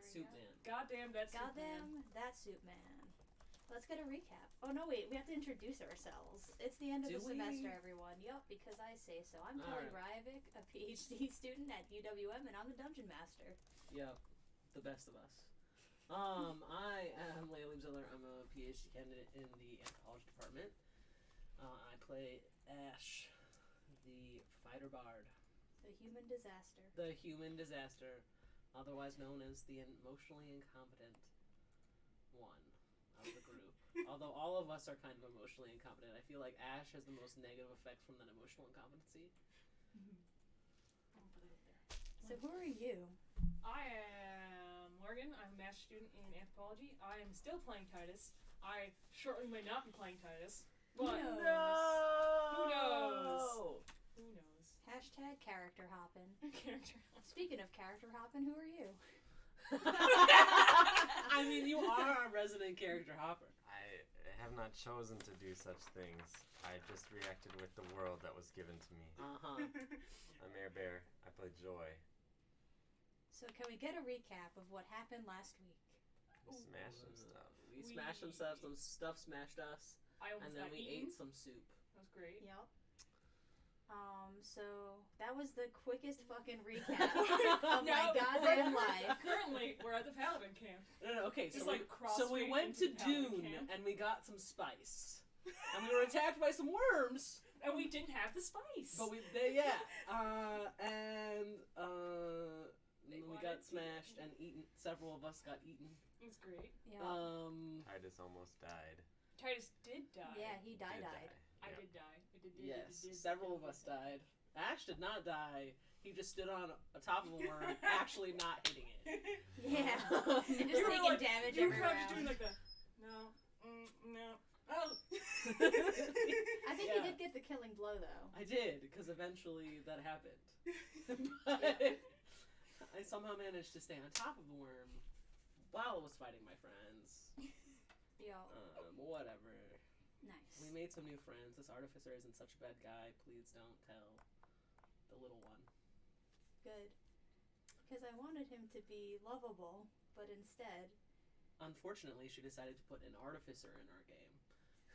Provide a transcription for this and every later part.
Soup Man. Goddamn that Soup Man. Goddamn that Soup Man. Let's get a recap. Oh no, wait, we have to introduce ourselves. It's the end of the semester, everyone. Yup, because I say so. I'm Kelly Ryovic, a PhD student at UWM, and I'm the Dungeon Master. Yep, the best of us. I am Layla Ziller. I'm a PhD candidate in the anthropology department. I play Ash, the fighter bard. The human disaster. The human disaster, otherwise known as the emotionally incompetent one of the group. Although all of us are kind of emotionally incompetent, I feel like Ash has the most negative effects from that emotional incompetency. I'll put it up there. So who are you? I am Morgan. I'm a master student in anthropology. I am still playing Titus. I shortly may not be playing Titus. But Who knows? Who knows? Who knows? Hashtag character hopping. Character. Speaking of character hopping, who are you? I mean, you are a resident character hopper. I have not chosen to do such things. I just reacted with the world that was given to me. I'm Air Bear. I play Joy. So can we get a recap of what happened last week? We smashed some stuff. We smashed some stuff. Some stuff smashed us. And then we ate some soup. That was great. Yep. So that was the quickest fucking recap of my goddamn life. Currently, we're at the Paladin camp. No, okay, Just so we went to Dune and we got some spice. And we were attacked by some worms. And we didn't have the spice. But we got smashed and eaten. Several of us got eaten. It was great. Yeah. Titus almost died. Titus did die. Yeah, he died. I did die. Yes, several of us died. Ash did not die. He just stood on top of a worm, actually not hitting it. Yeah. And just taking damage you every were round. just doing like the, no. Oh. I think you did get the killing blow, though. I did, because eventually that happened. But I somehow managed to stay on top of the worm while I was fighting my friends. Yeah. Whatever. Nice. We made some new friends. This artificer isn't such a bad guy. Please don't tell the little one. Good. Because I wanted him to be lovable, but instead... Unfortunately, she decided to put an artificer in our game,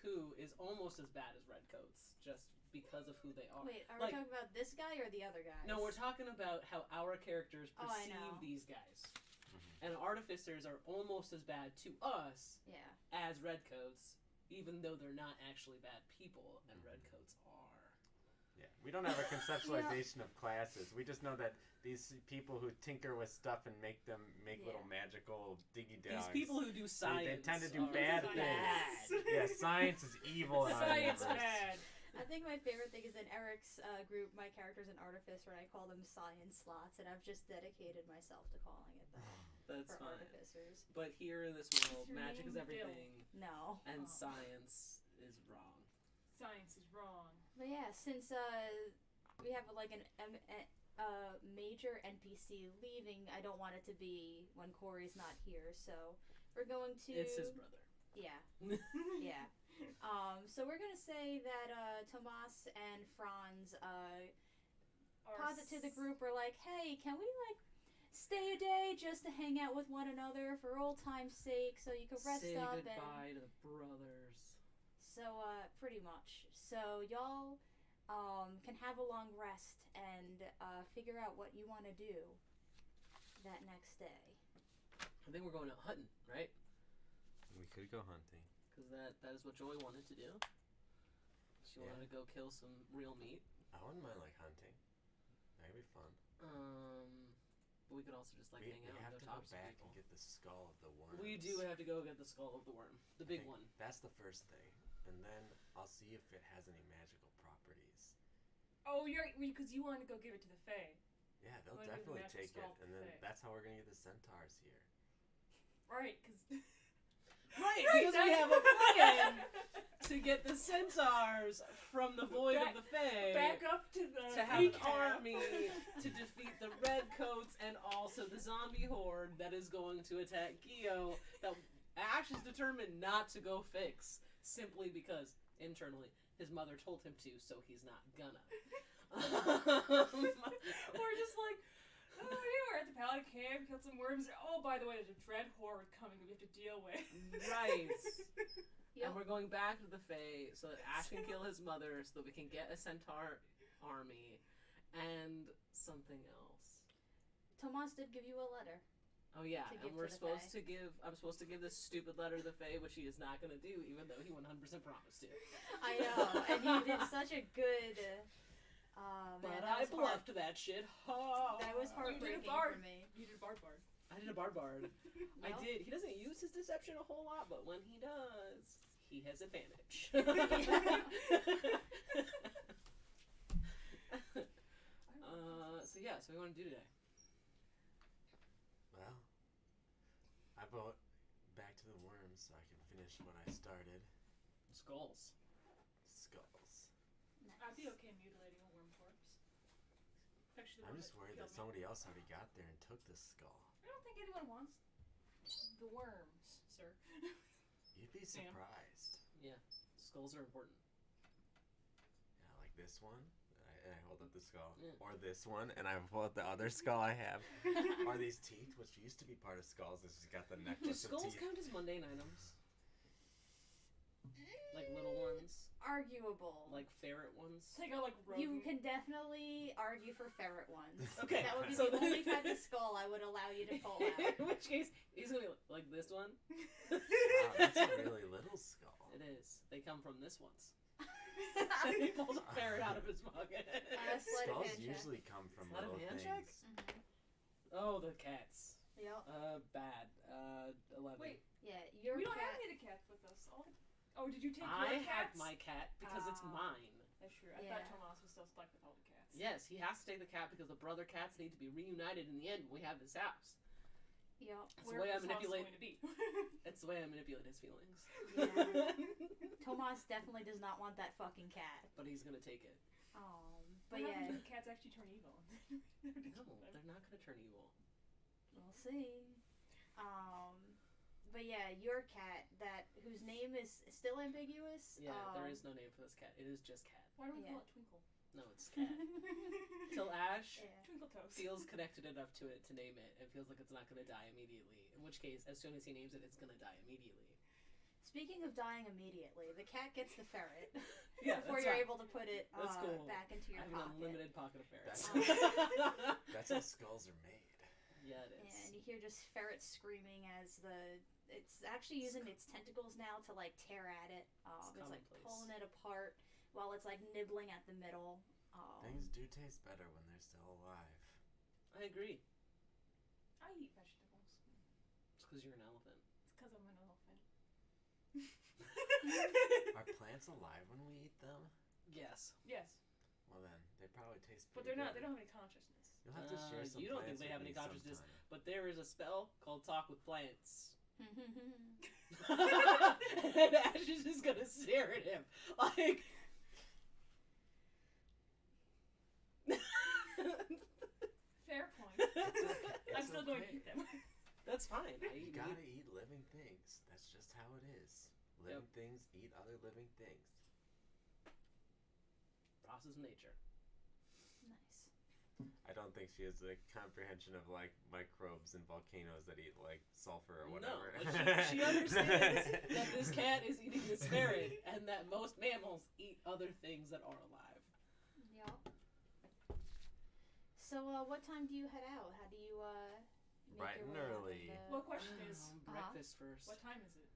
who is almost as bad as Redcoats, just because of who they are. Wait, are we talking about this guy or the other guys? No, we're talking about how our characters perceive I know. these guys. And artificers are almost as bad to us as Redcoats, even though they're not actually bad people, and Redcoats are. Yeah, we don't have a conceptualization of classes. We just know that these people who tinker with stuff and make little magical diggy dogs. These people who do science. They tend to do bad things. Yeah, science is evil in our Science universe. bad. I think my favorite thing is in Eric's group, my character's an artificer, and I call them science slots, and I've just dedicated myself to calling it that. That's for fine. artificers. But here in this world, magic is everything. No. And science is wrong. Science is wrong. But yeah, since we have like a major NPC leaving, I don't want it to be when Corey's not here, so we're going to... It's his brother. Yeah. Yeah. So we're going to say that Tomas and Franz posit to the group are like, hey, can we like stay a day just to hang out with one another for old time's sake so you can rest Say up goodbye to the brothers. So pretty much. So y'all can have a long rest and figure out what you want to do that next day. I think we're going out hunting, right? We could go hunting. Because that is what Joy wanted to do. She wanted to go kill some real meat. I wouldn't mind like hunting. That'd be fun. But we could also just hang out and go talk to back people. and get the skull of the worm. We do have to go get the skull of the worm, the big one. That's the first thing, and then I'll see if it has any magical properties. Oh, because you want to go give it to the Fae. Yeah, they'll definitely take it, and then that's how we're gonna get the centaurs here. Right, because. Right, because we have a plan to get the centaurs from the void of the Fae. Back up to the to have an army to defeat the Redcoats and also the zombie horde that is going to attack Gio that Ash is determined not to go fix simply because internally his mother told him to, so he's not gonna. We're just like, Oh, yeah, we're at the Paladin Cave, killed some worms. Oh, by the way, there's a dread horde coming that we have to deal with. Right. Yep. And we're going back to the Fae so that Ash can kill his mother so that we can get a centaur army and something else. Tomas did give you a letter. Oh yeah, To and give we're to the supposed Fae. to give. I'm supposed to give this stupid letter to the Fae, which he is not going to do, even though he 100% promised to. I know, and you did such a good. But man, I bluffed that shit hard. That was heartbreaking for me. You did Bard. I did a bard. I Yep. did. He doesn't use his deception a whole lot, but when he does, he has advantage. So what do we want to do today? Well, I vote back to the worms so I can finish what I started. Skulls. Skulls. Nice. I'd be okay mutilating a worm corpse. Actually, I'm just worried that somebody else already got there and took the skull. I don't think anyone wants the worms, sir. You'd be Sam. surprised. Skulls are important. Yeah, like this one. And I hold up the skull. Yeah. Or this one, and I pull up the other skull I have. Or these teeth, which used to be part of skulls. It's just got the Do necklace of skulls teeth. count as mundane items? Like little ones? Arguable. Like ferret ones? Take out like rodent. You can definitely argue for ferret ones. Okay, That would be so the then- only type of skull I would allow you to pull out. In which case, he's gonna be like this one. Wow, that's a really little skull. It is. They come from this one's. He pulls a ferret out of his pocket. Sleight of Skulls hand check. usually come from Sleight of little hand things. check? Oh, the cats. Yep. Bad. 11. Wait, Yeah, your we don't cat. have any of the cats with us. Oh, did you take I your have cats? my cat because it's Ah. mine. That's true. I Yeah. thought Tomas was still stuck with all the cats. Yes, he has to take the cat because the brother cats need to be reunited in the end when we have this house. Yep. That's the Where way I this house is manipulate. going to be. It's the way I manipulate his feelings. Yeah. Tomas definitely does not want that fucking cat. But he's gonna take it. But What yeah, happens if the cats actually turn evil? No, they're not gonna turn evil. we'll see. But yeah, your cat whose name is still ambiguous. Yeah, there is no name for this cat. It is just cat. Why don't we Yeah. call it Twinkle? No, it's cat. Till Ash Yeah. Twinkle Toes. feels connected enough to it to name it and feels like it's not gonna die immediately. In which case, as soon as he names it, it's gonna die immediately. Speaking of dying immediately, the cat gets the ferret Yeah, before that's you're fine. able to put it That's cool. back into I your have pocket. an unlimited pocket of ferrets. That's how skulls are made. Yeah, it Yeah, is. and you hear just ferrets screaming as it's actually using its tentacles now to like tear at it. It's like commonplace. pulling it apart while it's like nibbling at the middle. Things do taste better when they're still alive. I agree. I eat vegetables. It's because you're an elephant. It's because I'm an elephant. Are plants alive when we eat them? Yes. Yes, Well then, they probably taste but pretty they're not. They good. don't have any consciousness. You'll have to share some you don't think plants they have with any me consciousness. sometime. But there is a spell called Talk with Plants. Oh. And Ash is just gonna stare at him. Like. Fair point. It's I'm still going to okay. eat them. That's fine. I You eat gotta meat. eat living things. That's just how it is. Living things eat other living things. Process of nature. Nice. I don't think she has the comprehension of like microbes and volcanoes that eat like sulfur or No, whatever. but she understands that this cat is eating this ferret, and that most mammals eat other things that are alive. Yep. So, what time do you head out? How do you make Bright your and way out of early. the- Well, question is, Breakfast first. what time is it?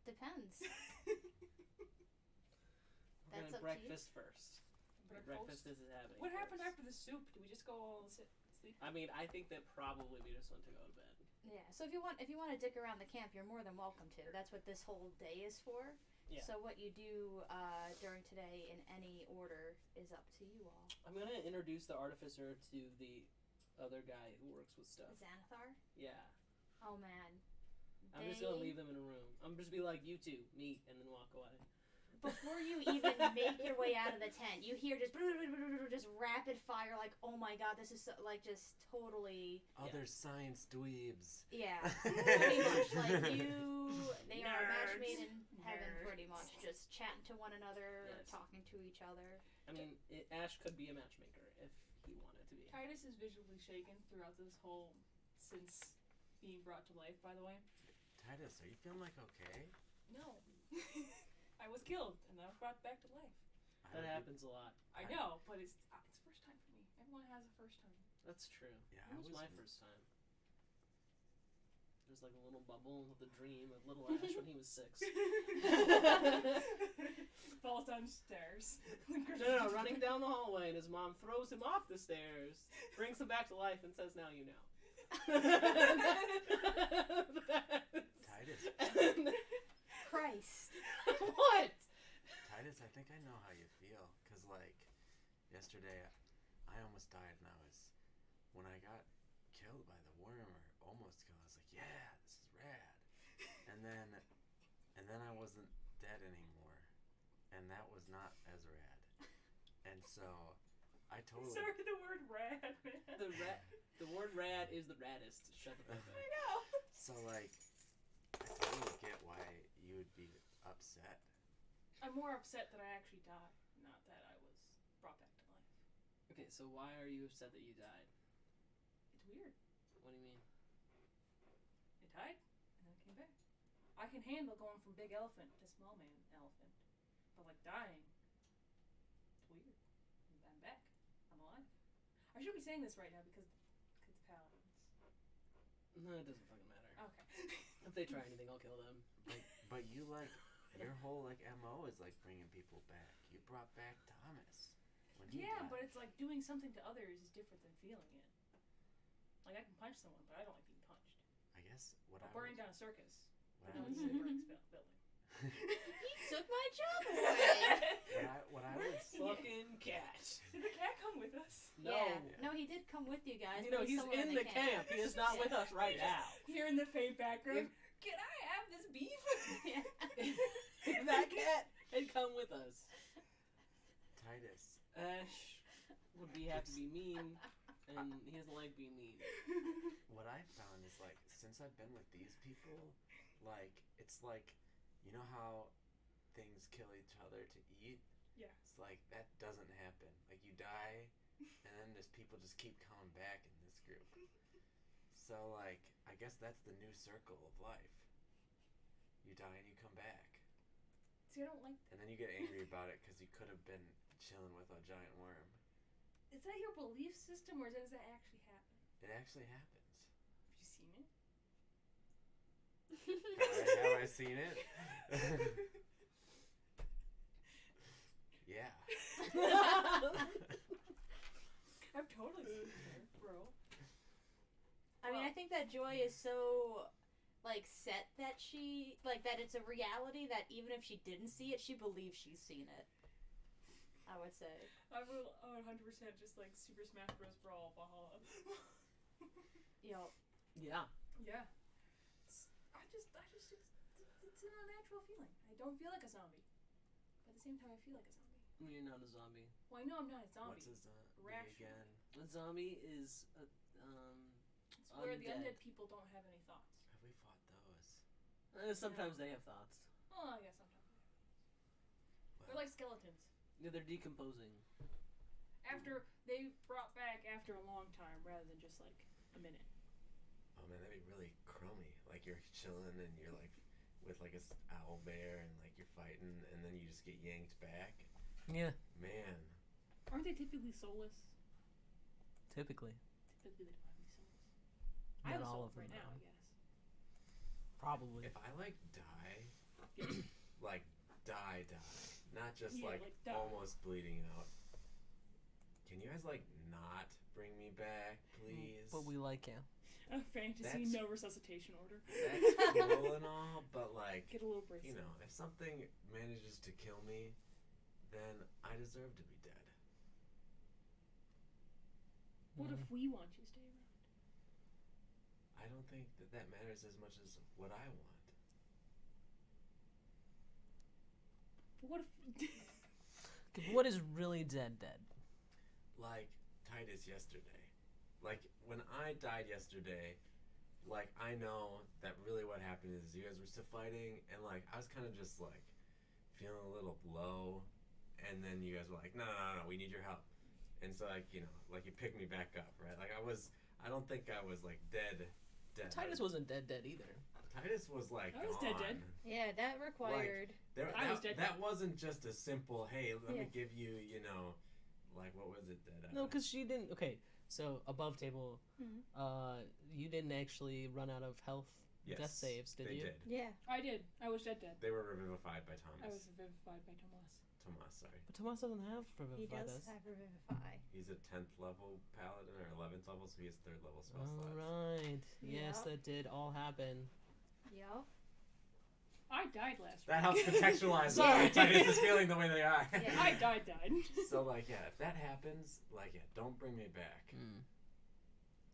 Depends. We're That's gonna up to you. breakfast first. Breakfast is happening. What happened first. after the soup? Do we just go all sleep? I mean, I think that probably we just went to go to bed. Yeah. So if you want to dick around the camp, you're more than welcome to. That's what this whole day is for. Yeah. So what you do during today in any order is up to you all. I'm gonna introduce the artificer to the other guy who works with stuff. Xanathar? Yeah. Oh man. I'm just gonna leave them in a room. I'm just be like, you two meet, and then walk away. Before you even make your way out of the tent, you hear just rapid fire. Like, oh my god, this is so, like just totally. Other science dweebs. Yeah, pretty much. Like they are a match Nerds. made in heaven, Nerds. pretty much, just chatting to one another, Yes. talking to each other. I mean, Ash could be a matchmaker if he wanted to be. Titus is visually shaken throughout this whole since being brought to life, by the way. Titus, are you feeling like okay? No. I was killed and then I was brought back to life. That happens a lot. I know, but it's first time for me. Everyone has a first time. That's true. Yeah, It was my first time. There's like a little bubble of the dream of little Ash when he was 6. Falls downstairs. No, running down the hallway, and his mom throws him off the stairs, brings him back to life, and says, "Now you know." Titus. Christ. What? Titus, I think I know how you feel. Because, like, yesterday, I almost died, and when I got killed by the worm, or almost killed, I was like, yeah, this is rad. And then I wasn't dead anymore. And that was not as rad. And so, I totally... Sorry, the word rad, man. The word rad is the raddest. Shut the fuck up. I know. So, like, I totally get why you would be upset. I'm more upset that I actually died, not that I was brought back to life. Okay, so why are you upset that you died? It's weird. What do you mean? I died, and then I came back. I can handle going from big elephant to small man elephant. But, like, dying, it's weird. I'm back. I'm alive. I should be saying this right now because it's paladins. No, it doesn't fucking matter. Okay. If they try anything, I'll kill them. But you, like, your whole, like, MO is, like, bringing people back. You brought back Thomas when he died. But it's like doing something to others is different than feeling it. Like, I can punch someone, but I don't like being punched. I guess Or burning down a circus. What That I would was the say... Briggs building. He took my job away. what I would say... Fucking cat. Did the cat come with us? No. Yeah. No, he did come with you guys. You know, but he's somewhere in the camp. He is not with us right now. Here in the faint background. Can I have this beef? Yeah. If that cat had come with us, Titus. Ash would have to be mean, and he doesn't like being mean. What I found is, like, since I've been with these people, like, it's like, you know how things kill each other to eat? Yeah. It's like, that doesn't happen. Like, you die, and then there's people just keep coming back in this group. So, like, I guess that's the new circle of life. You die and you come back. See, I don't like that. And then you get angry about it because you could have been chilling with a giant worm. Is that your belief system, or does that actually happen? It actually happens. Have you seen it? Have I seen it? Yeah. I've totally seen it, bro. I mean, I think that Joy is so, like, set that that it's a reality that even if she didn't see it, she believes she's seen it. I would say. I would 100% just, like, Super Smash Bros. Brawl Valhalla. Yo. Yeah. Yeah. It's an unnatural feeling. I don't feel like a zombie. But at the same time, I feel like a zombie. You're not a zombie. Well, I know I'm not a zombie. What's a zombie Rational. again? A zombie is It's where the undead. undead people don't have any thoughts. Have we fought those? Sometimes they have thoughts. Oh, yeah, sometimes. They're like skeletons. Yeah, they're decomposing. After they brought back after a long time rather than just like a minute. Oh man, that'd be really crummy. Like you're chilling and you're like with like a owl bear and like you're fighting and then you just get yanked back. Yeah. Man. Aren't they typically soulless? Typically. Typically they don't have any souls. Not I have a all soul of them, right now, no. I guess. Probably. If I like die, like die, not just Yeah, like die. almost bleeding out. Can you guys like not bring me back, please? But we like you. A fantasy, That's- no resuscitation order. That's cool and all, but like, Get a little bracelet. you know, if something manages to kill me, then I deserve to be dead. What if we want you to stay around? I don't think that matters as much as what I want. But what if? What is really dead? Like Titus yesterday. Like when I died yesterday, like I know that really what happened is you guys were still fighting and like I was kind of just like feeling a little low and then you guys were like, no, we need your help. And so, like, you know, like, you picked me back up, right? Like, I don't think I was, like, dead. Titus wasn't dead either. Titus was, like, I was gone. dead. Yeah, that required. I was dead. That wasn't just a simple, hey, let me Yeah. give you, you know, like, what was it? No, because she didn't. Okay, so above table, Mhm. you didn't actually run out of health death saves, did they you? did. Yeah. I did. I was dead. They were revivified by Thomas. I was revivified by Tomas. Tomas, sorry. But Tomas doesn't have He Revivify. does have Revivify. He's a 10th level paladin or 11th level, so he has 3rd level spell All slots. right. Yes, Yep. that did all happen. Yup. I died last That week. helps contextualize Sorry. why Titus is feeling the way they are. Yeah. I died. So, like, yeah, if that happens, like, yeah, don't bring me back.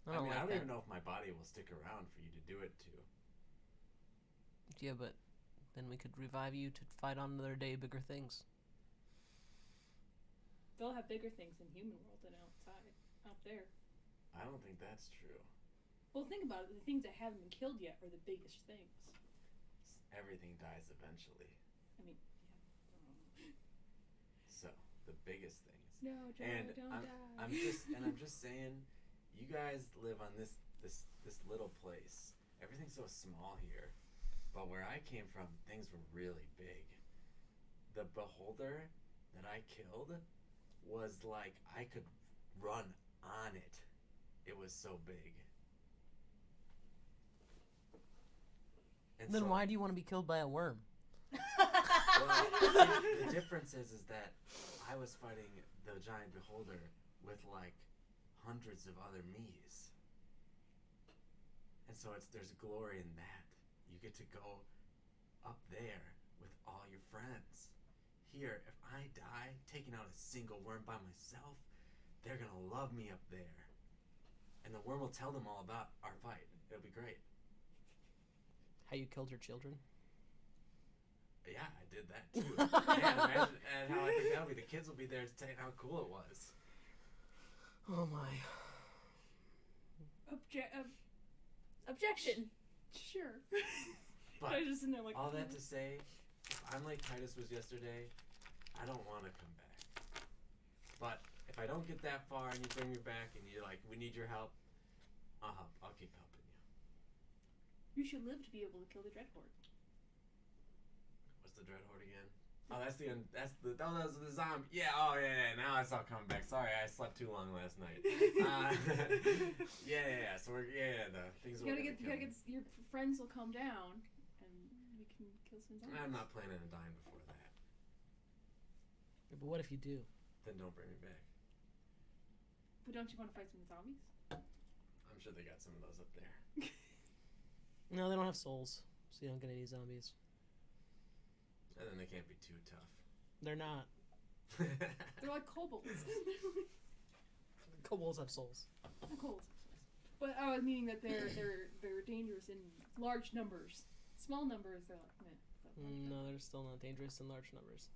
I don't like I don't that. even know if my body will stick around for you to do it to. Yeah, but then we could revive you to fight on another day bigger things. They'll have bigger things in human world than outside, out there. I don't think that's true. Well, think about it. The things that haven't been killed yet are the biggest things. Everything dies eventually. I mean, yeah. So, the biggest things. No, Joe, And don't die. I'm just saying, you guys live on this little place. Everything's so small here. But where I came from, things were really big. The beholder that I killed was like I could run on it. It was so big. And Then so, why do you want to be killed by a worm? Well, the difference is that I was fighting the giant beholder with like hundreds of other me's, and so there's glory in that. You get to go up there with all your friends. Here, if I die taking out a single worm by myself, they're gonna love me up there, and the worm will tell them all about our fight. It'll be great. How you killed your children? Yeah, I did that too. Yeah, imagine and how I think that'll be. The kids will be there to tell you how cool it was. Oh my. Objection. Sure. But I was just in there like. all that to say, if I'm like Titus was yesterday, I don't want to come back. But if I don't get that far and you bring me back and you're like, we need your help, I'll help. I'll keep helping you. You should live to be able to kill the Dreadhorde. What's the Dreadhorde again? Oh, that's the zombie. Yeah. Oh, yeah. Now I saw coming back. Sorry, I slept too long last night. Yeah. So we're the things. You gotta get your friends will come down, and we can kill some zombies. I'm not planning on dying before that. Yeah, but what if you do? Then don't bring me back. But don't you want to fight some zombies? I'm sure they got some of those up there. No, they don't have souls, so you don't get any zombies. And then they can't be too tough. They're not. They're like kobolds. Kobolds have souls. Kobolds. But I was meaning that they're dangerous in large numbers. Small numbers, they're like meh. No, they're still not dangerous in large numbers.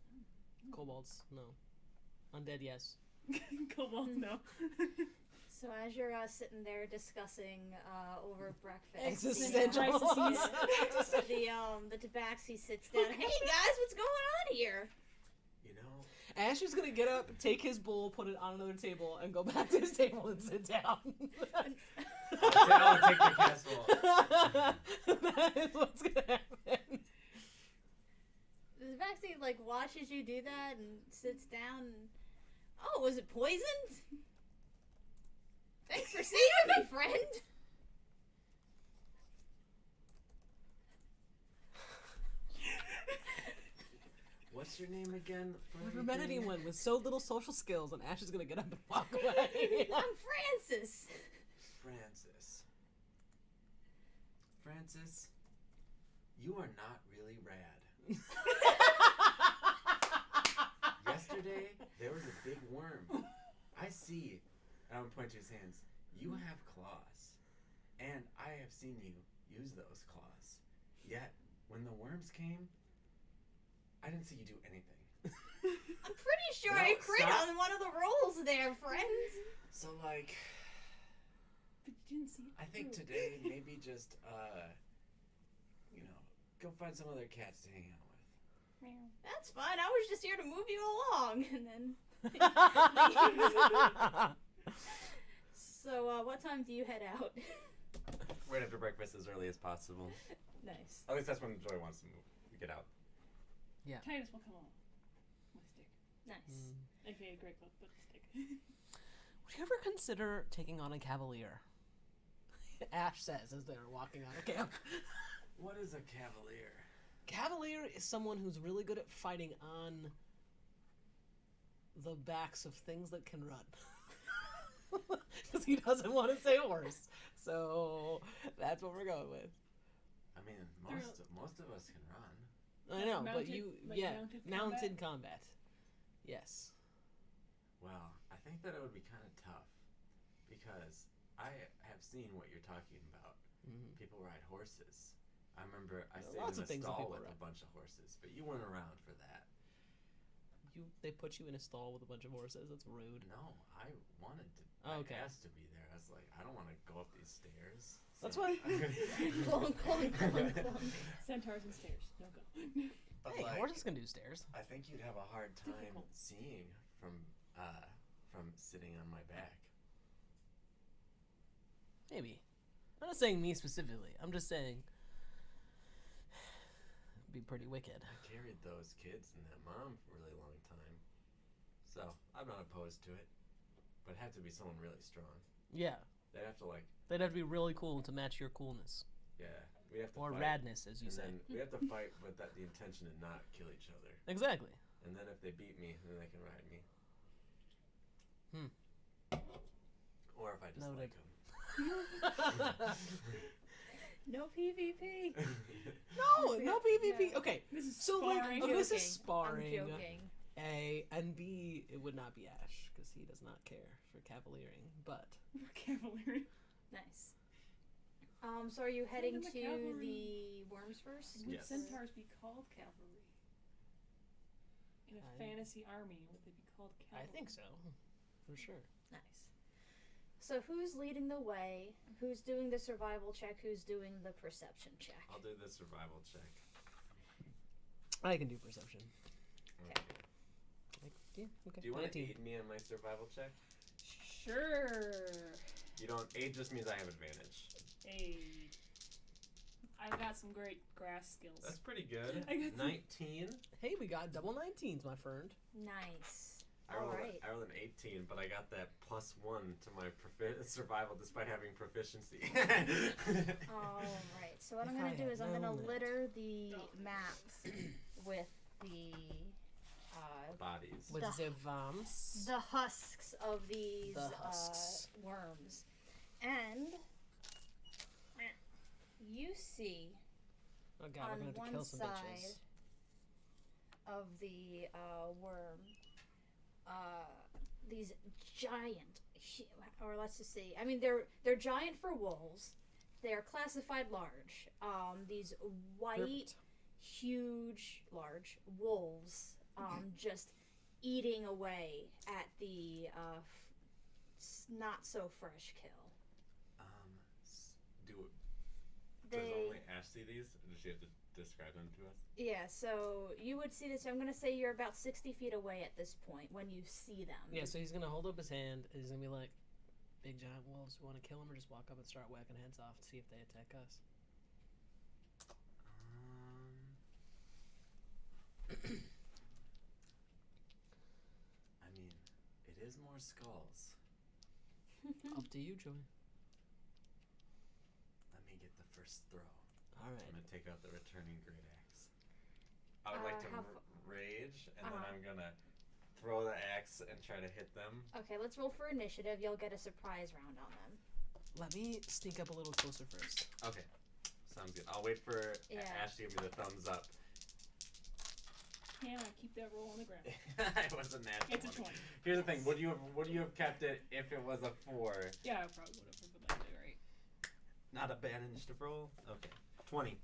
Kobolds, no. Undead, yes. Kobolds, no. So as you're sitting there discussing over breakfast, Existential. the tabaxi sits down. Hey guys, what's going on here? You know, Ash is gonna get up, take his bowl, put it on another table, and go back to his table and sit down. I'll take the casserole. That is what's gonna happen. The tabaxi like watches you do that and sits down. And, oh, was it poisoned? Thanks for saving me, friend. What's your name again? Never met anyone with so little social skills, and Ash is gonna get up and walk away. I'm Francis. Francis, you are not really rad. Yesterday, there was a big worm. I see, and I'm pointing to his hands, you have claws. And I have seen you use those claws. Yet, when the worms came, I didn't see you do anything. I'm pretty sure No, I crit stop. on one of the rolls there, friend. So, like, But you didn't see it. I think today, maybe just, go find some other cats to hang out with. That's fine. I was just here to move you along, and then So, what time do you head out? Right after breakfast as early as possible. Nice. At least that's when Joy wants to move. Get out. Titus will come along. My stick. Nice. AKA Great Book, but stick. Would you ever consider taking on a cavalier? Ash says as they're walking out of camp. What is a cavalier? Cavalier is someone who's really good at fighting on the backs of things that can run. Because he doesn't want to say horse. So that's what we're going with. I mean, most of us can run. I know, but Mounted- you, like yeah, mounted mounted combat. Yes. Well, I think that it would be kind of tough because I have seen what you're talking about. Mm-hmm. People ride horses. I remember I There are stayed lots in of a things that stall people with ride. a bunch of horses, but you weren't around for that. They put you in a stall with a bunch of horses. That's rude. No, I wanted to. Oh, okay. I asked to be there. I was like, I don't want to go up these stairs. That's So- why. Clunk, clunk, clunk, clunk. Centaurs and stairs. No go. But Hey, like, horses can do stairs. I think you'd have a hard time Difficult. seeing from sitting on my back. Maybe. I'm not saying me specifically. I'm just saying it'd be pretty wicked. I carried those kids and that mom for a really long time, so I'm not opposed to it. But it'd have to be someone really strong. Yeah. They'd have to like, They'd have to be really cool to match your coolness. yeah, we have to Or fight, radness, as you and say. then we have to fight with the intention to not kill each other. Exactly. And then if they beat me, then they can ride me. Or if I just Noted. like them. No PvP. No PvP. Okay, This is so like, sparring. okay, this Joking. is sparring. I'm joking. A and B, it would not be Ash because he does not care for cavaliering. But Cavalry. Nice. So are you heading the to cavalry. the worms first? Would Yes. centaurs be called cavalry? In a I- fantasy army, would they be called cavalry? I think so, for sure. Nice. So who's leading the way? Who's doing the survival check? Who's doing the perception check? I'll do the survival check. I can do perception. Okay. Like, yeah, okay. Do you want to 19. aid me on my survival check? Sure. You don't. Aid just means I have advantage. Hey. I've got some great grass skills. That's pretty good. I got 19. Hey, we got double 19s, my friend. Nice. I rolled, Alright. I rolled an 18, but I got that +1 to my survival despite having proficiency. Alright, so what I'm If gonna I do had is I'm gonna known that. litter the map with the Bodies. With The- the vamps. the husks of these The husks. worms. And you see Oh god, we're on gonna have to one kill some side bitches. of the worm these giant, or let's just say, I mean they're giant for wolves. They're classified large. These white, Perfect. huge, large wolves just eating away at the not so fresh kill. Does They, only Ash see these? Or does she have to describe them to us? yeah, so you would see this. I'm gonna say you're about 60 feet away at this point when you see them. Yeah, so he's gonna hold up his hand and he's gonna be like, big giant wolves, we wanna kill them or just walk up and start whacking heads off to see if they attack us? I mean, it is more skulls. Up to you, Joey. Let me get the first throw. I'm Alright. gonna take out the returning great axe. I would like to how rage, and then Uh-huh. I'm gonna throw the axe and try to hit them. Okay, let's roll for initiative. You'll get a surprise round on them. Let me sneak up a little closer first. Okay, sounds good. I'll wait for Yeah. Ash to give me the thumbs up. Can I keep that roll on the ground? It was a natural. It's a 20. Here's the thing. Would you have kept it if it was a 4? Yeah, I probably would have, but likely, right? Not a bad initiative roll. Okay, 20.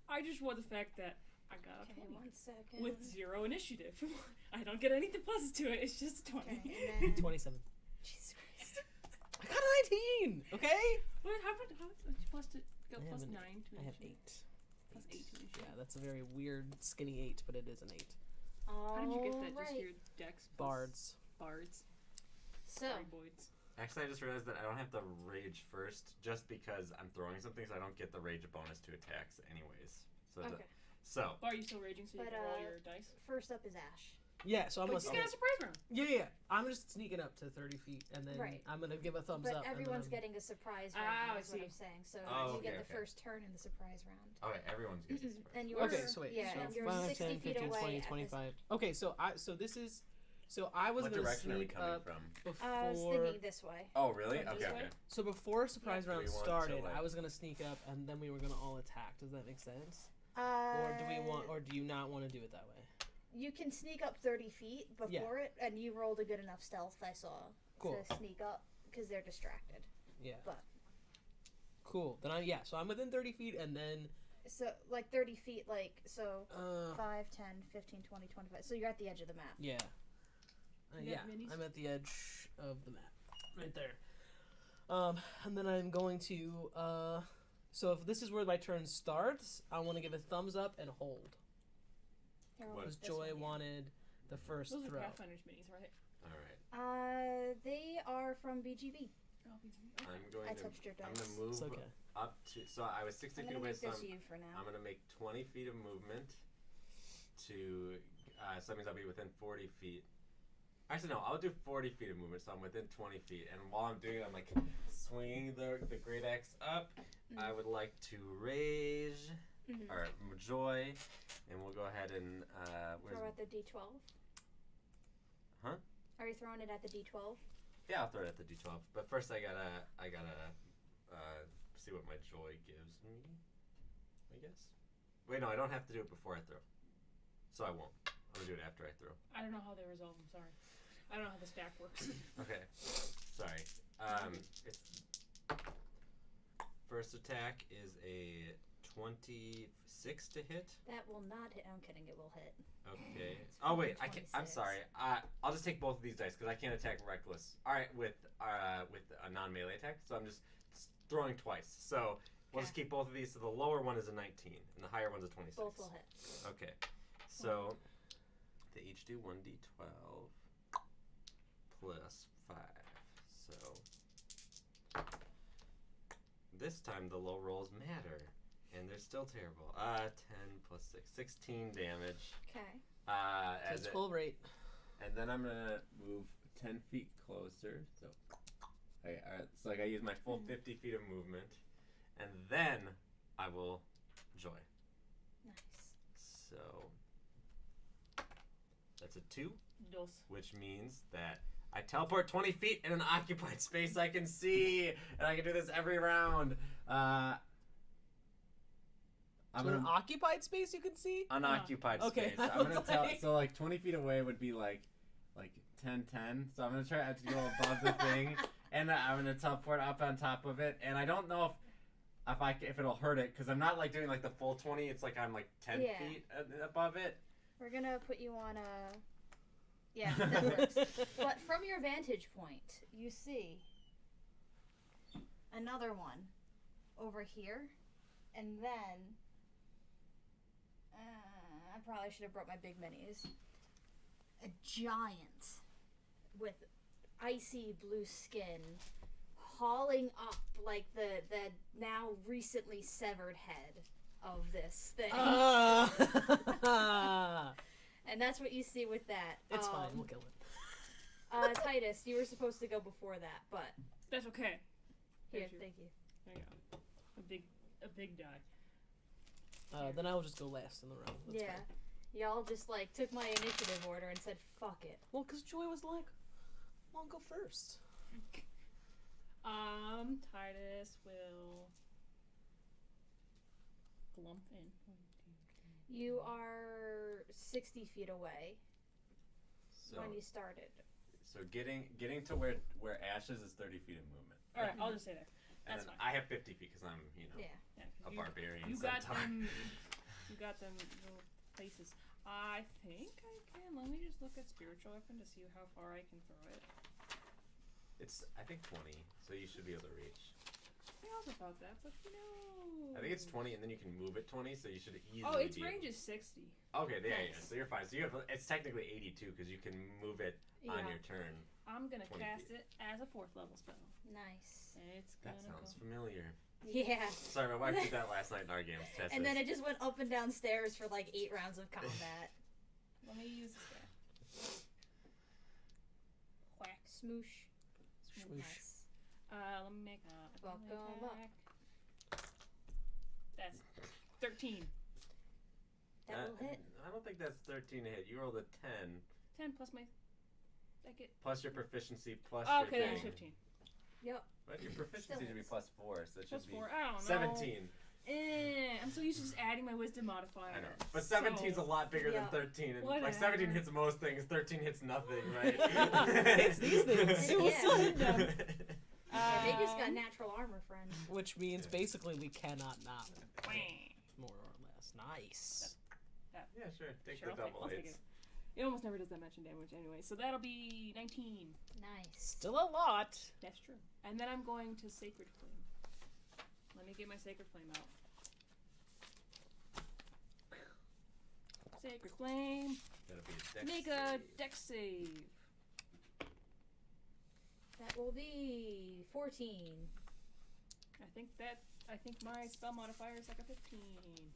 I just want the fact that I got a Okay, 20 1 second. with 0 initiative. I don't get anything plus to it. It's just 20. Okay, and then 27. Jesus Christ. I got a 19! Okay? What? How much plus to go I have plus an- 9 to I have initiative? 8. Plus 8 to initiative. Yeah, that's a very weird, skinny 8, but it is an 8. How did you get that? Just Alright. your dex? plus Bards. Bards. So, Boys. Actually, I just realized that I don't have to rage first just because I'm throwing something, so I don't get the rage bonus to attacks anyways. So, okay. Are you still raging so you can roll your dice? First up is Ash. Yeah, so I'm But gonna. you got a surprise round. Yeah. I'm just sneaking up to 30 feet, and then Right. I'm gonna give a thumbs But up. everyone's and then getting a surprise Ah, round, I is what see. I'm saying. So Oh, you get okay, the first turn in the surprise round. okay, everyone's getting a surprise. And you're Okay, so wait. yeah, so and you're 5, 60 10, feet 15, away 20, at this- 25. Okay, so I was What gonna direction are we sneak coming up from? before. I was thinking this way. Oh, really? This Okay, way? okay. So before surprise Do we round want to, started, like- I was gonna sneak up, and then we were gonna all attack. Does that make sense? Or do you not want to do it that way? You can sneak up 30 feet before it, and you rolled a good enough stealth, I saw, Cool. to sneak up, because they're distracted. Yeah. But Cool. Then so I'm within 30 feet, and then so, like, 30 feet, like, so 5. 5, 10, 15, 20, 25. So you're at the edge of the map. Yeah. You Yeah. got minis? I'm at the edge of the map, right there. And then I'm going to. So if this is where my turn starts, I want to give a thumbs up and hold. Here, I'll What? Because put this Joy one, yeah. wanted the first Those throw. are Pathfinder's minis, right? Alright. They are from BGB. Oh, I'm going I to. touched your I'm dice. gonna move It's okay. up to. So I was 60 I'm feet gonna away, make so this you for now. I'm gonna make 20 feet of movement to. So that means I'll be within 40 feet. Actually, no, I'll do 40 feet of movement, so I'm within 20 feet. And while I'm doing it, I'm like swinging the great axe up. I would like to rage, or joy, and we'll go ahead and. Throw at the D12. Huh? Are you throwing it at the D12? Yeah, I'll throw it at the D12. But first, I gotta see what my joy gives me. I guess. Wait, no, I don't have to do it before I throw. So I won't. I'm gonna do it after I throw. I don't know how they resolve them, sorry. I don't know how the stack works. Okay. Sorry. It's first attack is a 26 to hit. That will not hit. I'm kidding. It will hit. Okay. Oh wait, I can't. I'm 26. sorry. I'll just take both of these dice because I can't attack reckless. All right, with a non-melee attack. So I'm just throwing twice. So we'll just keep both of these. So the lower one is a 19 and the higher one's a 26. Both will hit. Okay. So they each do 1d12 plus 5. So this time the low rolls matter. And they're still terrible. 10 plus 6. 16 damage. Okay. That's full rate. And then I'm going to move 10 feet closer. So, okay, so like I use my full 50 feet of movement. And then I will joy. Nice. So that's a 2. Dos. Which means that I teleport 20 feet in an occupied space I can see. And I can do this every round. So an occupied space you can see? Unoccupied Okay. space. I'm gonna tell. Like- So like 20 feet away would be like 10-10. So I'm gonna try to go above the thing, and I'm gonna teleport up on top of it. And I don't know if it'll hurt it because I'm not like doing like the full 20. It's like I'm like 10 feet above it. We're gonna put you on a. Yeah, that works. But from your vantage point, you see another one over here, and then. I probably should have brought my big minis. A giant with icy blue skin hauling up like the now recently severed head of this thing. And that's what you see with that. It's fine. We'll kill it. Titus, you were supposed to go before that, but That's okay. here, Thank you. thank you. There you go. A big die. Then I will just go last in the round. That's fine. Y'all just like took my initiative order and said fuck it. Well, because Joy was like, I'll go first. Titus will glump in. 1, 2, 3. You are 60 feet away So when you started. so getting to where Ash is 30 feet of movement. All right, I'll just say that. And That's then fine. I have 50 feet because I'm Yeah. Yeah, 'cause a barbarian. You got centaur. them. You got them little places. I think I can. Let me just look at spiritual weapon to see how far I can throw it. It's I think 20, so you should be able to reach. I also thought that, but no. I think it's 20, and then you can move it 20, so you should easily. Oh, its be range able... is 60. Okay, yeah, Nice. yeah. So you're fine. So you have it's technically 82 because you can move it on Yeah. your turn. I'm gonna 20 cast feet. it as a 4th level spell. Nice. And it's That gonna sounds go. familiar. Yeah. Sorry, my wife did that last night in our games. Tessa. And then it just went up and down stairs for like 8 rounds of combat. Let me use this guy. Whack. Smoosh. Smoosh. Nice. Let me make a Welcome up. attack. That's 13. That will hit. I don't think that's 13 to hit. You rolled a 10 10 plus my. I get. plus your proficiency plus Oh, your okay, thing. that's 15. Yep. But your proficiency should be is. plus 4, so it Plus should be 4. I don't know. 17. I'm so used to just adding my wisdom modifier. I know. But 17's a lot bigger Yeah. than 13. And Whatever. like 17 hits most things, 13 hits nothing, right? It's these things. It will still hit them. They just got natural armor, friend. Which means basically we cannot not. Wah. More or less. Nice. Yeah, sure. Take Sure, the double I'll take hits. it. It almost never does that much in damage anyway. So that'll be 19. Nice. Still a lot. That's true. And then I'm going to Sacred Flame. Let me get my Sacred Flame out. Sacred Flame. That'll be a dex Make a save. dex save. That will be 14. I think my spell modifier is like a 15.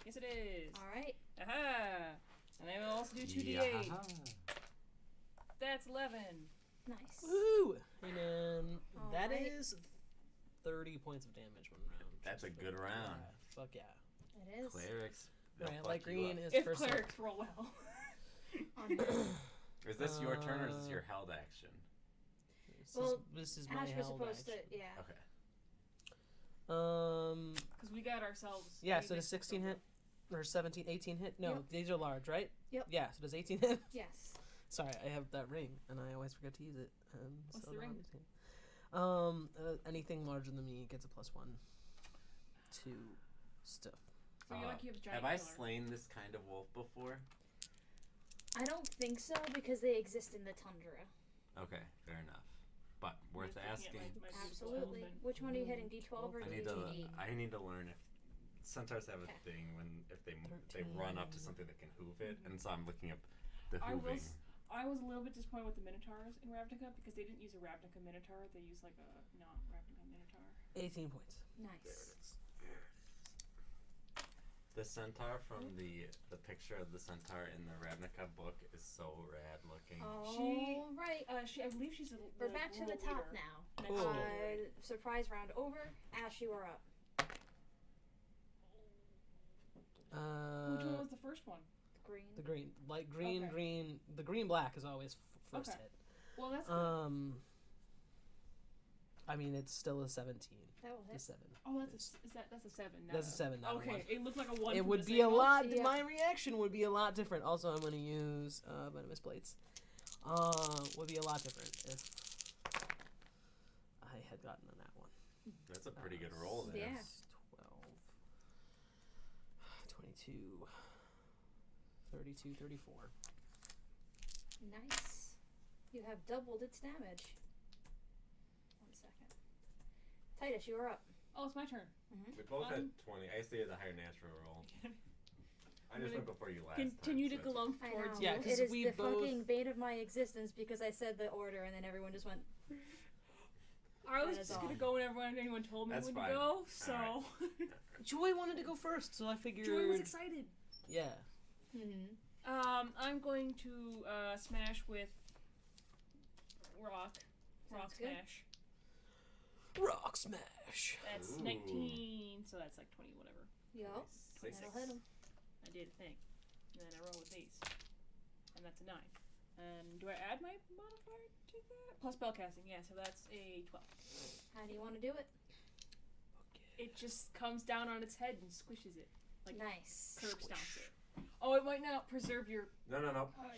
Yes, it is. All right. Aha! And I will also do 2d8. Yeah. That's 11. Nice. Woo! And then that Alright. is 30 points of damage one round. That's a good round. Yeah, fuck yeah. It is. Clerics. they'll Right, fuck like you green up. is If first. clerics roll well. Is this your turn or is this your held action? This is my Ash was held supposed action. to, yeah. Okay. Because we got ourselves. Yeah, we so does mixed 16 up. hit? Or 17, 18 hit? No, Yep. these are large, right? Yep. Yeah, so does 18 hit? Yes. Sorry, I have that ring, and I always forget to use it. What's so the ring? Anything larger than me gets a +1 to stuff. So you're like you have a giant have I killer. slain this kind of wolf before? I don't think so because they exist in the tundra. Okay, fair enough. But worth You're looking at, asking. like, my beautiful Absolutely. elephant. Which one are you hitting? D12 or I D8? need to learn if centaurs have a Okay. thing when if they run up to something that can hoof it, and so I'm looking up the I hooving. I was a little bit disappointed with the Minotaurs in Ravnica because they didn't use a Ravnica Minotaur. They used like a non-Ravnica Minotaur. 18 points. Nice. The centaur from the picture of the centaur in the Ravnica book is so rad looking. All right. I believe she's a. We're back to the top now. Next Cool. to the Surprise round over. Ash, you are up. Which one was the first one? Green. The green, like green, Okay. green. The green black is always first Okay. hit. Well, that's good. I mean, it's still a 17. That will The hit. 7. Oh, that's a 7. Not That's a 7. Not a Okay, 1. it looked like a 1. It from would the be a signal. lot. Yeah. My reaction would be a lot different. Also, I'm going to use venomous plates. Would be a lot different if I had gotten on that one. That's a pretty good roll there. Yeah. 12, 22, 32, 34. Nice. You have doubled its damage. 1 second. Titus, you are up. Oh, it's my turn. We both had 20. I stayed the higher natural roll. I just went before you last Continue to time. so glump I towards know. Yeah, you. 'cause it is we the both- fucking bane of my existence because I said the order and then everyone just went. I was That is just all. gonna go whenever anyone told me That's when fine. to go, so. Alright. Joy wanted to go first, so I figured. Joy was excited. Yeah. Mm-hmm. I'm going to smash with rock. Rock Sounds good. smash. Rock smash. That's Ooh. 19, so that's like 20, whatever. Yup. Say That'll 6. hit him. I did a thing. And then I roll with these. And that's a 9. And do I add my modifier to that? Plus spellcasting, yeah, so that's a 12. How do you want to do it? It just comes down on its head and squishes it. Like Nice. curb stomps it. Oh, it might not preserve your. No.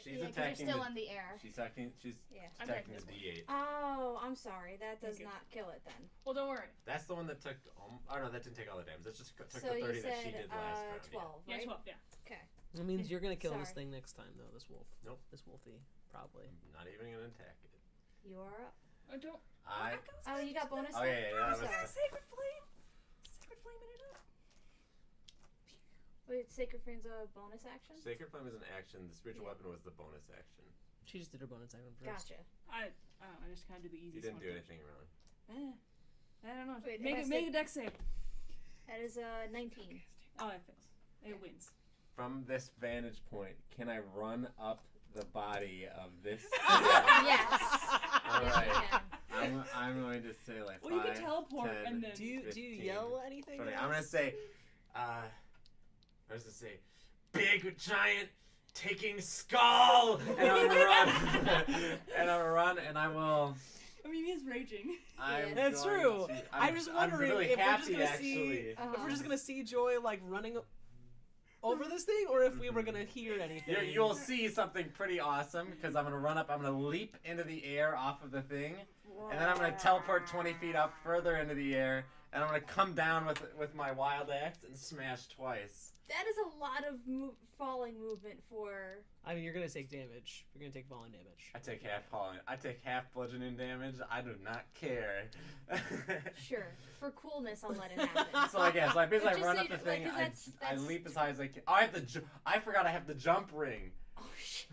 She's Yeah, 'cause attacking. you're still in the air. She's attacking. She's Yeah. I'm attacking attacking the this D8. Oh, I'm sorry. That does Okay. not kill it then. Well, don't worry. That's the one that took. Oh no, that didn't take all the damage. That just took So the 30 you that she said did last round. 12, Yeah, right? 12, yeah. Okay. That means you're gonna kill this Sorry. thing next time, though. This wolf. Nope. This wolfie, probably. I'm not even gonna attack it. You are up. I don't. Oh, you got bonus? Oh yeah, I'm that was. sorry. Sacred Flame! flaming it up. Wait, Sacred Flame's a bonus action? Sacred Flame is an action. The spiritual Yeah. weapon was the bonus action. She just did her bonus action first. Gotcha. I don't know. I just kind of do the You easiest didn't one do first. anything wrong. I don't know. Wait, Make a dex save. That is 19. Oh, it fails. It wins. From this vantage point, can I run up the body of this? Yes. All Yes, right. you can. I'm going to say like Well, you 5, can teleport 10, and then. Do you 15, yell anything? 20. else? I'm gonna say, I was gonna say, big giant taking skull, and I'm gonna run, and I'm gonna run, and I will. I mean, he's raging. I'm That's going true. to- I'm just wondering really if we're happy, just gonna actually. see Uh-huh. if we're just gonna see Joy like running over this thing, or if we were gonna hear anything. You'll see something pretty awesome because I'm gonna run up. I'm gonna leap into the air off of the thing, and then I'm gonna teleport 20 feet up further into the air, and I'm gonna come down with my wild axe and smash twice. That is a lot of falling movement for... I mean, you're gonna take damage. You're gonna take falling damage. I take half bludgeoning damage. I do not care. Sure. For coolness, I'll let it happen. So I guess I basically But run just up the so you- thing. like, 'cause I that's- leap as high as I can. Oh, I have the. I forgot I have the jump ring. Oh, shit.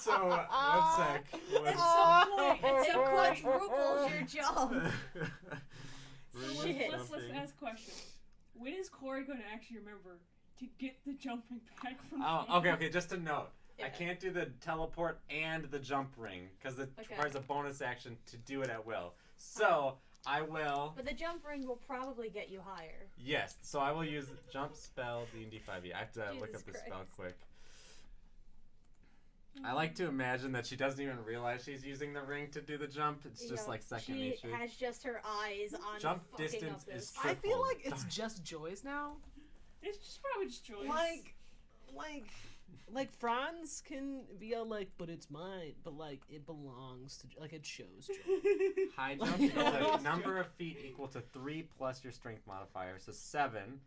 So one sec. At some point, It quadruples your jump. So Shit. let's ask a question. When is Corey going to actually remember to get the jumping back from? Oh, okay. Just a note. I Yeah. can't do the teleport and the jump ring because it Okay. requires a bonus action to do it at will. So I will. But the jump ring will probably get you higher. Yes. So I will use jump spell D&D 5e. I have to look Jesus up the spell Christ. quick. I like to imagine that she doesn't even realize she's using the ring to do the jump. It's You just know, like second she nature. has just her eyes on Jump fucking distance up this. is I feel triple. like it's just Joy's now. It's just probably just Joyce. Like Franz can be all like, but it's mine. But like, it belongs to like it shows Joy. High jump is a number of feet equal to 3 plus your strength modifier, so 7.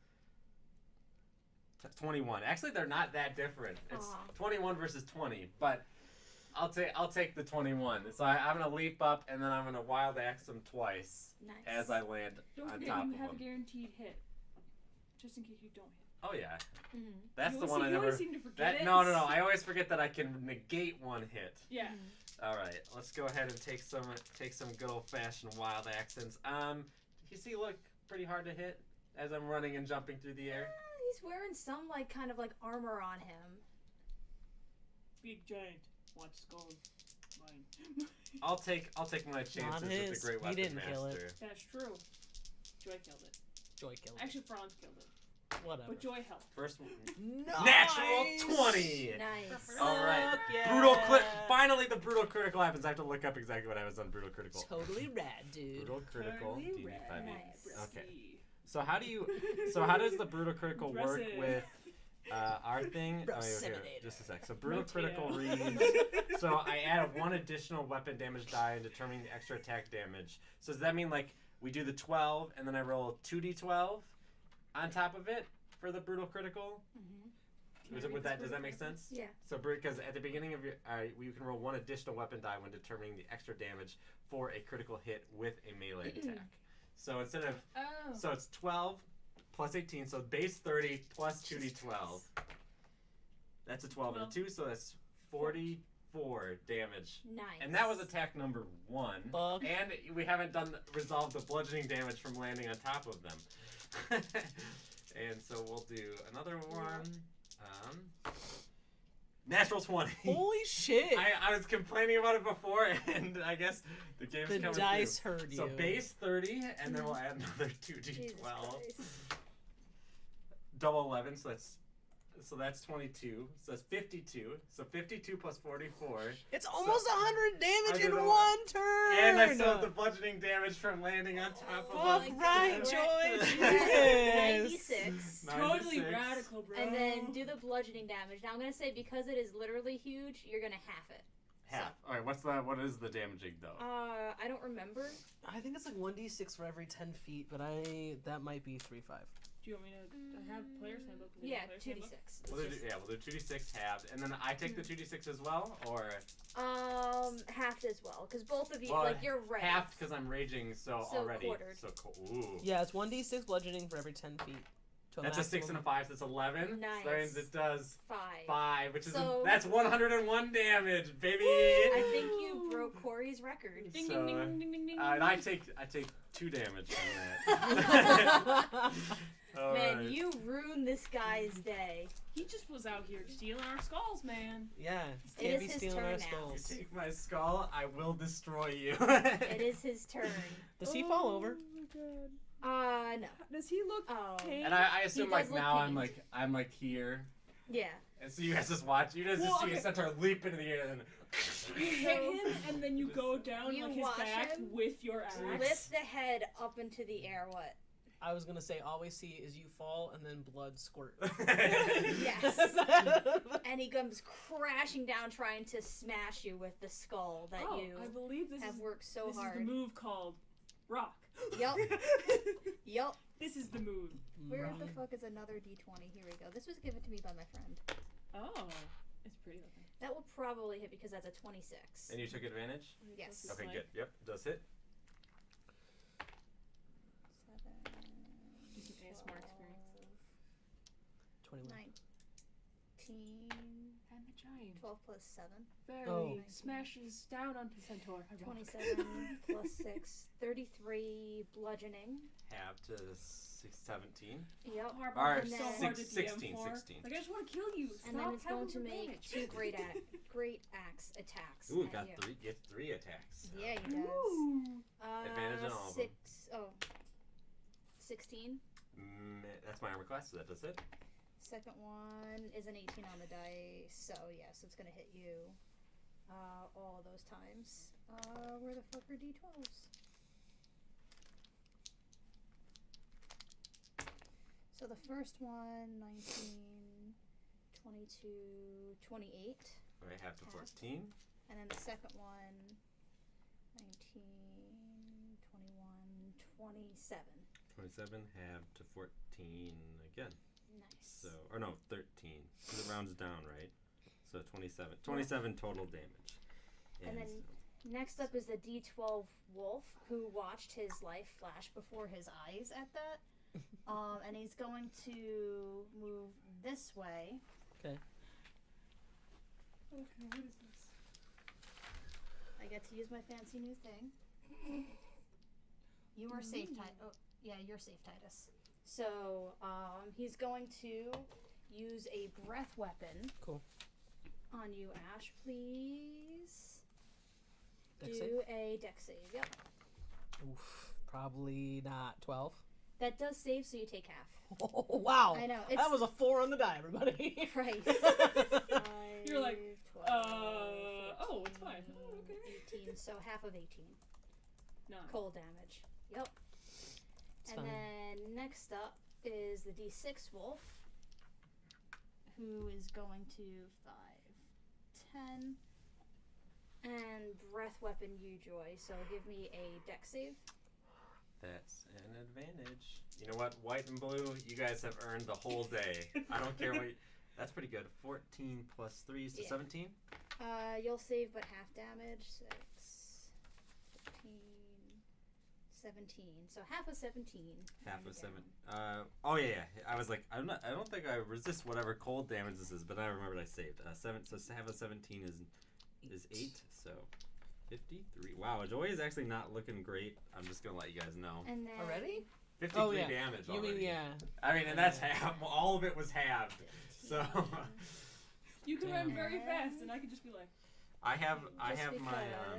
21. Actually, they're not that different. It's Aw. 21 versus 20, but I'll take the 21. So I'm gonna leap up and then I'm gonna wild axe them twice Nice. as I land Don't on forget, top you of have a them. guaranteed hit, just in case you don't hit. Oh yeah, Mhm. that's You the always one I you never. always seem to forget That it. no. I always forget that I can negate one hit. Yeah. Mhm. All right, let's go ahead and take some good old fashioned wild accents. You see, look pretty hard to hit as I'm running and jumping through the air. He's wearing some kind of armor on him. Big giant. Watch skull. Mine. I'll take my chances with his. the great He weapon didn't kill it. master. That's true. Joy killed it. Joy killed it. Actually, Franz killed it. Whatever. But Joy helped. First one. Nice! Natural 20. Nice. All right. Fuck yeah. Brutal crit. Finally, the brutal critical happens. I have to look up exactly what happens on brutal critical. Totally rad, dude. Brutal critical. Totally D&D rad. 5e. Nice. Okay. So how does the brutal critical work Impressive. with our thing? Oh, here, Roseminator. just a sec. So brutal Rotato. critical reads. So I add 1 additional weapon damage die and determining the extra attack damage. So does that mean we do the 12 and then I roll 2d12 on top of it for the brutal critical? Mhm. Does that make sense? Yeah. So because at the beginning of your, you can roll 1 additional weapon die when determining the extra damage for a critical hit with a melee attack. So instead of Oh. So it's 12 plus 18, so base 30 plus 2d12. That's a 12 and a 2, so that's 44 damage. Nice. And that was attack number 1. Fuck. And we haven't resolved the bludgeoning damage from landing on top of them. And so we'll do another one. Natural 20. Holy shit! I was complaining about it before, and I guess the game's The coming dice through. heard you. So base 30, and then we'll add another Jesus 2d12. Christ. Double 11, so that's 22. So that's 52. So 52 plus 44. It's almost 100 I damage did in a- 1 turn! And I still have the bludgeoning damage from landing on top of Fuck them. right, God. Joy! Yes. Jesus! 96. Totally 96. radical, bro. And then do the bludgeoning damage. Now I'm gonna say because it is literally huge, you're gonna half it. Half. All right, what is the damaging though? I don't remember. I think it's 1d6 for every 10 feet, but that might be 3-5. Do you want me to? I have player's handbook. Yeah, 2d6. We'll do 2d6 halved, and then I take the 2d6 as well, or Halved as well, because both of you, well, you're right. halved because I'm raging, so already. Quartered. Ooh. Yeah, it's 1d6 bludgeoning for every 10 feet. That's a 6 and a 5, so that's 11. Nice. So that means it does 5. 5, which is So- that's 101 damage, baby. I think you broke Corey's record. Ding, So, ding, ding, ding, ding, ding. And I take 2 damage from that. All Man, right. you ruined this guy's day. He just was out here stealing our skulls, man. Yeah, It can't is be his stealing turn our now. skulls. You take my skull, I will destroy you. It is his turn. Does he fall over? Oh my god. No. Does he look Oh. pained? And I assume does like look now pained. I'm like here, Yeah. and so you guys just watch. You guys Well, just see okay. a centaur leap into the air and. You hit him, and then you go down You like his watch back him with your axe. Lift the head up into the air. What? I was gonna say, all we see is you fall and then blood squirt. Yes. And he comes crashing down, trying to smash you with the skull that you I believe this have is worked so this hard. is the move called rock. Yup. Yup. This is the move. Where the fuck is another d20? Here we go. This was given to me by my friend. Oh, it's pretty looking. That will probably hit because that's a 26. And you took advantage? Yes. Okay, Like- good. Yep, does hit. 7, Do some ASMR experience. 21. 19, And the giant 12 plus 7. very Oh. smashes down onto Centaur. 27 plus 6. 33 bludgeoning. Half to 17. Yep. Hard Or it's so hard to 16, DM for. 16. Like I just want to kill you. And then Stop it's going having to the make damage. 2 great axe attacks. Ooh, at got you. gets 3 attacks. So. Yeah, he does. Ooh. Advantage on all of 6. Oh. 16. That's my armor class, so that does hit. Second one is an 18 on the dice, so yes, it's gonna hit you all of those times. Where the fuck are d12s? So the first one, 19, 22, 28. Okay, half to Half. 14. And then the second one, 19, 21, 27. 27, half to 14 again. Nice. So, or no, 13. Because it rounds down, right? So 27. 27 total damage. And then next up is the D12 wolf, who watched his life flash before his eyes at that. And he's going to move this way. Okay. Okay, what is this? I get to use my fancy new thing. You are safe, Titus. Oh, yeah, you're safe, Titus. So, he's going to use a breath weapon. Cool. On you, Ash, please. Dex Do save? a dex save. Yep. Oof, probably not 12. That does save, so you take half. Oh, wow. I know. That was a 4 on the die, everybody. Right. You're like, 12, oh, it's fine. 15, Oh, okay. 18, so half of 18. No. Cold damage. Yep. It's and fine. then next up is the D6 wolf, who is going to 5, 10, and breath weapon you, Joy. So give me a dex save. That's an advantage. You know what? White and blue, you guys have earned the whole day. I don't care what. That's pretty good. 14 plus 3 is to Yeah. 17. You'll save but half damage. 6, 15, 17. So half of 17. Half and of 7. down. Oh yeah. I was like, I don't think I resist whatever cold damage this is, but I remembered I saved 7. So half of 17 is 8. So 53. Wow, Joy is actually not looking great. I'm just gonna let you guys know. And then Already? 53 Oh, yeah. damage You already. mean, yeah. I mean, and that's half. All of it was halved. 15. So You can Damn. run very fast, and I could just be like, I have Just my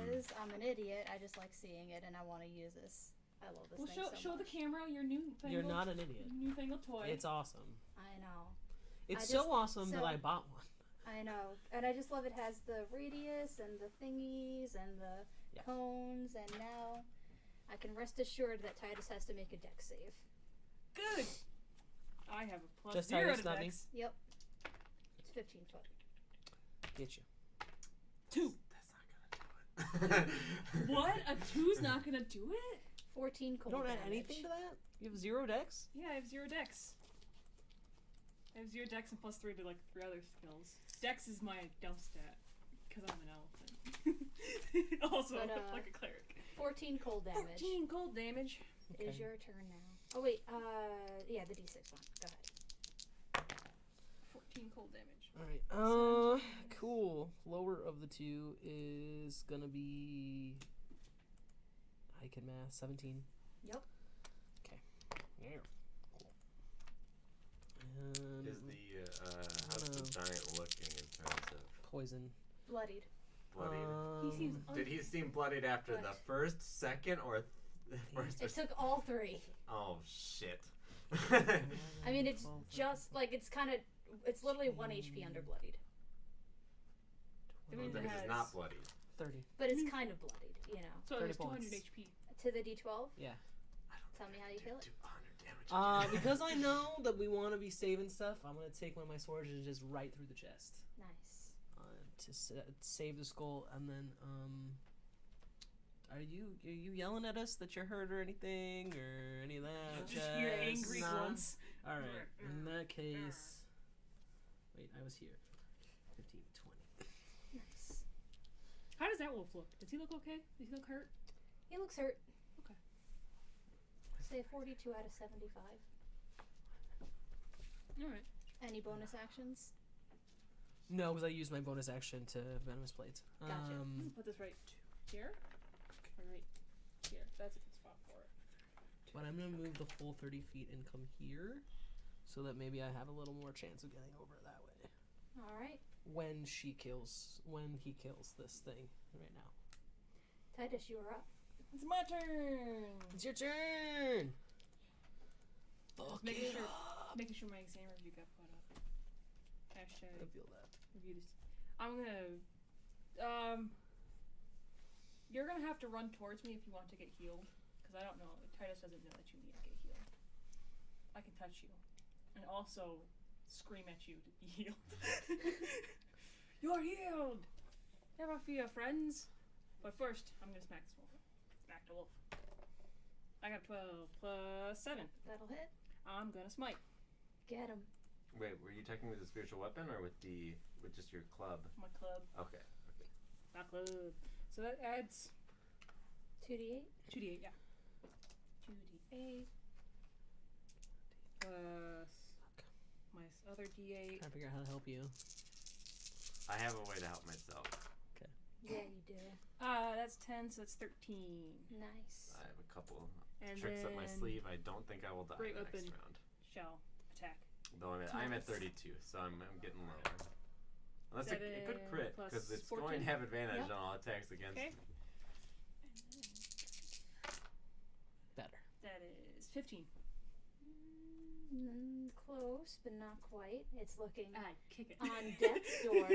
because I'm an idiot, I just like seeing it and I want to use this. I love this well, thing show so the much. camera your newfangled. You're not an idiot. Newfangled toy. It's awesome. I know. It's I so just- awesome that so- I bought one. I know. And I just love it has the radius and the thingies and the Yeah. cones, and now I can rest assured that Titus has to make a dex save. Good. I have a plus Just 0 Titus, to not me. dex. Yep. It's 15 foot. Get you. 2. That's not gonna do it. What? A 2's not gonna do it? 14 You cold don't damage. add anything to that? You have 0 dex? Yeah, I have 0 dex. I have 0 dex and +3 to like 3 other skills. Dex is my dump stat because I'm an elephant. Also, But, like a cleric. 14 cold damage. 14 cold damage. It is your turn now. Oh wait, yeah, the d6 one. Go ahead. 14 cold damage. Alright, cool. Lower of the two is gonna be... I can math, 17. Yep. Okay. Yeah. Cool. And Is how's the giant looking in terms of poison. Bloodied. bloodied? He seems Did he seem bloodied after the But- first, second, or first? It took all 3. Oh shit! I mean, it's just like it's literally 1 HP under bloodied, I mean, Because it it's has- not bloodied. 30. but it's kind of bloodied, you know. So it 30 has 200 points. HP. To the d12. Yeah. I don't Tell me think how I you did kill it. 200 damage. Because I know that we want to be saving stuff, I'm gonna take one of my swords and just right through the chest Nice. to save the skull, and then are you yelling at us that you're hurt or anything or any of that? Just hear angry Nah. grunts. All right. In that case, wait, I was here. 15, 20. Nice. How does that wolf look? Does he look okay? Does he look hurt? He looks hurt. Okay. Say 42 out of 75. Alright. Any bonus actions? No, because I used my bonus action to venomous blades. Gotcha. Put this right here. Or right here. That's a good spot for it. But I'm gonna move the full 30 feet and come here, so that maybe I have a little more chance of getting over that way. All right. When he kills this thing right now. Titus, you are up. It's my turn. It's your turn. Fuck Making it sure, up. making sure my exam review got put up. I Hashtag feel that. review this. I'm gonna. You're gonna have to run towards me if you want to get healed, because I don't know. Titus doesn't know that you need to get healed. I can touch you, and also scream at you to be healed. You're healed. Never fear, friends. But first, I'm gonna smack this wolf. Smack the wolf. I got 12 plus 7. That'll hit. I'm gonna smite. Get him. Wait, were you attacking with a spiritual weapon or with just your club? My club. Okay. My club. So that adds 2d8. 2d8, yeah. 2d8 plus my other d8. Trying to figure out how to help you. I have a way to help myself. Yeah, you do. That's 10, so that's 13. Nice. I have a couple And tricks up my then sleeve. I don't think I will die great the next weapon. round. Shall attack. Though I'm at Nice. 32, so I'm getting lower. Unless it could 7 crit, plus because it's 14. going to have advantage Yep. on all attacks against Okay. me. Better. That is 15. Close, but not quite. It's looking I kick it. on death's door.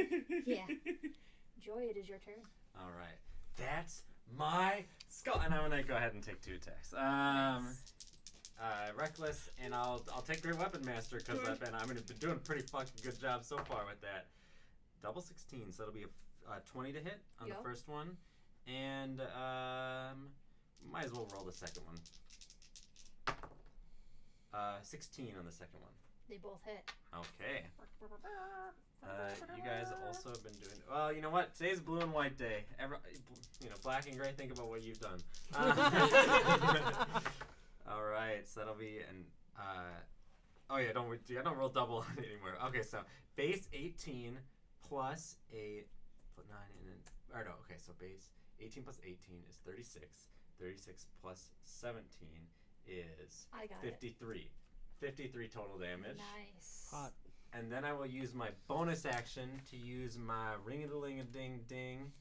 Yeah. Joy, it is your turn. All right, that's my skull, and I'm gonna go ahead and take 2 attacks. Reckless, and I'll take Great Weapon Master because Sure. I'm gonna be doing a pretty fucking good job so far with that. Double 16, so it'll be a 20 to hit on Yep. the first one, and might as well roll the second one. 16 on the second one. They both hit. Okay. You guys also have been doing. Well, you know what? Today's Blue and White Day. Black and gray. Think about what you've done. All right, so that'll be an. Oh yeah, don't roll double on it anymore. Okay, so base 18 plus 9 and then. Or no, okay, so base 18 plus 18 is 36. 36 plus 17 is I got 53. 53 total damage. Nice. Hot. And then I will use my bonus action to use my ring-a-ling-a-ding-ding,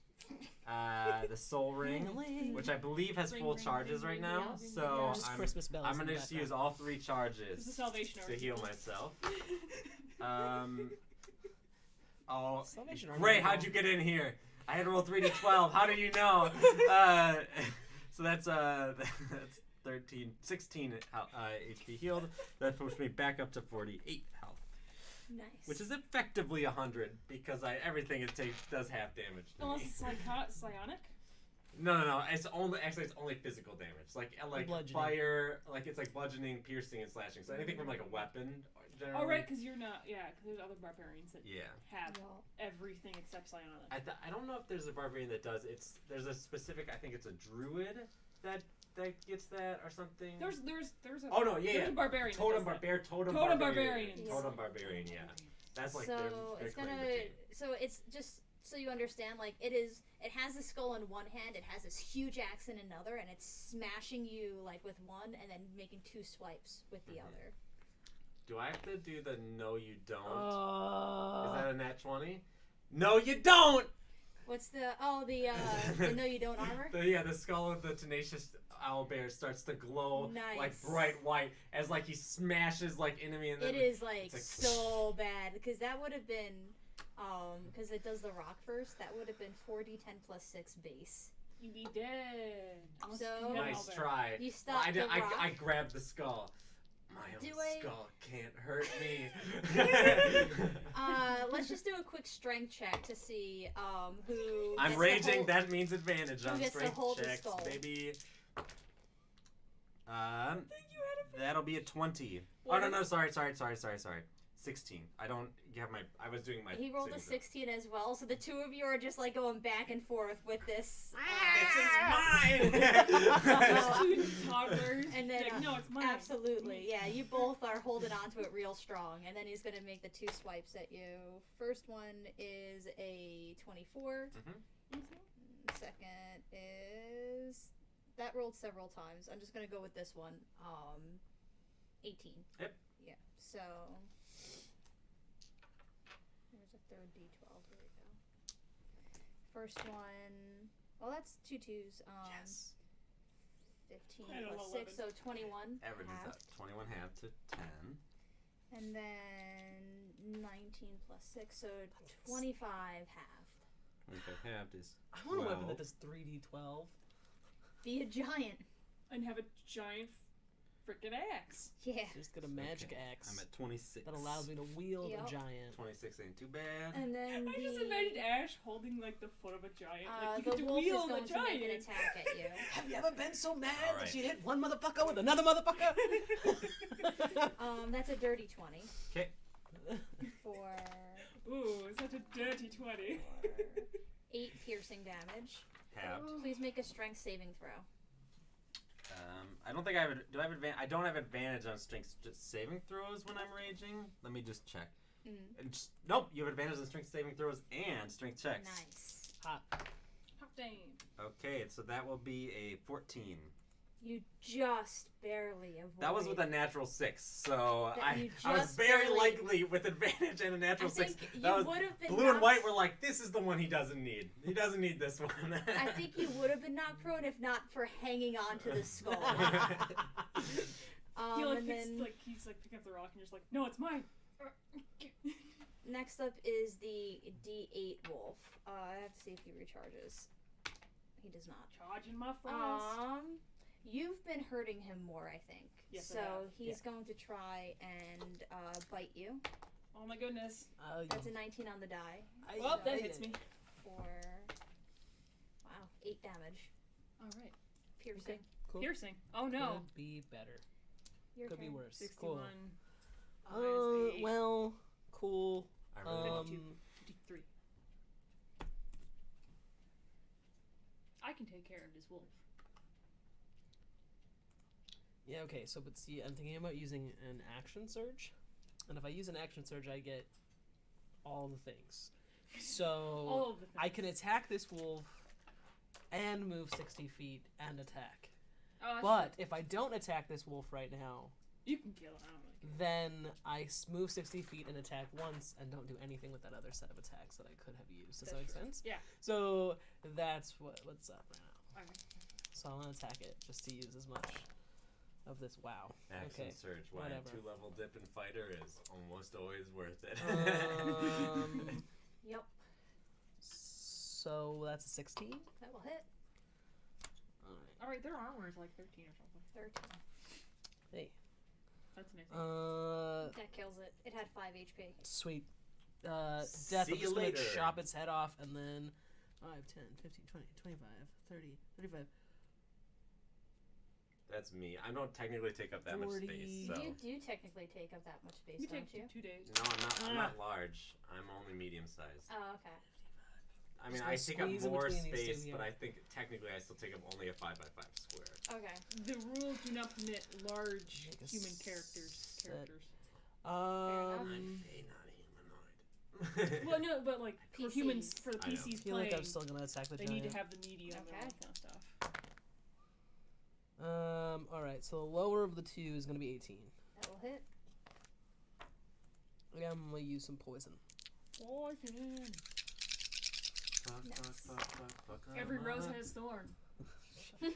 the soul ring, which I believe has Ring, full ring, charges ring, right ring, now. yeah. So Just I'm Christmas bells. gonna in the just use background. all 3 charges This is Salvation to Army. heal myself. Oh, Salvation Army. great! How'd you get in here? I had to roll 3d12. How did you know? So that's 16 HP healed. That pushed me back up to 48 health, Nice. which is effectively 100 because everything it takes does half damage to Unless me. it's psionic. No. It's only physical damage. Like Bludgeoning. fire. Like it's like bludgeoning, piercing, and slashing. So anything from like a weapon. Generally. Oh right, because you're not. Yeah, because there's other barbarians that Yeah. have everything except psionic. I don't know if there's a barbarian that does. There's a specific. I think it's a druid that gets that or something. There's a. Oh no, yeah. There's a barbarian. Totem barbarian. Totem barbarians. Yes. Totem barbarian. Yeah. That's like so their it's claim gonna. to fame. So it's just so you understand. Like it has a skull in one hand. It has this huge axe in another, and it's smashing you like with one, and then making 2 swipes with the other. Do I have to do the no you don't? Uh, Is that a nat 20? No you don't! What's the no you don't armor? The skull of the tenacious owlbear starts to glow like Nice. bright white as like he smashes like enemy and then It is like, it's like so bad because that would have been because it does the rock first. That would have been 4d10 plus 6 base. You'd be dead. Unless So- you had nice all that. try. You stop I, the did, rock. I grabbed the skull. My Do own I- skull can't hurt me. Let's just do a quick strength check to see who. I'm gets to raging. hold- That means advantage Who on gets to strength hold the checks, skull? baby. You had a That'll be a 20. Oh no, sorry. 16. I don't have my. I was doing my. He rolled a saving 16 as well, so the two of you are just like going back and forth with this. throw. This is mine. Two toddlers. And then, like, no, it's mine. Absolutely, yeah. You both are holding on to it real strong, and then he's gonna make the 2 swipes at you. First one is a 24. Second is that rolled several times. I'm just gonna go with this one. 18. Yep. Yeah. So there's a third D12. There we go. First one. Well, that's 2 2s. Yes. 15 I don't plus know, 6, so 21. Average is half. up 21 half to 10. And then 19 plus 6, so 25 half. 25 half is. I want a weapon 12. that does 3d12. Be a giant. And have a giant freaking axe. Yeah. Just get a magic Okay, axe I'm at 26. that allows me to wield Yep. a giant. 26 ain't too bad. And then I just imagine Ash holding like the foot of a giant. Like you the get to wolf is wield going a to make an giant. attack at you. Have you ever been so mad Alright. that you hit one motherfucker with another motherfucker? That's a dirty 20 Okay. for Ooh, such a dirty 20. 8 piercing damage. Halved. Please make a strength saving throw. I don't think I have. Do I have advantage? I don't have advantage on strength saving throws when I'm raging. Let me just check. And nope, you have advantage on strength saving throws and strength checks. Nice. Hot. Hop down. Okay, so that will be a 14. You just barely avoid. That was with a natural 6, so That you I was just very barely- likely with advantage and a natural I 6. think you That was would have been blue and knocked- white were like, this is the one he doesn't need. He doesn't need this one. I think you would have been knocked prone if not for hanging on to the skull. He like and picks, then like he's like picking up the rock and just like, no, it's mine. next up is the D8 wolf. I have to see if he recharges. He does not. Charging my frost. You've been hurting him more, I think. Yes, I so have. he's going to try and bite you. Oh my goodness. That's a 19 on the die Oh, that hits me. for 8 damage. All right. Piercing. Okay, cool. Piercing. Oh no. Could be better. Your Could be turn. worse. 61. Cool. minus 8. Well, cool. I really 52. 53. I can take care of this wolf. Yeah, okay, so but see, I'm thinking about using an action surge. And if I use an action surge, I get all the things. So All of the things. I can attack this wolf and move 60 feet and attack. Oh, But if I don't attack this wolf right now, you can kill it. I don't really care. then I move 60 feet and attack once and don't do anything with that other set of attacks that I could have used. Does that make That's true. sense? Yeah. So that's what's up right now. Okay. So I'm going to attack it just to use as much of this. Wow. Action Okay. surge. Why whatever. a 2-level dip in fighter is almost always worth it. Yep. So that's a 16. That will hit. Alright. All right, their armor is like 13 or something. 13. Hey. That's amazing. That kills it. It had 5 HP. Sweet. Death, See I'm you just gonna later. chop its head off and then 5, 10, 15, 20, 25, 30, 35. That's me. I don't technically take up that much 40. space. So. You do technically take up that much space, You don't take you? 2 days. No, I'm not large. I'm only medium sized. Oh, okay. I mean, Just I take up squeeze in more between these space, two, but yeah. I think technically I still take up only a 5x5 square. Okay. The rules do not permit large Make a human set. characters. I'm fey, not humanoid. Well, no, but like for humans, PCs. for the I know. PCs I feel playing, like I'm still gonna attack the they giant. need to have the medium and all Okay. that kind of stuff. Alright, so the lower of the two is gonna be 18. That will hit. Yeah, I'm gonna use some poison. Poison. Fuck, Every rose has thorn. 13,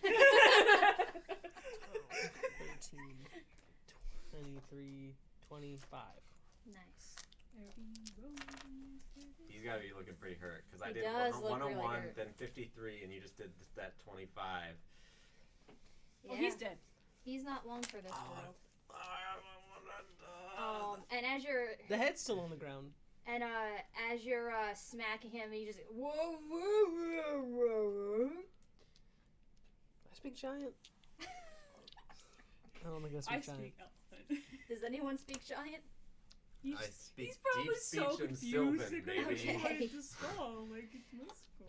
23, 25. Nice. He's got to be looking pretty hurt because I He did does look 101, really hurt. then 53, and you just did that 25. Well, he's dead. He's not long for this Oh, world. Oh, And as you're The head's still on the ground. as you're smacking him, he just whoa whoa whoa whoa. I speak giant. I don't think I I speak giant. speak elephant. Does anyone speak giant? He's, I speak he's probably deep so speech and confused. Sylvan, They're gonna baby. Okay. try to skull like it's my skull.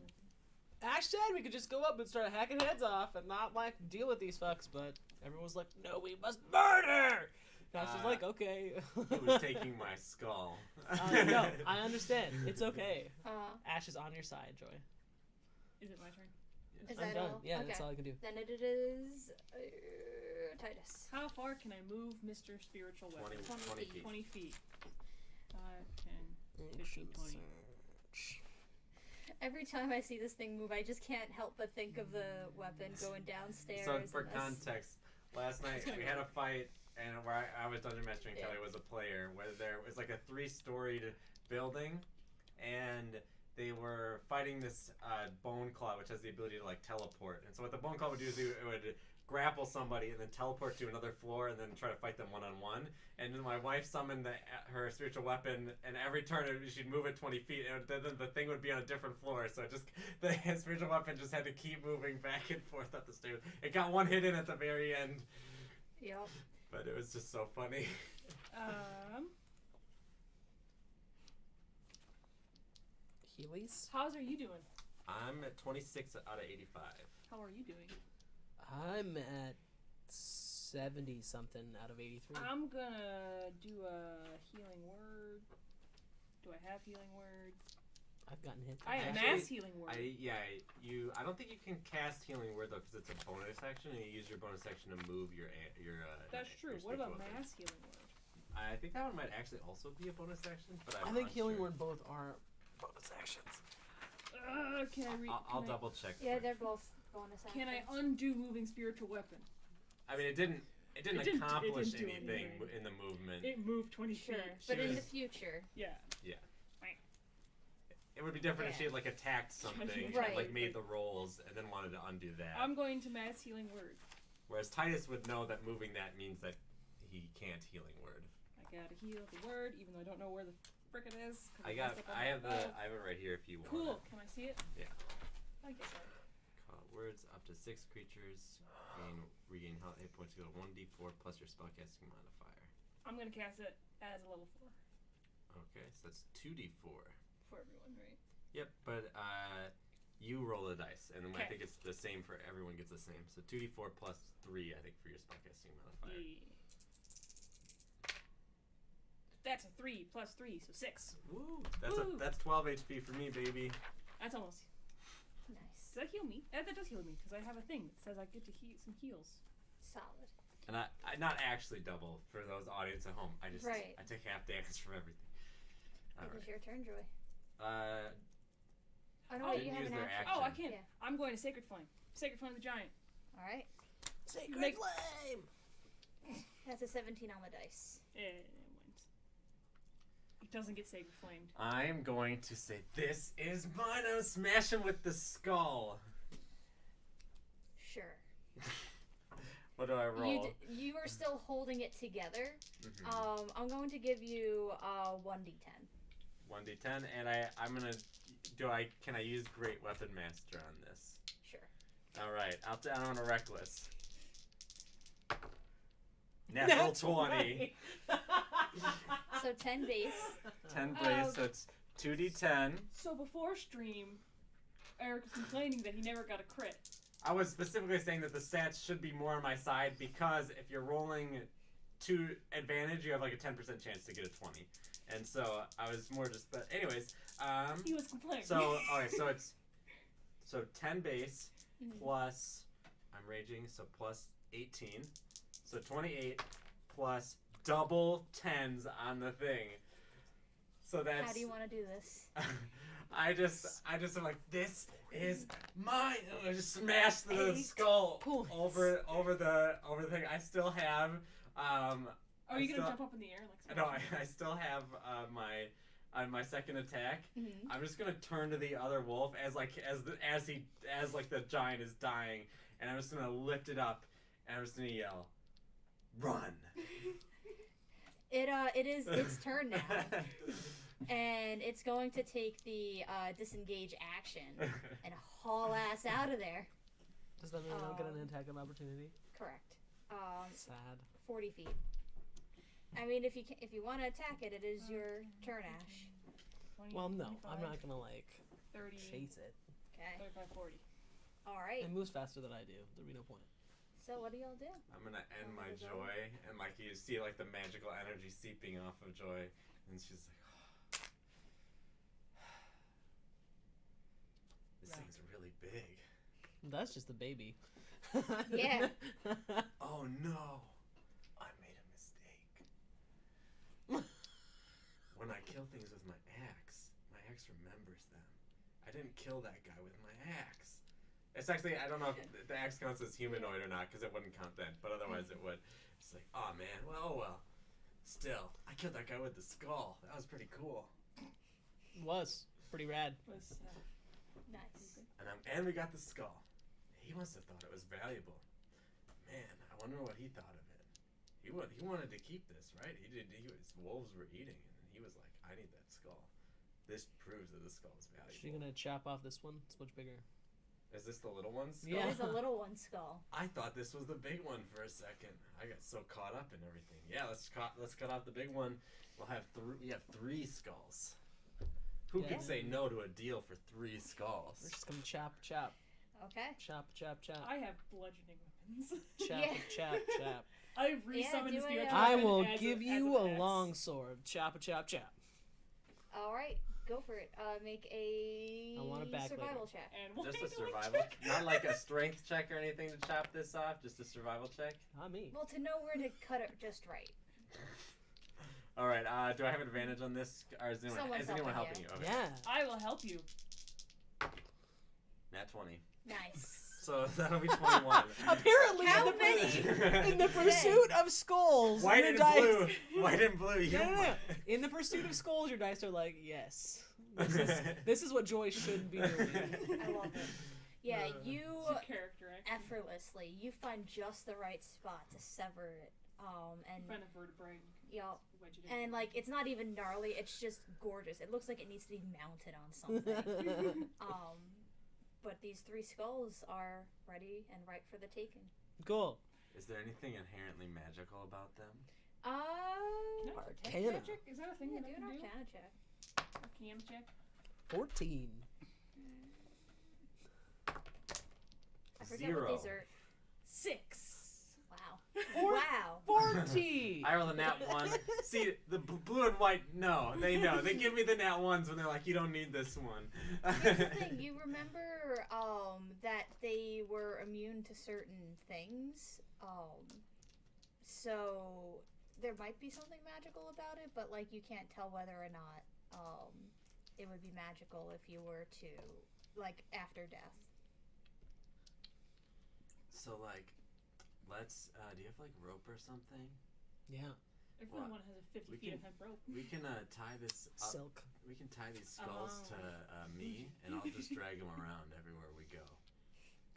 Ash said we could just go up and start hacking heads off and not like deal with these fucks, but everyone was like, "No, we must murder." And Ash was like, "Okay." He was taking my skull. No, I understand. It's okay. Ash is on your side, Joy. Is it my turn? Is I'm that done. all? Yeah, Okay. that's all I can do. Then it is Titus. How far can I move Mr. Spiritual Weapon? 20 feet. 20 feet. 5, 10. Action 20. search. Every time I see this thing move, I just can't help but think of the weapon going downstairs. So for and this. context, last night It's gonna we go. had a fight, and where I was dungeon mastering, Yeah. Kelly was a player, where there was like a 3-storied building, and they were fighting this bone claw, which has the ability to like teleport. And so what the bone claw would do is it would grapple somebody and then teleport to another floor and then try to fight them one-on-one. And then my wife summoned her spiritual weapon, and every turn she'd move it 20 feet, and then the thing would be on a different floor. So the spiritual weapon just had to keep moving back and forth up the stairs. It got one hit in at the very end, Yep. but it was just so funny. Heelys? How's are you doing? I'm at 26 out of 85. How are you doing? I'm at 70 something out of 83. I'm gonna do a healing word. Do I have healing word? I've gotten hit. I have Actually, mass healing word. I don't think you can cast healing word though, because it's a bonus action, and you use your bonus action to move your. That's true. your What about spiritual weapon. mass healing word? I think that one might actually also be a bonus action, but I I'm think healing unsure. word both are bonus actions. Can I read? I'll double check. Yeah, for they're you. both bonus actions. Can I undo moving spiritual weapon? I mean, it didn't It accomplish didn't do anything anything. in the movement. It moved 20 Sure, feet. but She in was- the future. Yeah. It would be different if Yeah. she had like attacked something, Right. and, like made the rolls, and then wanted to undo that. I'm going to mass healing word. Whereas Titus would know that moving that means that he can't healing word. I gotta heal the word, even though I don't know where the frick it is. 'cause I messed up on my have phone. it right here if you want. Cool. it. Can I see it? Yeah. I guess so. Words up to 6 creatures regain health hit points equal to 1d4 plus your spellcasting modifier. I'm gonna cast it as a level 4 Okay, so that's 2d4. for everyone, right? Yep, but you roll a dice, and then I Okay. think it's the same for everyone gets the same. So 2d4 plus 3, I think, for your spellcasting modifier. Yeah. That's a 3 plus 3, so 6. Woo! Woo. That's 12 HP for me, baby. That's almost. Nice. Does that heal me? That does heal me because I have a thing that says I get to heal some heals. Solid. And I not actually double for those audience at home. I just Right. I take half damage from everything. All It is right. your turn, Joy. Oh no, Oh, wait, didn't you have use an their action. action. Oh, I can. Yeah. I'm going to Sacred Flame. Sacred Flame the Giant. All right. Sacred Make- flame! That's a 17 on the dice. It wins. It doesn't get Sacred Flamed. I'm going to say, this is mine. I'm smashing with the skull. Sure. What do I roll? You are still holding it together. Mhm. I'm going to give you 1d10. 1d10, and I'm gonna. Can I use Great Weapon Master on this? Sure. All right, I'll down on a reckless. Natural 20. So 10 base. 10 base, so it's 2d10. So before stream, Eric was complaining that he never got a crit. I was specifically saying that the stats should be more on my side because if you're rolling to advantage, you have like a 10% chance to get a 20. And so I was more just, but anyways, He was complaining. so okay, so it's 10 base Mhm. plus I'm raging, so plus 18. So 28 plus double 10s on the thing. So that's How do you want to do this? I just am like, this is mine. And I just smashed the 8 skull points. over the thing. I still have Are you gonna jump up in the air like? no, I still have my second attack. Mhm. I'm just gonna turn to the other wolf as the giant is dying, and I'm just gonna lift it up, and I'm just gonna yell, "Run!" It is its turn now, and it's going to take the disengage action and haul ass out of there. Does that mean I don't get an attack of opportunity? Correct. Sad. 40 feet. I mean, if you want to attack it, it is your turn, Ash. 20, Well, no, 25, I'm not gonna like 30, chase it. Okay. 35, 40. All right. It moves faster than I do. There'd be no point. So what do y'all do? I'm gonna end my Is that joy, and like you see like the magical energy seeping off of Joy, and she's like, "This thing's really big." That's just a baby. Yeah. Oh no, I made a mistake. When I kill things with my axe remembers them. I didn't kill that guy with my axe. It's actually, I don't know if the axe counts as humanoid or not, because it wouldn't count then, but otherwise it would. It's like, oh man, well. Still, I killed that guy with the skull. That was pretty cool. Was pretty rad. Was Nice. And we got the skull. He must have thought it was valuable. Man, I wonder what he thought of it. He wanted to keep this, right? His wolves were eating it, and he was like, I need that skull. This proves that the skull is valuable. She's gonna chop off this one. It's much bigger. Is this the little one's skull? Yeah. It is a little one skull. I thought this was the big one for a second. I got so caught up in everything. Yeah, let's cut off the big one. We have 3 skulls. Who Yeah. could say no to a deal for 3 skulls? We're just gonna chop. Okay. Chop. I have bludgeoning weapons. Chop. Yeah. Chop. I resummoned do the a, spirit. I dragon will as give as you an a axe. long sword. Chop. All right. Go for it. Make a I want it back survival later. check. And why Just do a we survival, check? not like a strength check or anything to chop this off. Just a survival check. Not me. Well, to know where to cut it just right. All right. Do I have advantage on this, or is Someone's anyone helping helping you? Okay. Yeah. I will help you. Nat 20. Nice. So that'll be 21. Apparently, How in the many? in the pursuit of skulls, White your and dice. blue. White and blue. You. No. In the pursuit of skulls, your dice are like, yes. This is what Joy should be doing. I love it. Yeah, you It's your character, actually. effortlessly. You find just the right spot to sever it. And Find a vertebrae. y'all, Wedge it in. and like it's not even gnarly. It's just gorgeous. It looks like it needs to be mounted on something. But these 3 skulls are ready and ripe for the taking. Cool. Is there anything inherently magical about them? Can I Protect Arcana. magic? Is that a thing Yeah, that I do an can do? Arcana check. Arcana check? 14. I forget 0. what these are. 6. Wow. Or- Wow. 14. I roll a nat 1. See, the blue and white, no. They know. They give me the nat 1s when they're like, you don't need this one. Here's the thing. You remember that they were immune to certain things. So there might be something magical about it, but like you can't tell whether or not it would be magical if you were to like after death. So, like, let's, do you have, like, rope or something? Yeah. Everyone has a 50 We feet can- of hemp rope. We can, tie this up. Silk. We can tie these skulls to, me, and I'll just drag them around everywhere we go.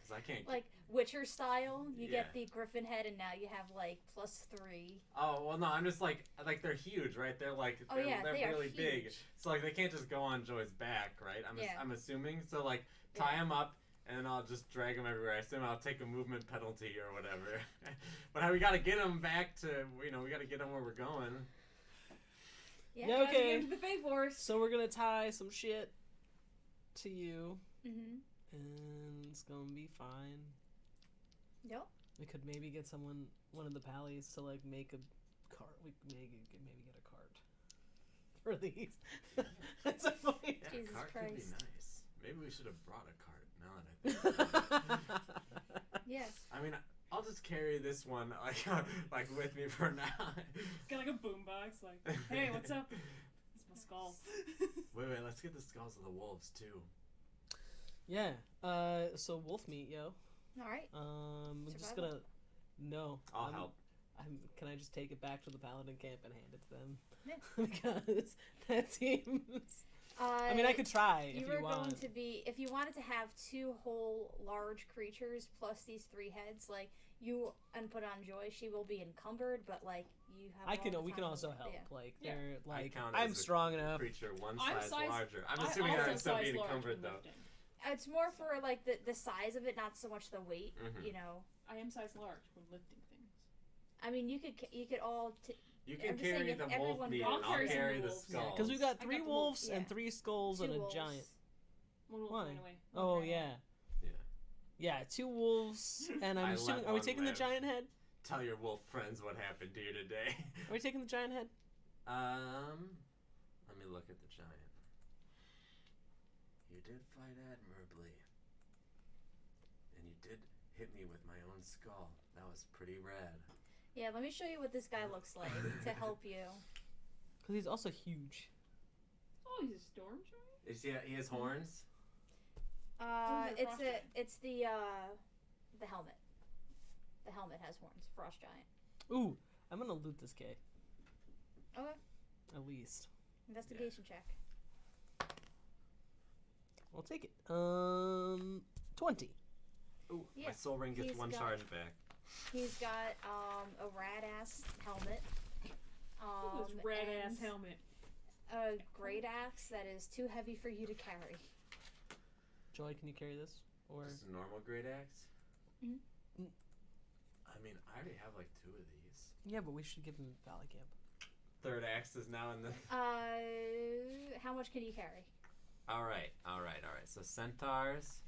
Because I can't. Like Witcher style, you Yeah. get the griffin head, and now you have like +3. Oh well, no, I'm just like they're huge, right? They're like Oh, they're, yeah, they're they are really big, huge. so like they can't just go on Joy's back, right? Yeah. I'm assuming. So like tie Yeah. them up, and then I'll just drag them everywhere. I assume I'll take a movement penalty or whatever. But we gotta get them back to we gotta get them where we're going. Yeah. Yeah, Gotta okay. get into the Fey Force. So we're gonna tie some shit to you, Mhm. and it's gonna be fine. Yep. We could maybe get one of the pallies to like make a cart. We could maybe get a cart for these. At some point. Yeah, Jesus a cart Christ. could be nice. Maybe we should have brought a cart. Now that I think about it. Yeah. I mean, I'll just carry this one like with me for now. It's got like a boombox. Like, hey, what's up? It's my skull. Wait, let's get the skulls of the wolves too. Yeah. So wolf meat, yo. All right. I'm just Survival? gonna. No. I'll help. Can I just take it back to the paladin camp and hand it to them? Yeah. Because that seems. I mean, I could try if You you were want. going to be, if you wanted to have 2 whole large creatures plus these 3 heads, like you and put on Joy, she will be encumbered, but like you have. I can. all the We can time also to- help. Yeah. Like Yeah. they're like I count I'm as a strong enough. Creature one I'm size size- larger. I'm I assuming also I'm still size being large encumbered when though. lifting. It's more for like the size of it, not so much the weight. Mhm. You know. I am size large when lifting things. I mean, you could all. You can I'm just saying carry if the wolf everyone meat, goes- and I'll I'll carry some carry the wolves. skulls. Because we've got I 3 got the wolves wolves. and Yeah. 3 skulls 2 and a wolves. giant. One wolf Why? ran away. One Oh ran yeah. away. Yeah. Yeah, 2 wolves, and I'm I assuming. let Are we one taking the live. giant head? Tell your wolf friends what happened to you today. Are we taking the giant head? Let me look at the giant. You did fight admirably. And you did hit me with my own skull. That was pretty rad. Yeah, let me show you what this guy looks like to help you. Because he's also huge. Oh, he's a storm giant? He has horns? Who's your It's frost giant? it's the helmet. The helmet has horns. Frost giant. Ooh, I'm gonna loot this kid. Okay. At least. Investigation check. I'll take it. 20. Ooh, Yeah, my soul ring gets he's 1 got- charge back. He's got a rad ass helmet. Look at this red ass and helmet. a great axe that is too heavy for you to carry. Joy, can you carry this? Or Just a normal great axe? Mhm. Mm. I mean, I already have like 2 of these. yeah, but we should give him Valley Camp. 3rd axe is now in the... How much can you carry? Alright. So centaurs.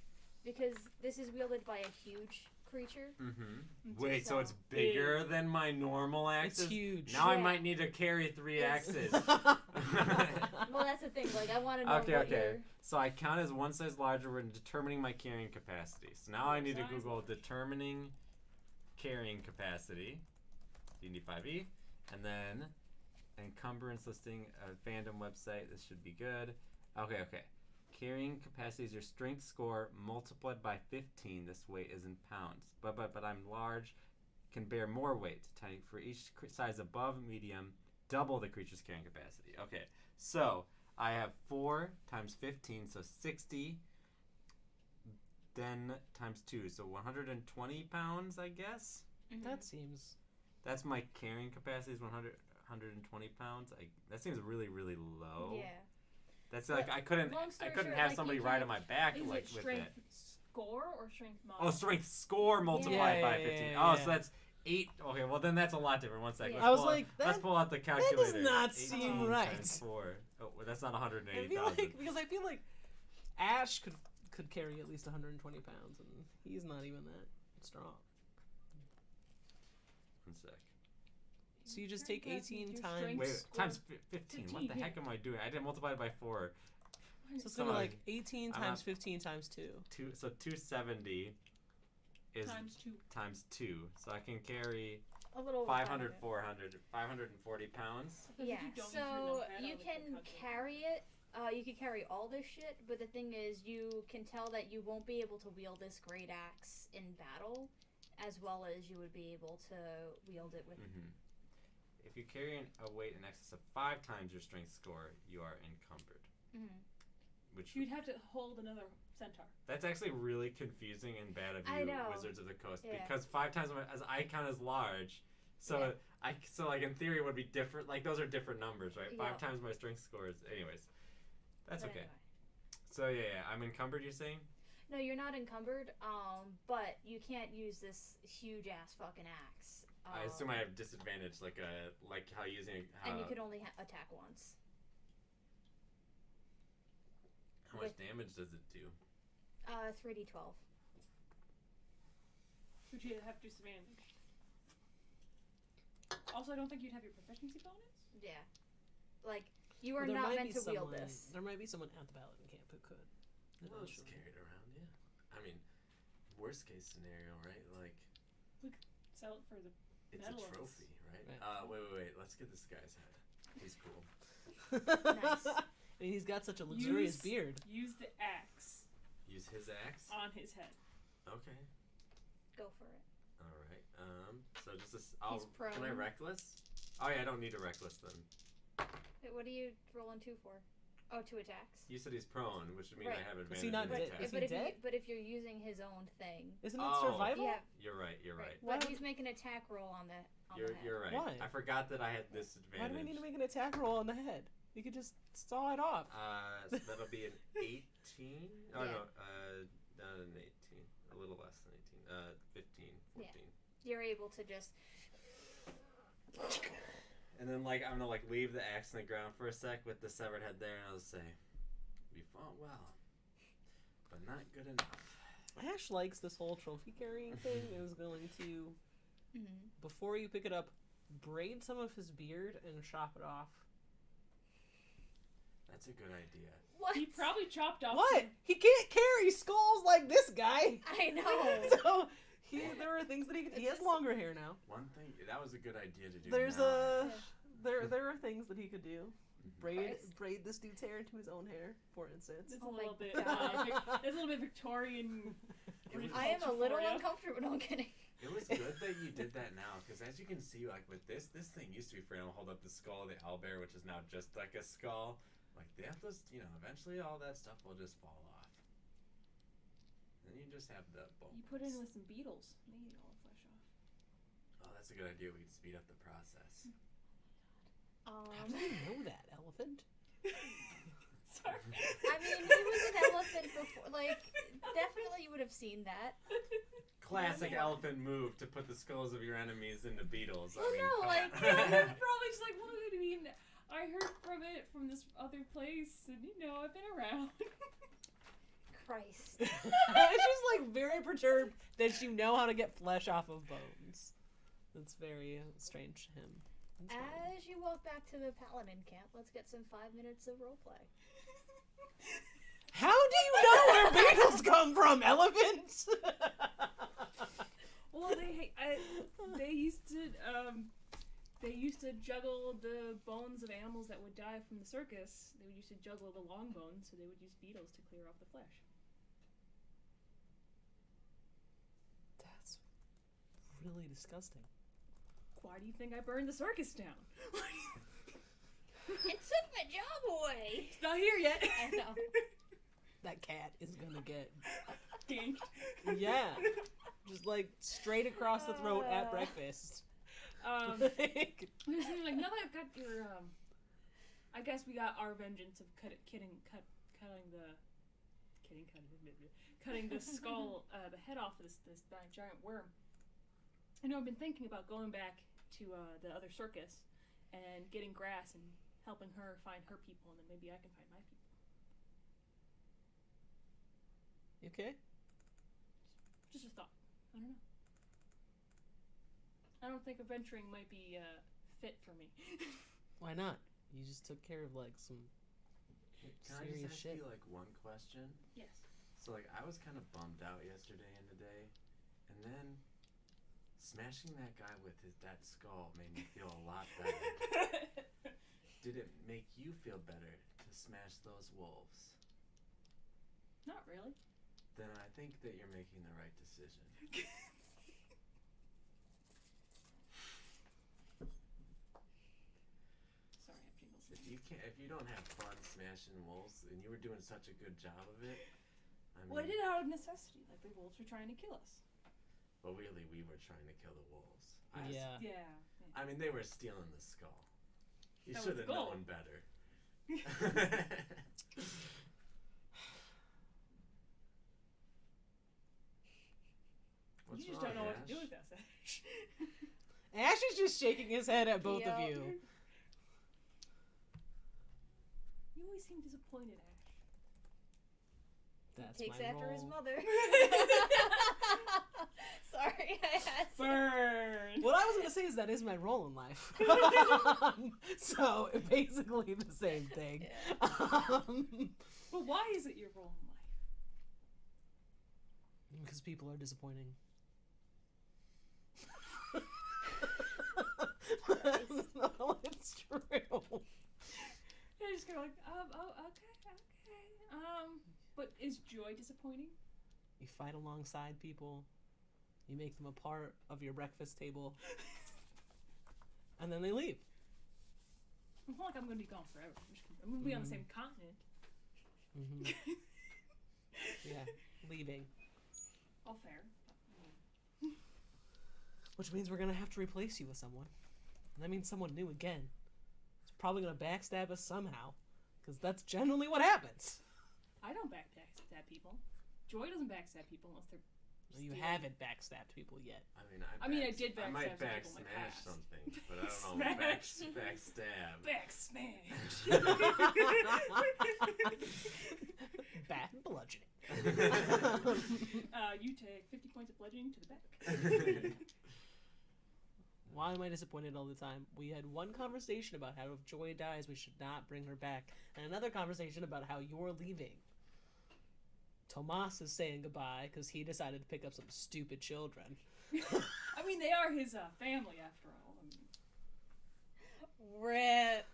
Because this is wielded by a huge creature. Mm-hmm. It's Wait, so so it's bigger than my normal axes? It's huge. Now I Yeah. might need to carry 3 It's- axes. Well, that's the thing. Like, I want to know Okay. what your... So I count as 1 size larger when determining my carrying capacity. So now I need to Size Google large. determining carrying capacity, D&D 5e, and then encumbrance listing a fandom website. This should be good. Okay. Carrying capacity is your strength score multiplied by 15. This weight is in pounds. But I'm large, can bear more weight. Tiny for each size above medium, double the creature's carrying capacity. Okay, so I have 4 times 15, so 60. Then times 2, so 120 pounds, I guess. Mhm. That seems. That's my carrying capacity is 120 pounds. That seems really, really low. Yeah. That's But like I couldn't long story have short, like, somebody you ride can- on my back Is like it with strength it. score or strength mod? Oh, strength score multiplied by Yeah, 15. yeah, Oh, yeah. so that's 8. Okay, well then that's a lot different. 1 second. Yeah. Let's I was pull like, let's that- pull out the does calculator. not 18 seem right. times 4. Oh, well, that's not I feel 180,000. like because I feel like Ash could carry at least 120 pounds, and he's not even that strong. 1 sec. So you just take Carrying capacity 18 to times. strength Wait, score. times 15. What 15, the heck am I doing? I did multiply it by 4. So it's Come gonna be on. like 18 I'm times not- 15 times 2. So 270 is times 2. times 2. So I can carry A little over 500, 500. 400, 540 pounds. If Yeah, you don't use so your notepad, you I'll can look at carry it. You can carry all this shit, but the thing is, you can tell that you won't be able to wield this great axe in battle, as well as you would be able to wield it with. Mm-hmm. If you carry a weight in excess of 5 times your strength score, you are encumbered. Mhm. which You'd have to hold another centaur. that's actually really confusing and bad of I you, know. Wizards of the Coast, Yeah. because 5 times as I count as large. So so like in theory it would be different. Like those are different numbers, right? 5 Yeah. times my strength score is. Anyways, that's But okay. anyway. So yeah, I'm encumbered. You're saying? No, you're not encumbered. But you can't use this huge ass fucking axe. I assume I have disadvantage, like how using. And you could only attack once. How much damage does it do? 3d12. Would you have disadvantage? Also, I don't think you'd have your proficiency bonus. Yeah. Like, you are Well, there not might meant be to wield someone- this. There might be someone at the Paladin camp who could. Well, just eventually. carry it around, yeah. I mean, worst case scenario, right? Like, Sell it for the it's Medal a of trophy, right? Right. Wait. Let's get this guy's head. He's cool. Nice. I mean, he's got such a luxurious Use- beard. use the axe Use his axe. on his head. Okay. Go for it. All right. So just this. Can I prone. reckless? Oh yeah, I don't need a reckless then. Wait, what are you rolling 2 for? Oh, 2 attacks. You said he's prone, which would mean I Right. have Is advantage. he not in dead? attacks. Is he but if dead? but if you're using his own thing, Isn't it Oh. survival? yeah, You're right. but Why- he's making an attack roll on the head. You're right. Why? I forgot that I had disadvantage. Why do we need to make an attack roll on the head? You could just saw it off. So that'll be an 18. Oh Yeah. no, not an 18. A little less than 18. 15, 14. You're able to just And then like I'm gonna like leave the axe in the ground for a sec with the severed head there, and I'll say, "We fought well, but not good enough." Ash likes this whole trophy carrying thing. Is going to, before you pick it up, braid some of his beard and chop it off. That's a good idea. what? He probably chopped off. What? some- He can't carry skulls like this guy. I know. So there are things that he has longer hair now. One thing that was a good idea to do. There's now. there are things that he could do. Christ. Braid this dude's hair into his own hair, for instance. It's Oh a my little bit. God. It's a little bit Victorian. It was- I am a culture little for ya. uncomfortable. No, I'm kidding. It was good that you did that now, because as you can see, like with this thing used to be free. I'll hold up the skull of the owlbear, which is now just like a skull. Like they have those, eventually all that stuff will just fall off. And then you just have the bones. You put in with some beetles. They eat all the flesh off. Oh, that's a good idea. We could speed up the process. How do you know that, elephant? Sorry. I mean, he was an elephant before. Like, definitely you would have seen that. Classic elephant move to put the skulls of your enemies into beetles. Well, no, come like, on. Yeah, probably just like, what do you mean? I heard from it from this other place, and I've been around. Christ. She's like very perturbed that you know how to get flesh off of bones. That's very strange to him. That's fine. As you walk back to the Paladin camp, let's get some 5 minutes of roleplay. How do you know where beetles come from, elephants? Well, they used to juggle the bones of animals that would die from the circus. They would used to juggle the long bones, so they would use beetles to clear off the flesh. That's really disgusting. Why do you think I burned the circus down? It took my job away. It's not here yet. I know. That cat is gonna get Ganked. yeah, just like straight across the throat at breakfast. Like, Like now that I've got your, I guess we got our vengeance of cutting the skull, the head off of this giant worm. I've been thinking about going back to the other circus and getting grass and helping her find her people, and then maybe I can find my people. you okay? Just a thought. I don't know. I don't think adventuring might be fit for me. Why not? You just took care of like some Can I serious just ask shit. you like one question? Yes. So like I was kind of bummed out yesterday and today, and then smashing that guy with that skull made me feel a lot better. Did it make you feel better to smash those wolves? Not really. Then I think that you're making the right decision. Sorry, I have jingles. If you you can't if you don't have fun smashing wolves, and you were doing such a good job of it. I mean, Well, I did it out of necessity. Like the wolves were trying to kill us. but really, we were trying to kill the wolves. Yeah. Yeah. I mean, they were stealing the skull. You That should was have gold. known better. What's You just wrong, don't know what Ash? to do with us, Ash. Ash is just shaking his head at both of Yep. you. You always seem disappointed, Ash. That's Takes my after his role. mother. Sorry, I had to. Burn. What I was gonna say is that is my role in life. So basically the same thing. Yeah. But why is it your role in life? Because people are disappointing. No, it's true. I just go like, okay. But is joy disappointing? You fight alongside people. You make them a part of your breakfast table. And then they leave. It's not like I'm going to be gone forever. I'm going to be on the same continent. Hmm. Yeah, leaving. All fair. Which means we're gonna have to replace you with someone. And that means someone new again. It's probably gonna backstab us somehow. Because that's generally what happens. I don't backstab people. Joy doesn't backstab people unless they're. You stealing. haven't backstabbed people yet. I mean, I did I might backstab some people in my backsmash past. something, but I don't know. Smash. Backstab. Bat and bludgeoning. You take 50 points of bludgeoning to the back. Why am I disappointed all the time? We had one conversation about how if Joy dies, we should not bring her back. And another conversation about how you're leaving. Tomas is saying goodbye because he decided to pick up some stupid children. I mean, they are his family after all. Rip.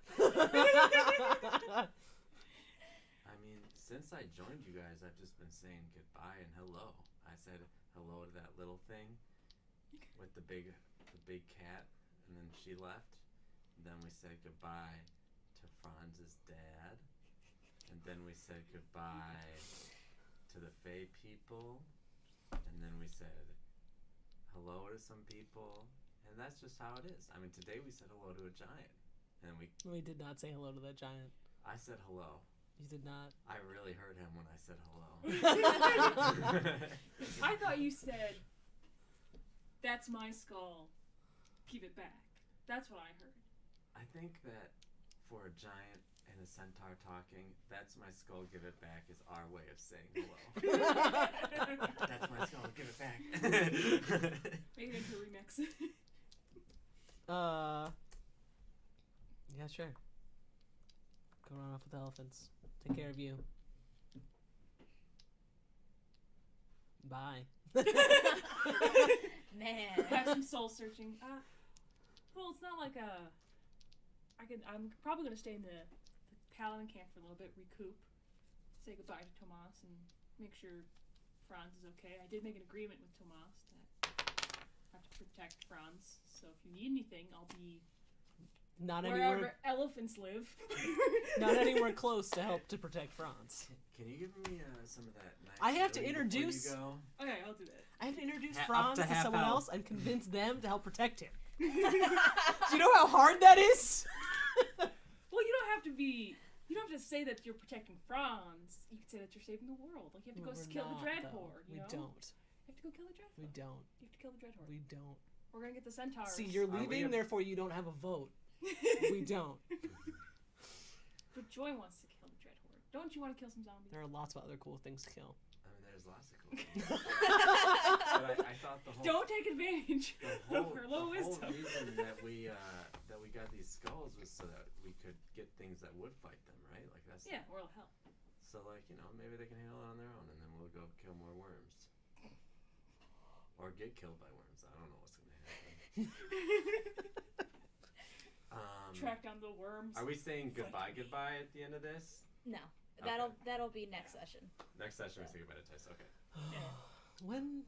I mean, since I joined you guys, I've just been saying goodbye and hello. I said hello to that little thing with the big cat, and then she left. And then we said goodbye to Franz's dad, and then we said goodbye to the Fae people, and then we said hello to some people, and that's just how it is. I mean, today we said hello to a giant, and we did not say hello to that giant. I said hello. You did not. I really heard him when I said hello. I thought you said, "That's my skull. Give it back." That's what I heard. I think that for a giant and a centaur talking, that's my skull, give it back is our way of saying hello. That's my skull, give it back. Maybe into a remix. Yeah, sure. Go run off with elephants. Take care of you. Bye. Man. Have some soul searching. Well, it's not like I'm probably gonna stay in the paladin camp for a little bit, recoup, say goodbye to Tomas, and make sure Franz is okay. I did make an agreement with Tomas that I have to protect Franz. So if you need anything, I'll be Not wherever anywhere. elephants live. Not anywhere close to help to protect Franz. Can you give me some of that nice I have to healing before introduce- you go? Okay, I'll do that. I have to introduce Up Franz to to half someone health. else and convince them to help protect him. Do you know how hard that is? Well, you don't have to be. You don't have to say that you're protecting Franz. You can say that you're saving the world. Like you have to go We're kill the not, dread though. horde. You We know? don't. You have to go kill the dread We horde. don't. You have to kill the dread horde. We don't. We're gonna get the centaurs. See, you're Are we leaving, a- therefore you don't have a vote. We don't. But Joy wants to kill the dread horde. Don't you want to kill some zombies? There are lots of other cool things to kill. I mean, there's lots of cool things. But I thought the whole Don't take advantage of her low the whole wisdom. reason that we got these skulls was so that we could get things that would fight them, right? Like that's Yeah, or it'll help. So like, you know, maybe they can handle it on their own, and then we'll go kill more worms, or get killed by worms. I don't know what's gonna happen. Track down the worms. Are we saying goodbye at the end of this? No. Okay. That'll be next session. Next session we say goodbye to Tice. Okay. When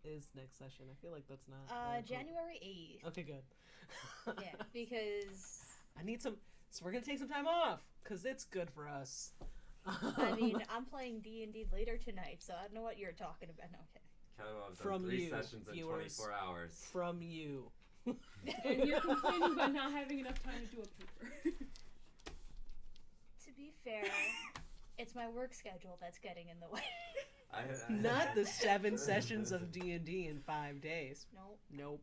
is next session? I feel like that's not. January 8th. Okay, good. Yeah, because I need some. So we're gonna take some time off because it's good for us. I mean, I'm playing D&D later tonight, so I don't know what you're talking about. No, okay. Kelly will have done From 3 you, sessions in viewers. 24 hours. From you. And you're complaining about not having enough time to do a paper. To be fair, it's my work schedule that's getting in the way. Not the 7 sessions of D&D in 5 days. Nope.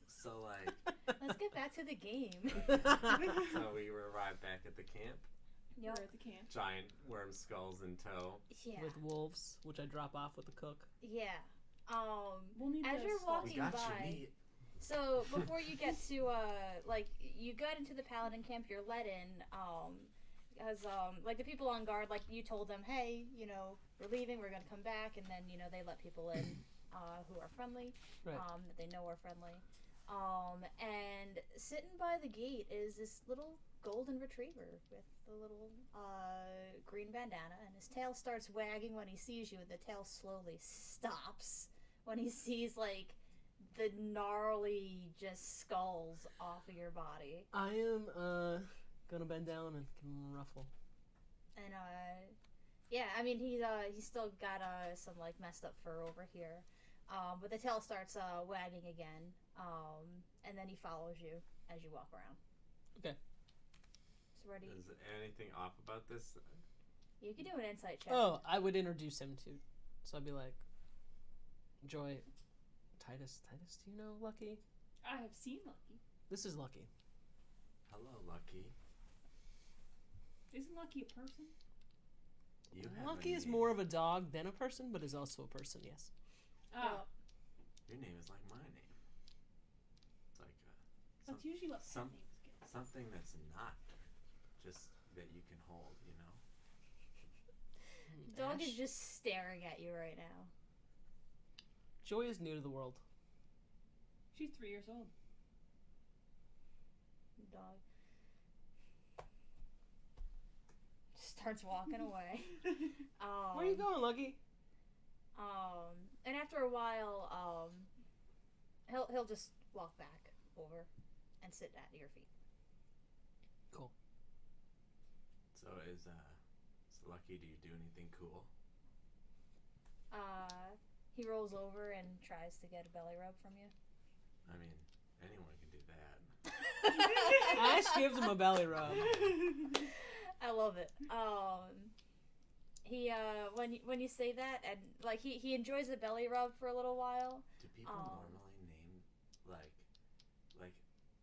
So, like... Let's get back to the game. So we arrived back at the camp. We're at the camp. Giant worm skulls in tow. Yeah. With wolves, which I drop off with the cook. Yeah. We'll need As to you're stop. We walking got by. your meat. So before you get to like you got into the paladin camp, you're let in. As like the people on guard, like you told them, hey, you know, we're leaving, we're gonna come back, and then you know they let people in who are friendly, Right. that they know are friendly. And sitting by the gate is this little golden retriever with the little green bandana, and his tail starts wagging when he sees you, and the tail slowly stops when he sees like the gnarly just skulls off of your body. I am gonna bend down and give him a ruffle. And yeah, I mean he's still got some like messed up fur over here, but the tail starts wagging again, and then he follows you as you walk around. Okay. So ready? Is anything off about this? You can do an insight check. Oh, I would introduce him to. So I'd be like, Joy, Titus, do you know Lucky? I have seen Lucky. This is Lucky. Hello, Lucky. Isn't Lucky a person? You have Lucky a is name. more of a dog than a person, but is also a person, yes. Ah, Your name is like my name. It's like that's usually what pet some- names get. something that's not just that you can hold, you know? Dog Ash? is just staring at you right now. Joy is new to the world. She's 3 years old. Dog starts walking away. Where you going, Lucky? And after a while, he'll just walk back over and sit at your feet. Cool. So is Lucky, do you do anything cool? He rolls over and tries to get a belly rub from you. I mean, anyone can do that. Ash gives him a belly rub. I love it. He when you say that, and like he enjoys the belly rub for a little while. Do people normally name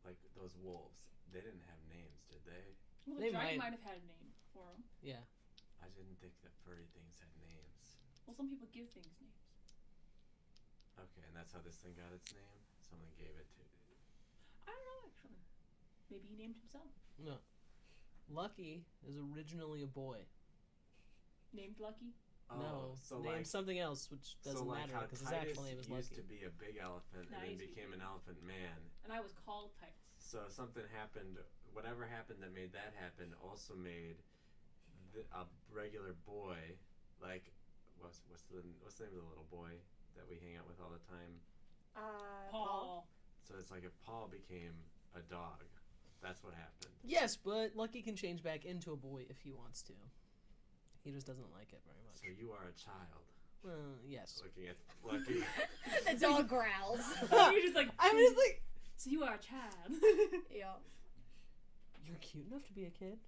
like those wolves? They didn't have names, did they? Well, the They giant might. might have had a name for him. Yeah. I didn't think that furry things had names. Well, some people give things names. Okay, and that's how this thing got its name? Someone gave it to... I don't know, actually. Maybe he named himself. No. Lucky is originally a boy. Named Lucky? No, so named something else, which doesn't matter how because his Titus actual name is used Lucky. to be a big elephant Now and then he's- became an elephant man. And I was called Titus. So something happened. Whatever happened that made that happen also made a regular boy, like what's the name of the little boy that we hang out with all the time? Paul. So it's like if Paul became a dog, that's what happened. Yes, but Lucky can change back into a boy if he wants to. He just doesn't like it very much. So you are a child. Yes. Looking at Lucky. The dog growls. You're just like, I'm just like, so you are a child. Yeah. you're cute enough to be a kid.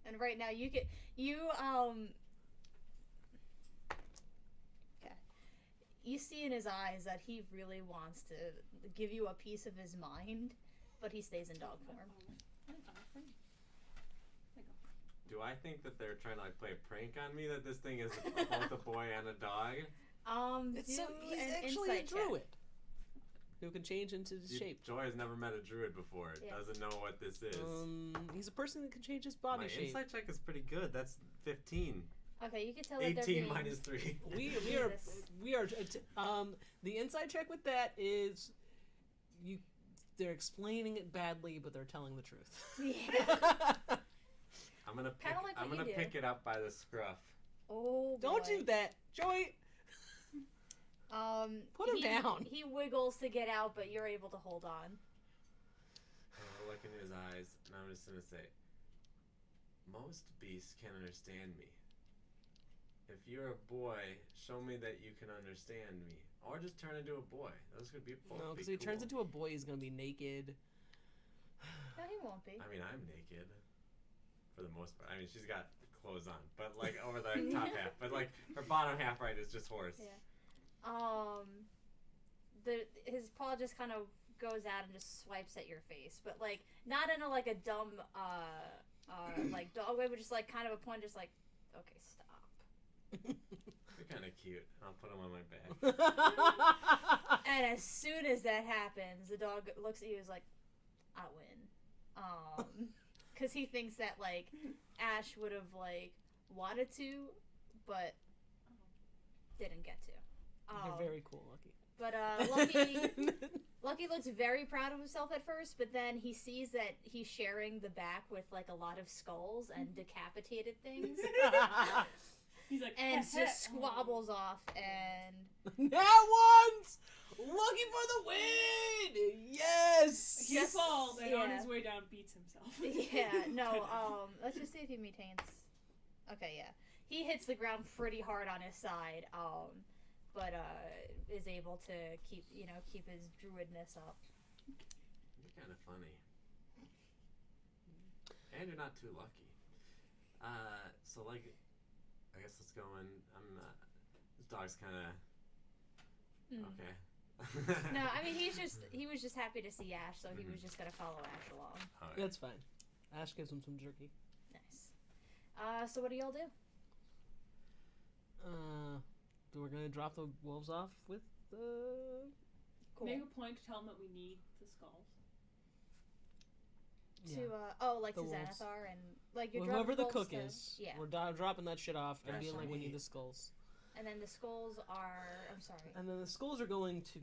And right now okay. You see in his eyes that he really wants to give you a piece of his mind, but he stays in dog form. I'm afraid. Do I think that they're trying to like play a prank on me? That this thing is both a boy and a dog? It's Do so he's an actually a insight check. druid who can change into his shape. Joy has never met a druid before. Yeah. Doesn't know what this is. He's a person that can change his body My shape. insight check is pretty good. That's 15. Okay, you can tell that they're 18 being... minus 3. We are the inside check with that is they're explaining it badly, but they're telling the truth. Yeah. I'm gonna Kinda like what you do. pick it up by the scruff. Oh, Don't boy. do that, Joy. Put him down. He wiggles to get out, but you're able to hold on. a look into his eyes, and I'm just gonna say, most beasts can understand me. If you're a boy, show me that you can understand me. Or just turn into a boy. Those could be both. No, because because if he turns into a boy, he's gonna be naked. No, he won't be. I mean, I'm naked. For the most part. I mean, she's got clothes on. But, like, over the top half. But, like, her bottom half right is just horse. Yeah. His paw just kind of goes out and just swipes at your face. But, like, not in a, like, a dumb, like, dog way, but just, like, kind of a point, just like, okay, stop. You're kind of cute. I'll put them on my back. And as soon as that happens, the dog looks at you and is like, I win. Because he thinks that, like, Ash would have, like, wanted to, but didn't get to. You're very cool, Lucky. But Lucky looks very proud of himself at first, but then he sees that he's sharing the back with, like, a lot of skulls and decapitated things. He's like, And just squabbles off, and That one's Lucky for the win! Yes! He falls and on yeah. his way down beats himself. yeah, no, let's just see if he maintains. Okay, yeah. He hits the ground pretty hard on his side, but is able to keep his druidness up. You're kind of funny. And you're not too lucky. So, like, I guess let's go in. This dog's kind of... Okay. No, I mean he was just happy to see Ash, so he was just gonna follow Ash along. Right. That's fine. Ash gives him some jerky. Nice. So what do y'all do? We're gonna drop the wolves off with the... Cool. Make a point to tell him that we need the skulls. To wolves. Xanathar and like you're whoever dropping the wolves cook to- is. Yeah. We're dropping that shit off and That's being like, we me. need the skulls. And then the skulls are And then the skulls are going to...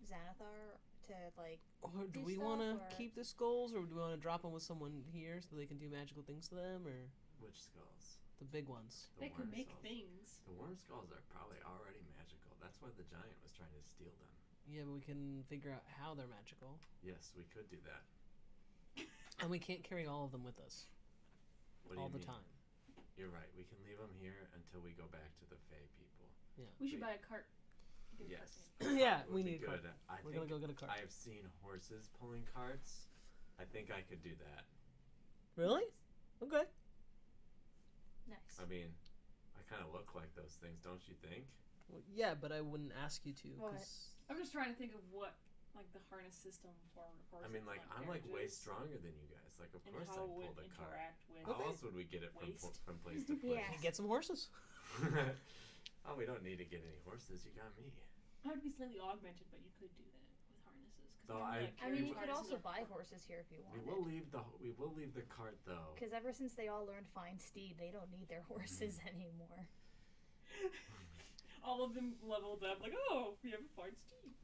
Xanathar to like. Or do Do we stuff, want to or- keep the skulls, or do we want to drop them with someone here so they can do magical things to them, or Which skulls? the big ones? The They could worm make skulls. things. The worm skulls are probably already magical. That's why the giant was trying to steal them. Yeah, but we can figure out how they're magical. Yes, we could do that. And we can't carry all of them with us What do all you the mean? time. You're right. We can leave them here until we go back to the Fae people. We should Wait. buy a cart. Get a Yes. cart Yeah, Would we be need a cart. good. I We're think gonna go get a cart. I have seen horses pulling carts. I think I could do that. Really? Okay. Nice. I mean, I kind of look like those things, don't you think? Well, yeah, but I wouldn't ask you to. What? 'Cause I'm just trying to think of what, like, the harness system for horses. I mean, like, I'm like way stronger than you guys. Like, of And course how I'd it pull would the cart. interact with. How else would we get it Waste. from place to place? Yeah. get some horses. Oh, we don't need to get any horses. You got me. I would be slightly augmented, but you could do that with harnesses. 'Cause So remember, I- like, I mean, you carrying could harnesses also are buy hard. horses here if you We wanted. will leave the cart though. Because ever since they all learned Find Steed, they don't need their horses anymore. All of them leveled up, like, oh, we have a fine steed.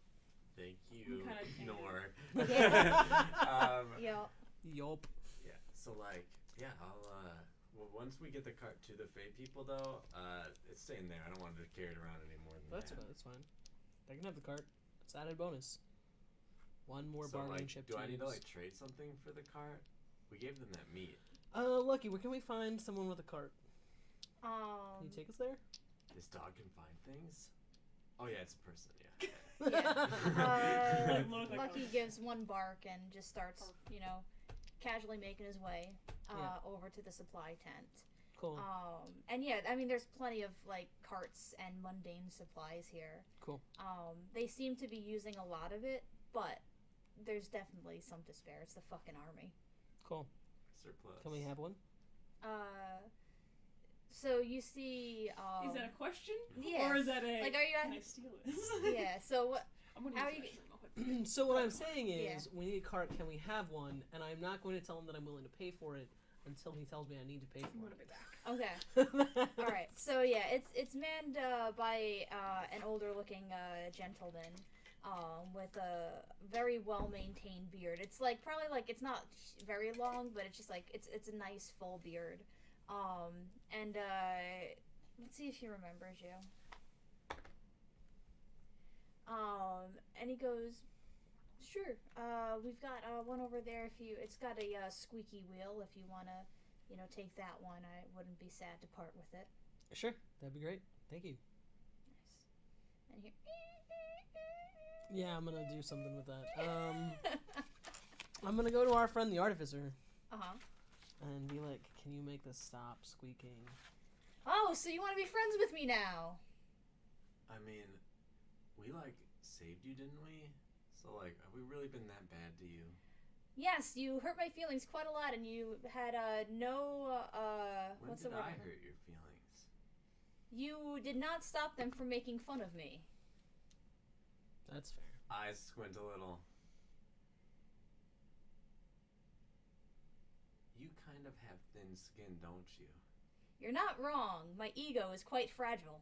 Thank you, kinda Nor. Yeah. Yo. Yup. Yeah. So like, yeah, I'll well, once we get the cart to the Fae people though, it's staying there. I don't want to carry it around any more than That's that. fine. That's fine. They can have the cart. It's added bonus. One more So bargaining like, chip. do to I need to use. like trade something for the cart? We gave them that meat. Lucky, where can we find someone with a cart? Can you take us there? This dog can find things. Oh yeah, it's a person. Yeah. Yeah. Look like Lucky a- gives one bark and just starts, casually making his way Yeah. over to the supply tent. Cool. And yeah, I mean, there's plenty of like carts and mundane supplies here. Cool. They seem to be using a lot of it, but there's definitely some to spare. It's the fucking army. Cool. Surplus. Can we have one? So you see, Is that a question? yeah. Or is that a, Like, are you can I at- steal this? yeah. So what? I'm gonna How use are that you- shit. I'll put- So what I'm saying is, Yeah. we need a cart. Can we have one? And I'm not going to tell him that I'm willing to pay for it until he tells me I need to pay I'm for gonna be back. Okay. it. All right. So yeah, it's manned by an older-looking gentleman with a very well-maintained beard. It's like probably like it's not very long, but it's just like it's a nice full beard. And let's see if he remembers you. And he goes, Sure. We've got one over there. It's got a squeaky wheel. If you wanna, take that one, I wouldn't be sad to part with it. Sure, that'd be great. Thank you. Nice. And here. Yeah, I'm gonna do something with that. I'm gonna go to our friend the artificer and be like, "Can you make this stop squeaking?" Oh, so you want to be friends with me now? I mean, we saved you, didn't we? So have we really been that bad to you? Yes, you hurt my feelings quite a lot, and you had no When what's did the word? I hurt your feelings? You did not stop them from making fun of me. That's fair. Eyes squint a little. You kind of have thin skin, don't you? You're not wrong. My ego is quite fragile.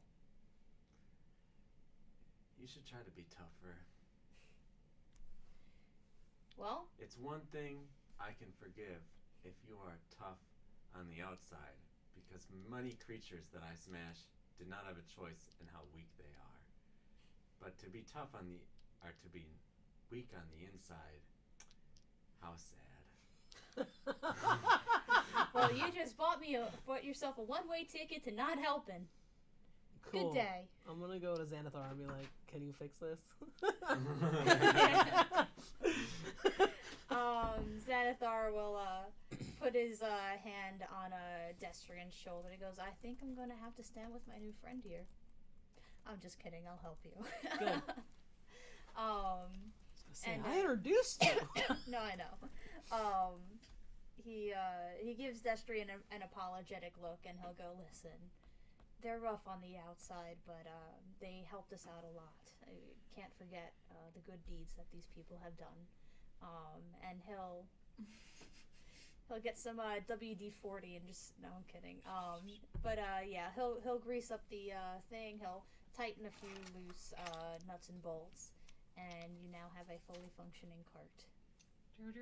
You should try to be tougher. Well, It's one thing I can forgive if you are tough on the outside, because many creatures that I smash did not have a choice in how weak they are. But to be tough to be weak on the inside, how sad. well, you just bought yourself a one-way ticket to not helping. Cool. Good day. I'm gonna go to Xanathar and be like, "Can you fix this?" Xanathar will put his hand on Destrian's shoulder. He goes, "I think I'm going to have to stand with my new friend here." I'm just kidding. I'll help you. Good. I introduced you. No, I know. He gives Destrian an apologetic look, and he'll go, "Listen, they're rough on the outside, but they helped us out a lot. I can't forget the good deeds that these people have done." And he'll get some WD-40 and just no, I'm kidding. But yeah, he'll grease up the thing. He'll tighten a few loose nuts and bolts, and you now have a fully functioning cart. You're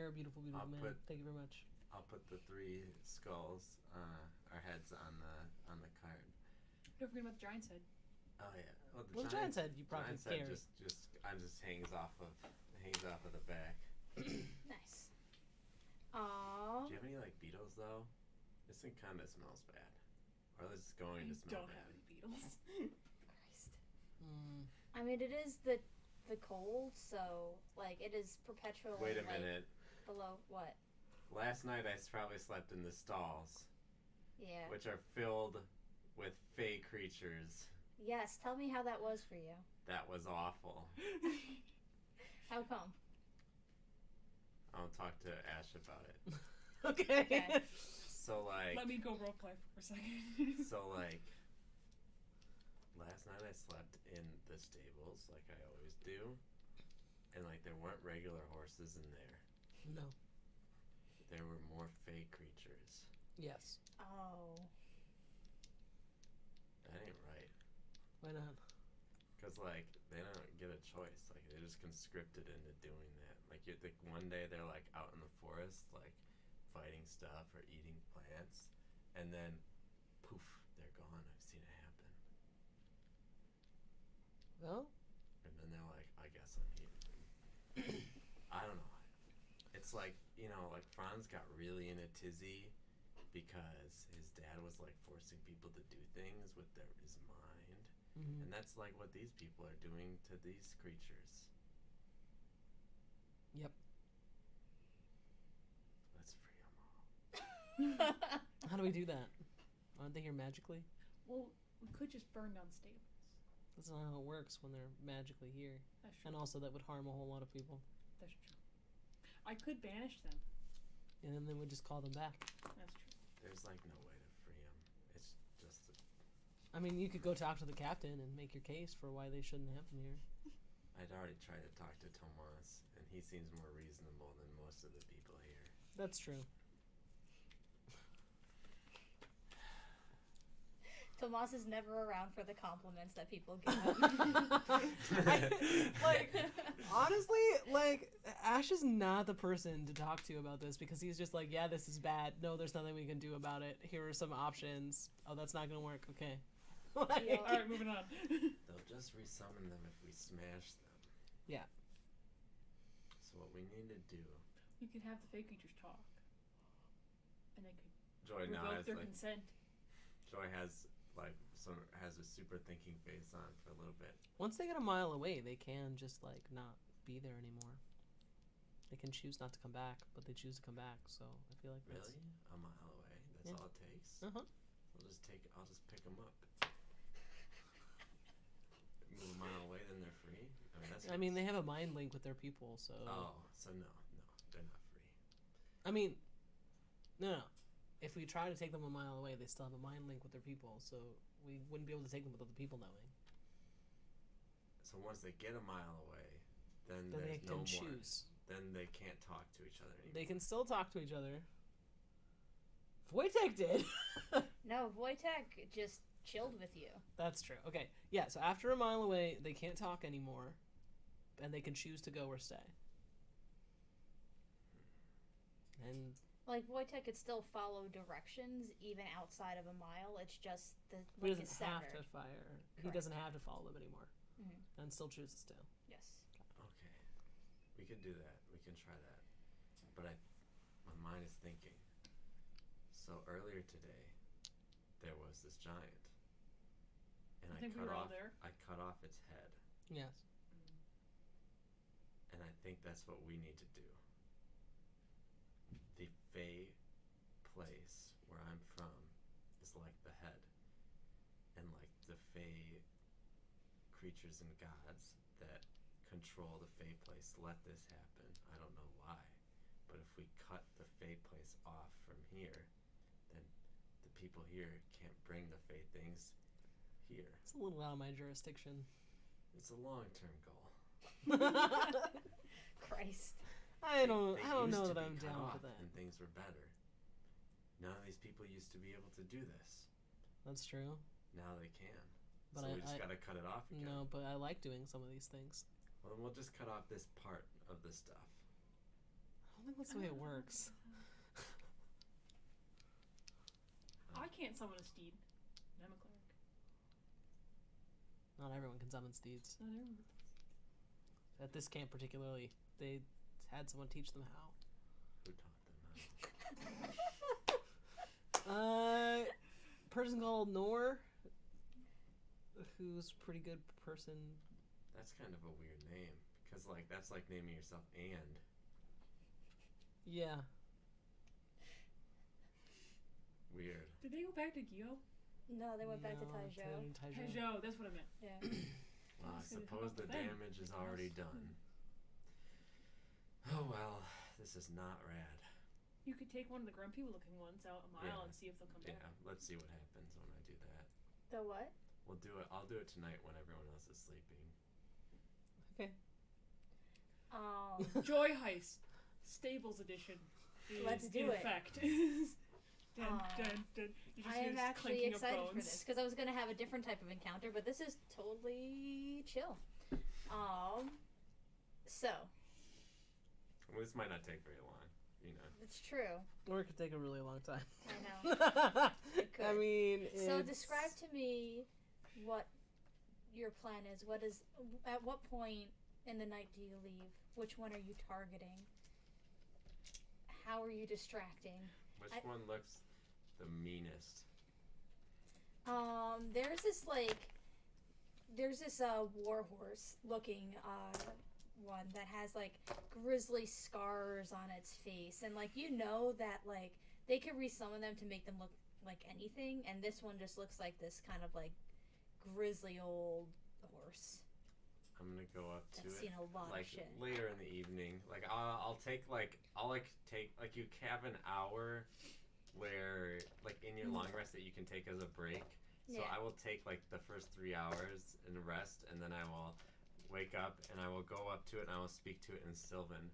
a beautiful, beautiful man. Thank you very much. I'll put the 3 skulls, our heads on the card. Don't forget about the giant's head. Oh yeah. Well, the giant's head you probably carry. Just hangs off of the back. Nice. Aww. Do you have any beetles though? This thing kind of smells bad, or it's going to smell Don't bad. have any beetles. Christ. I mean, it is the cold, so it is perpetually. Wait a minute. Below what? Last night I probably slept in the stalls. Yeah. Which are filled with fey creatures. Yes. Tell me how that was for you. That was awful. How come? I'll talk to Ash about it. Okay. So let me go roleplay for a second. So last night I slept in the stables like I always do, and there weren't regular horses in there. No. There were more fey creatures. Yes. Oh. That ain't right. Why not? Because they don't get a choice. They're just conscripted into doing that. You think one day they're out in the forest fighting stuff or eating plants, and then poof, they're gone. I've seen it happen. Well. And then they're like, I guess I'm here. I don't know. It's Franz got really in a tizzy because his dad was forcing people to do things with his mind. Mm-hmm. And that's what these people are doing to these creatures. Yep. Let's free them all. How do we do that? Aren't they here magically? Well, we could just burn down stables. That's not how it works when they're magically here. That's true. And also that would harm a whole lot of people. That's true. I could banish them. And then they would just call them back. That's true. There's no way to free them. It's just I mean, you could go talk to the captain and make your case for why they shouldn't have them here. I'd already tried to talk to Tomas, and he seems more reasonable than most of the people here. That's true. Tomas is never around for the compliments that people give him. Honestly, Ash is not the person to talk to about this because he's just yeah, this is bad. No, there's nothing we can do about it. Here are some options. Oh, that's not gonna work. Okay. Alright, moving on. They'll just resummon them if we smash them. Yeah. So what we need to do... We could have the fake creatures talk. And they could Joy now revoke has, their like... consent. Joy has, like, has a super thinking face on for a little bit. Once they get a mile away, they can just, like, not be there anymore. They can choose not to come back, but they choose to come back, so I feel like that's... Really? A mile away? That's Yeah. all it takes? Uh-huh. I'll just pick them up. Move a mile away, then they're free? I mean, they have a mind link with their people, so... Oh, so no, they're not free. I mean, no. If we try to take them a mile away, they still have a mind link with their people, so we wouldn't be able to take them without the people knowing. So once they get a mile away, then Then they there's no can more. choose. Then they can't talk to each other anymore. They can still talk to each other. Wojtek did! No, Wojtek just chilled with you. That's true. Okay, yeah, so after a mile away, they can't talk anymore, and they can choose to go or stay. And... Like, Wojtek could still follow directions even outside of a mile. It's just the He link is doesn't have severed. to fire. He Correct. doesn't have to follow them anymore. Mm-hmm. And still chooses to. Yes. Okay. We could do that. We can try that. But my mind is thinking. So earlier today, there was this giant. And I think we were all there. I cut off its head. Yes. And I think that's what we need to do. The Fey place where I'm from is like the head. And like the Fey creatures and gods that control the Fey place let this happen. I don't know why. But if we cut the Fey place off from here, then the people here can't bring the Fey things here. It's a little out of my jurisdiction. It's a long-term goal. Christ. I don't They know used to that be I'm cut down off for that. and things were better. None of these people used to be able to do this. That's true. Now they can. But So we just gotta cut it off again. No, but I like doing some of these things. Well, then we'll just cut off this part of the stuff. I don't think that's the way it works. I can't summon a steed. And I'm a cleric. Not everyone can summon steeds. Not everyone. At this camp particularly, they had someone teach them how. Who taught them how? Person called Nor, who's a pretty good person. That's kind of a weird name. Because, like, that's like naming yourself And. Yeah. Weird. Did they go back to Gyo? No, they went back to Taizhou. Taizhou, that's what I meant. Yeah. Well, I It's gonna suppose come the up with them. damage is already done. Oh, well, this is not rad. You could take one of the grumpy looking ones out a mile Yeah. and see if they'll come Yeah, back. let's see what happens when I do that. The what? We'll do it. I'll do it tonight when everyone else is sleeping. Okay. Joy Heist, Stables Edition. Is Let's do in it. effect. Dun, dun, dun. You just I hear am this actually clinking of excited for bones. this because I was gonna have a different type of encounter, but this is totally chill. So Well, this might not take very long, you know. it's true. Or it could take a really long time. I know. It could. I mean, So it's- describe to me what your plan is. What is at what point in the night do you leave? Which one are you targeting? How are you distracting? Which one looks the meanest? There's this warhorse looking one that has like grisly scars on its face, and like you know that like they could resummon them to make them look like anything, and this one just looks like this kind of like grisly old horse. I'm gonna go up to That's it seen a lot like of shit. later in the evening. Like I'll take you have an hour where like in your long rest that you can take as a break. So Yeah. I will take like the first 3 hours and rest, and then I will wake up and I will go up to it and I will speak to it in Sylvan,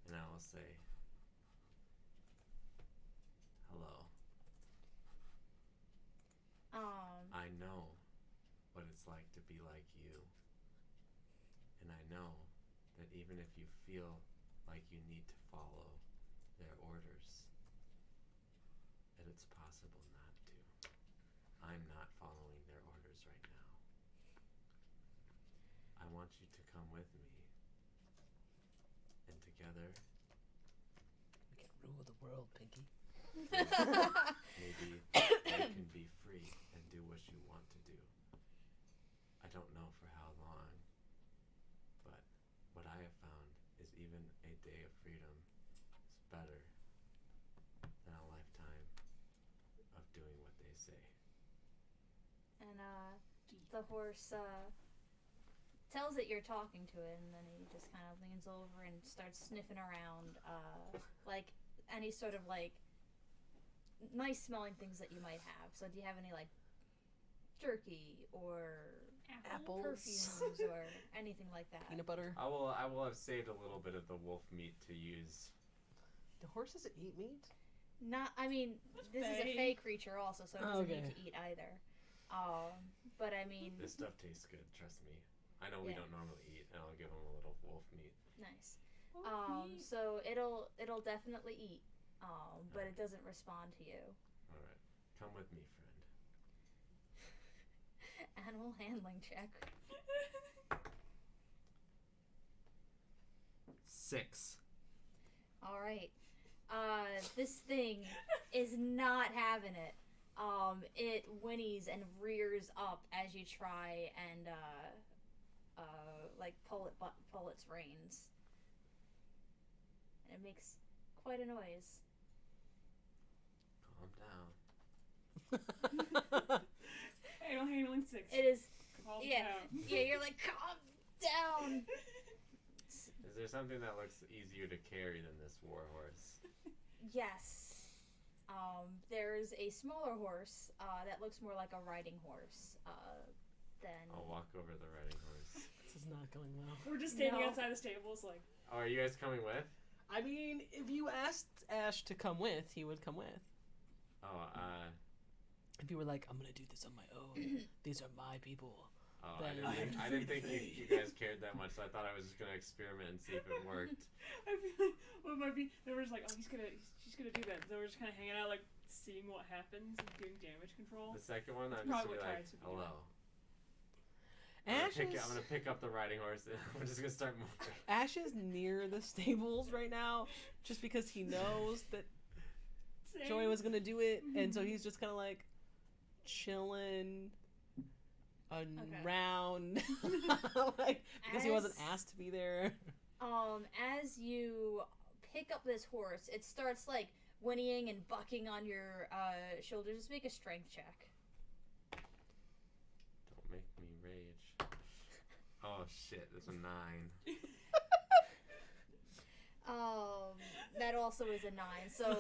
and I will say, "Hello. I know what it's like to be like you. And I know that even if you feel like you need to follow their orders, that it's possible not to. I'm not following their orders right now. I want you to come with me and to together, We can rule the world, Pinky. maybe you can be free and do what you want to do. I don't know for how long, but what I have found is even a day of freedom is better than a lifetime of doing what they say. And the horse tells it you're talking to it, and then he just kind of leans over and starts sniffing around, like any sort of like nice smelling things that you might have. So do you have any like jerky or Apples. perfumes or anything like that? Peanut butter. I will have saved a little bit of the wolf meat to use. Do horses eat meat? Not, I mean, this is a Fae. fey creature also, so it doesn't need Okay. to eat either. But I mean, This stuff tastes good, trust me. I know we Yeah. don't normally eat, and I'll give him a little wolf meat. nice. Oh, neat. So it'll definitely eat, but it doesn't respond to you. All right, come with me, friend. Animal handling check. 6. All right. This thing is not having it. It whinnies and rears up as you try and like pull its reins, and it makes quite a noise. Calm down. Animal handling 6. It is, Calm yeah, down. yeah. You're like, calm down. Is there something that looks easier to carry than this war horse? Yes. There's a smaller horse that looks more like a riding horse than. I'll walk over to the riding horse. This is not going well. We're just standing No. outside the stables like, Oh, are you guys coming with? I mean, if you asked Ash to come with, he would come with. Oh, If you were like, I'm gonna do this on my own. These are my people. oh, Then I didn't think you guys cared that much, so I thought I was just gonna experiment and see if it worked. I feel like what might be, they were just like, oh, she's gonna do that. So we're just kind of hanging out, like, seeing what happens and doing damage control. The second one, I'm just Probably gonna be what like, Trice would be hello. Ash I'm is, gonna pick up the riding horse and I'm just gonna start moving. Ash is near the stables right now, just because he knows that Same. Joey was gonna do it, and so he's just kind of like chilling around, like because he wasn't As- asked to be there. As you pick up this horse, it starts like whinnying and bucking on your shoulders. Just make a strength check. Don't make me rage. Oh shit, that's a 9. That also is a 9. So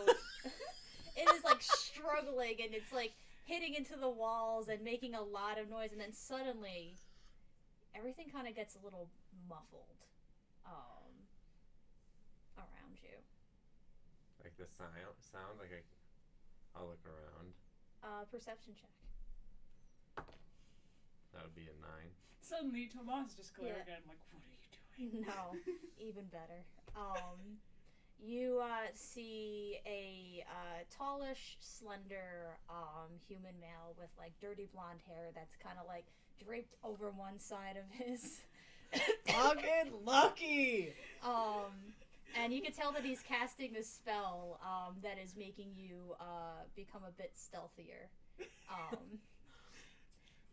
it is like struggling and it's like hitting into the walls and making a lot of noise, and then suddenly everything kind of gets a little muffled around you. Like the sound, like I'll look around. Perception check. That would be a 9. Suddenly, Tomas just glared Yeah. at him like, what are you doing? No, even better. You see a tallish, slender human male with like dirty blonde hair that's kind of like draped over one side of his. Fucking lucky. And you can tell that he's casting this spell that is making you become a bit stealthier.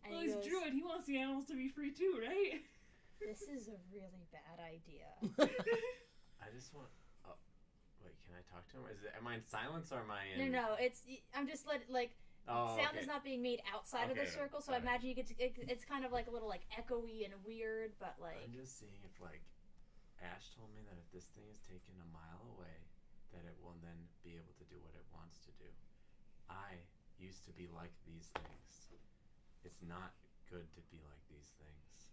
And Well, he he's goes, druid. He wants the animals to be free too, right? "This is a really bad idea." I just want. Oh, wait, can I talk to him? Am I in silence or am I in? No, I'm just Oh, sound okay. is not being made outside of the Okay, circle, so I alright. imagine you get it's kind of like a little like echoey and weird, but like I'm just seeing if like Ash told me that if this thing is taken a mile away, that it will then be able to do what it wants to do. I used to be like these things. It's not good to be like these things.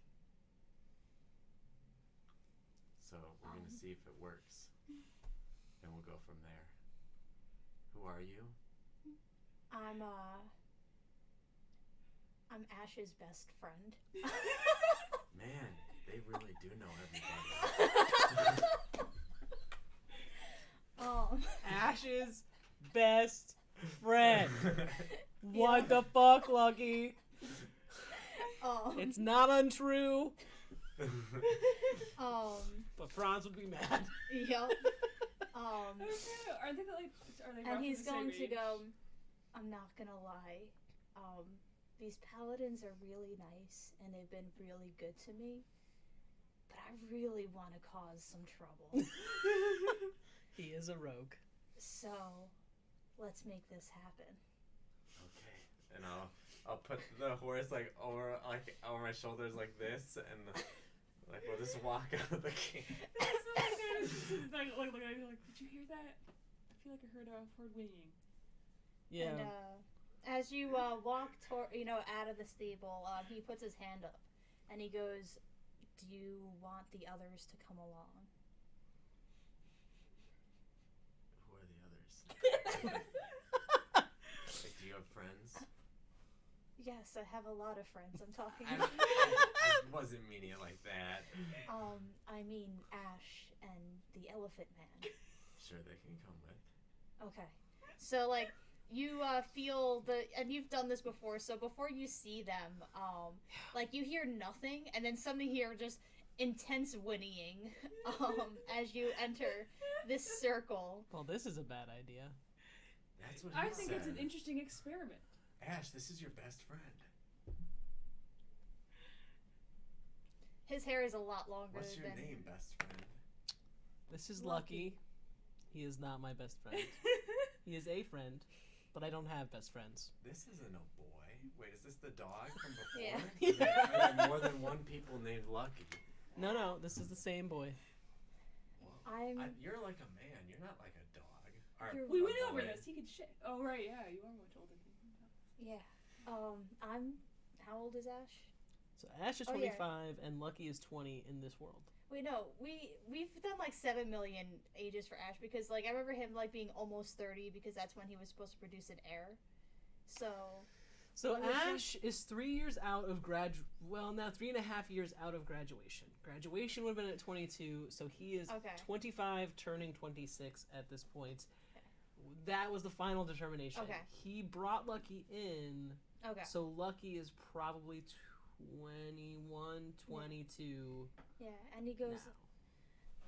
So we're gonna see if it works, and we'll go from there. Who are you? I'm Ash's best friend. Man, they really do know everybody. Ash's best friend. What Yeah. the fuck, Lucky? Oh, It's not untrue. But Franz would be mad. Yep. Are they like? Are they? And he's roughly the going same to age? go. I'm not gonna lie. These paladins are really nice, and they've been really good to me. But I really want to cause some trouble. He is a rogue. So, let's make this happen. Okay. And I'll put the horse like over my shoulders like this, and like we'll just walk out of the camp. like, did you hear that? I feel like I heard whinnying. Yeah. And as you walk out of the stable, he puts his hand up, and he goes, "Do you want the others to come along?" Who are the others? Like, do you have friends? Yes, I have a lot of friends. I'm talking. I wasn't meaning it like that. I mean Ash and the Elephant Man. Sure, they can come with. Okay. So, like, you feel and you've done this before, so before you see them, like, you hear nothing, and then suddenly hear just intense whinnying, as you enter this circle. Well, this is a bad idea. That's what I he think said. it's an interesting experiment. Ash, this is your best friend. His hair is a lot longer What's your than... name, best friend? This is Lucky. Lucky. He is not my best friend. He is a friend, but I don't have best friends. This isn't a boy. Wait, is this the dog from before? Yeah. Are there more than one people named Lucky? No, this is the same boy. Well, you're like a man. You're not like a dog. Or You're- We a went over boy. this. He could shit. Oh right, yeah, you are much older than me. Yeah. How old is Ash? So Ash is Oh, yeah. 25 and Lucky is 20 in this world. Wait, no, we've done like 7 million ages for Ash because like I remember him like being almost 30 because that's when he was supposed to produce an heir. So What was Ash is 3 years out of now 3.5 years out of graduation. Graduation would have been at 22, so he is Okay. 25, turning 26 at this point. Okay. That was the final determination. Okay. He brought Lucky in, okay. so Lucky is probably 21, 22 Yeah, and he goes,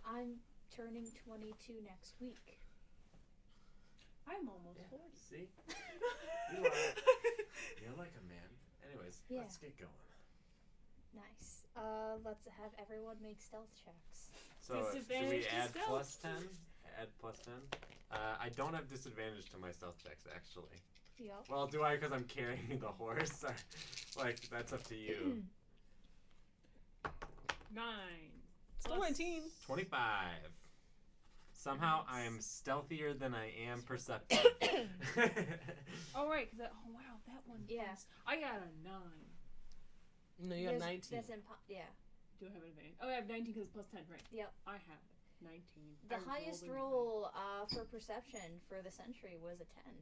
now. I'm turning 22 next week. I'm almost Yeah, 40. see? You are. You're like a man. Anyways, Yeah. let's get going. Nice. Let's have everyone make stealth checks. So, do we Disadvantage to add stealth. plus 10? Add plus 10? I don't have disadvantage to my stealth checks, actually. Yup. Well, do I because I'm carrying the horse? Like, that's up to you. 9. Still Plus- 19. 25. Somehow I am stealthier than I am perceptive. Oh right, because oh wow, that one. Yeah. plus- I got a 9. No, you have There's- 19. That's yeah. Do I have an advantage? Oh, I have 19 because plus 10, right? Yep. I have 19. The I highest rolled a nine. roll for perception for the century was a 10.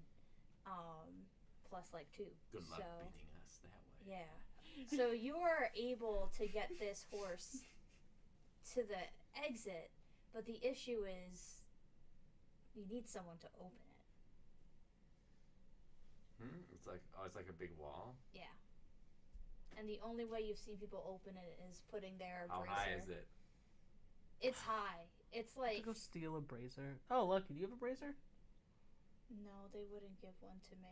Plus like 2. Good luck So, beating us that way. yeah. So you are able to get this horse to the exit, but the issue is you need someone to open it. It's like a big wall. Yeah. And the only way you've seen people open it is putting their How bracer. high is it? It's high. It's To like go steal a brazier. Oh, Lucky, do you have a brazier? no, they wouldn't give one to me.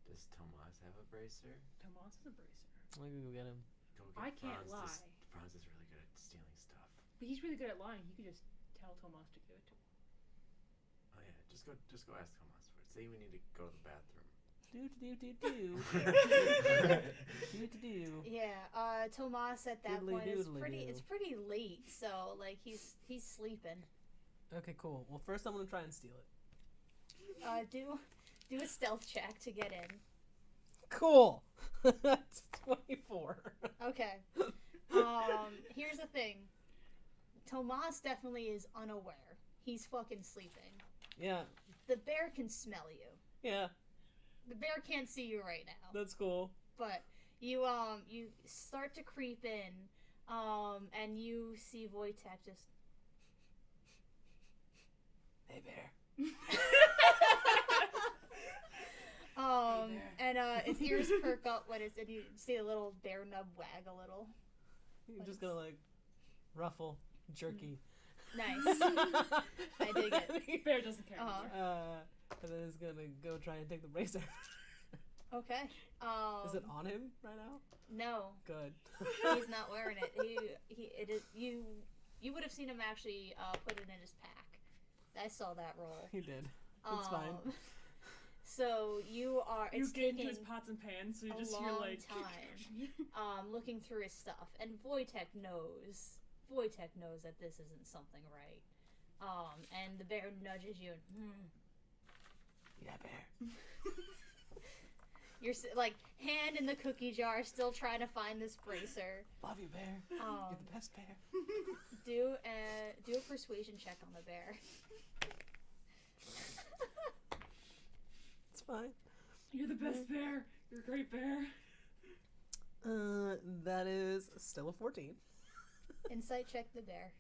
Does Tomas have a bracer? Tomas is a bracer. Let me go get him. Go I can't Franz. lie. Franz is really good at stealing stuff. But he's really good at lying. He could just tell Tomas to give it to him. Oh yeah, just go ask Tomas for it. Say we need to go to the bathroom. Do. Yeah, Tomas at that Doodly point is doodly pretty. doo. It's pretty late, so like he's sleeping. Okay, cool. Well, first I'm gonna try and steal it. Do a stealth check to get in. Cool. That's 24. Okay. Here's the thing. Tomas definitely is unaware. He's fucking sleeping. Yeah, The bear can smell you. yeah, The bear can't see you right now. that's cool. But you start to creep in, and you see Wojtek just Hey, bear. and its ears perk up when and you see a little bear nub wag a little. You're What just is- gonna like ruffle jerky. Nice. I dig it. Bear doesn't care. Uh-huh. And then he's gonna go try and take the bracer. Okay. Is it on him right now? No, Good. he's not wearing it. It is you would have seen him actually put it in his pack. I saw that roll. He did. It's fine. So you are. You It's get into taking his pots and pans, so you a just hear long like time. Looking through his stuff, and Wojtek knows. Wojtek knows that this isn't something right. And the bear nudges you. And, Yeah, bear. You're like hand in the cookie jar, still trying to find this bracer. Love you, bear. You're the best bear. Do a persuasion check on the bear. It's fine. you're the best bear. You're a great bear. That is still a 14. Insight check the bear.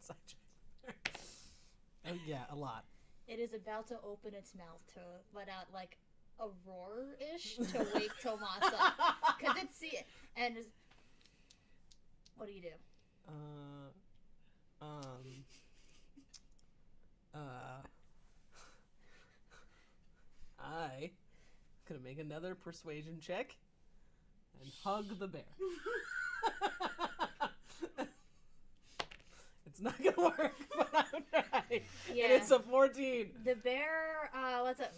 Side check. Oh yeah, a lot. It is about to open its mouth to let out like a roar-ish to wake Tomas up. Because it's and what do you do? I gonna make another persuasion check and hug the bear. It's not gonna work, but I'm trying. Yeah. And it's a 14. The bear lets a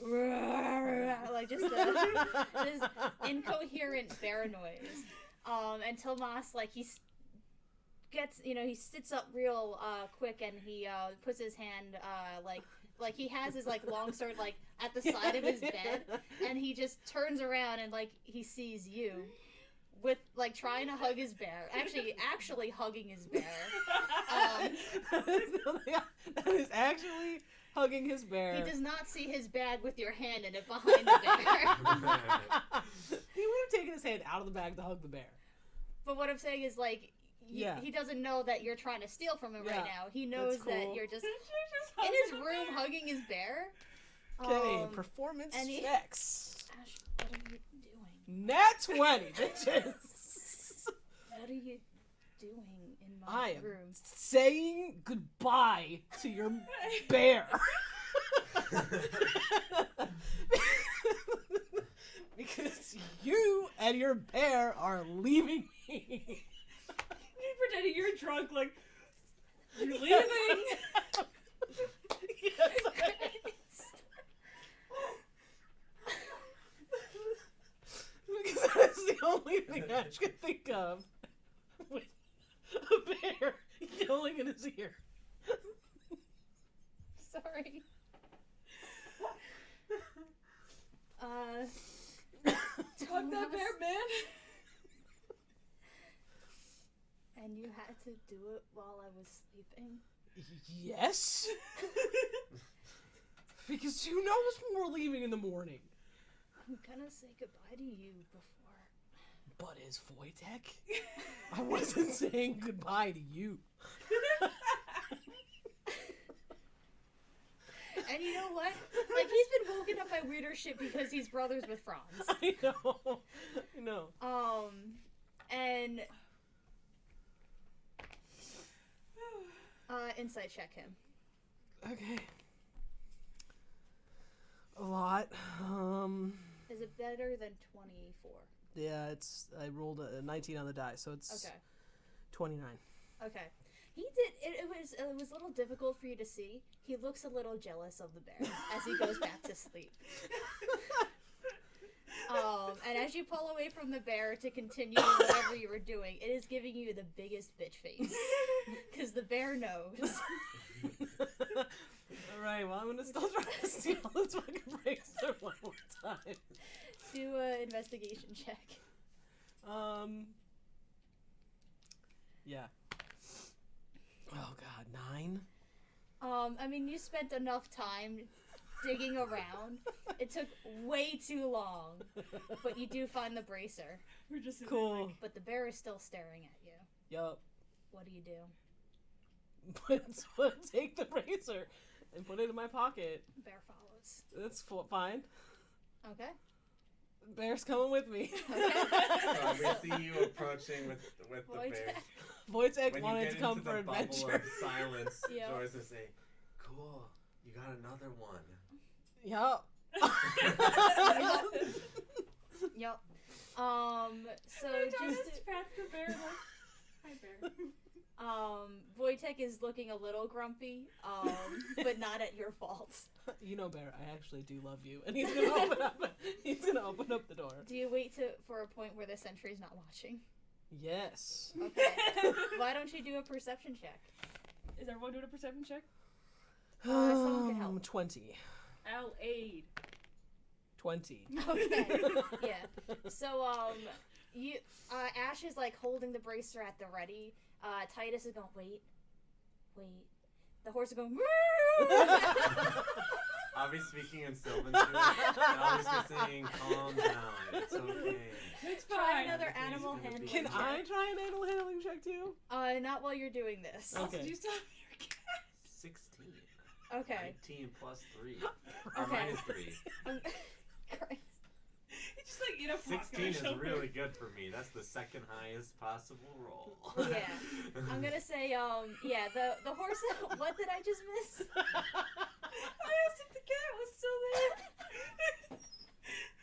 like just this incoherent bear noise. And Tomas like he sits up real quick and he puts his hand like he has his like long sword like at the side of his bed, and he just turns around and like he sees you with like trying to hug his bear, actually hugging his bear. That is actually hugging his bear. He does not see his bag with your hand in it behind the bear. He would have taken his hand out of the bag to hug the bear. But what I'm saying is like he doesn't know that you're trying to steal from him right now. He knows cool. that you're just in his room hugging his bear. Okay, performance and he- checks. Ash, what are you doing? Nat 20, bitches. What are you doing in I my am room? saying goodbye to your bear. Because you and your bear are leaving me. You pretending you're drunk, like you're leaving. Yes, I am. Because that is the only thing Ash can think of with a bear yelling in his ear. Sorry. Fuck that bear, man. And you had to do it while I was sleeping? Yes? Because you know we're leaving in the morning. I'm gonna say goodbye to you before. But is Wojtek? I wasn't saying goodbye to you. And you know what? Like, he's been woken up by weirder shit because he's brothers with Franz. I know. And insight check him. Okay. A lot. Is it better than 24? Yeah, I rolled a 19 on the die, so it's Okay. 29. Okay. He did. It was a little difficult for you to see. He looks a little jealous of the bear as he goes back to sleep. And as you pull away from the bear to continue whatever you were doing, it is giving you the biggest bitch face because the bear knows. All right. Well, I'm gonna still try to steal this fucking bracer one more time. Do an investigation check. Yeah. Oh God, 9. I mean, you spent enough time digging around. It took way too long, but you do find the bracer. We're just sitting Cool. there like, But the bear is still staring at you. Yup. What do you do? Take the bracer and put it in my pocket. Bear follows. That's fine. Okay. Bear's coming with me. We see you approaching with the bear. Wojtek When wanted you to get come into for the bubble adventure. of silence, Yep. Joyce will say, "Cool, you got another one." Yup. Yep. So just pats the bear like, hi bear. Wojtek is looking a little grumpy, but not at your fault. You know, Bear, I actually do love you, and he's gonna open up. He's gonna open up the door. Do you wait for a point where the sentry's not watching? Yes. Okay. Why don't you do a perception check? Is everyone doing a perception check? Someone can help. 20. I'll aid. 20. Okay. Yeah. So you Ash is like holding the bracer at the ready. Titus is going, wait. The horse is going, I'll be speaking in Sylvan too, and I'll just be saying, "Calm down, it's okay." It's Try fine. another Everything's animal gonna be handling Can check. I try an animal handling check too? Not while you're doing this. Okay. Also, do you still have your cat? 16. Okay. 19 plus 3. Or Okay. minus 3. Christ. It's just like, you know, 16 is really good for me. That's the second highest possible roll. Yeah. I'm gonna say, the horse. What did I just miss? I asked if the cat was still there.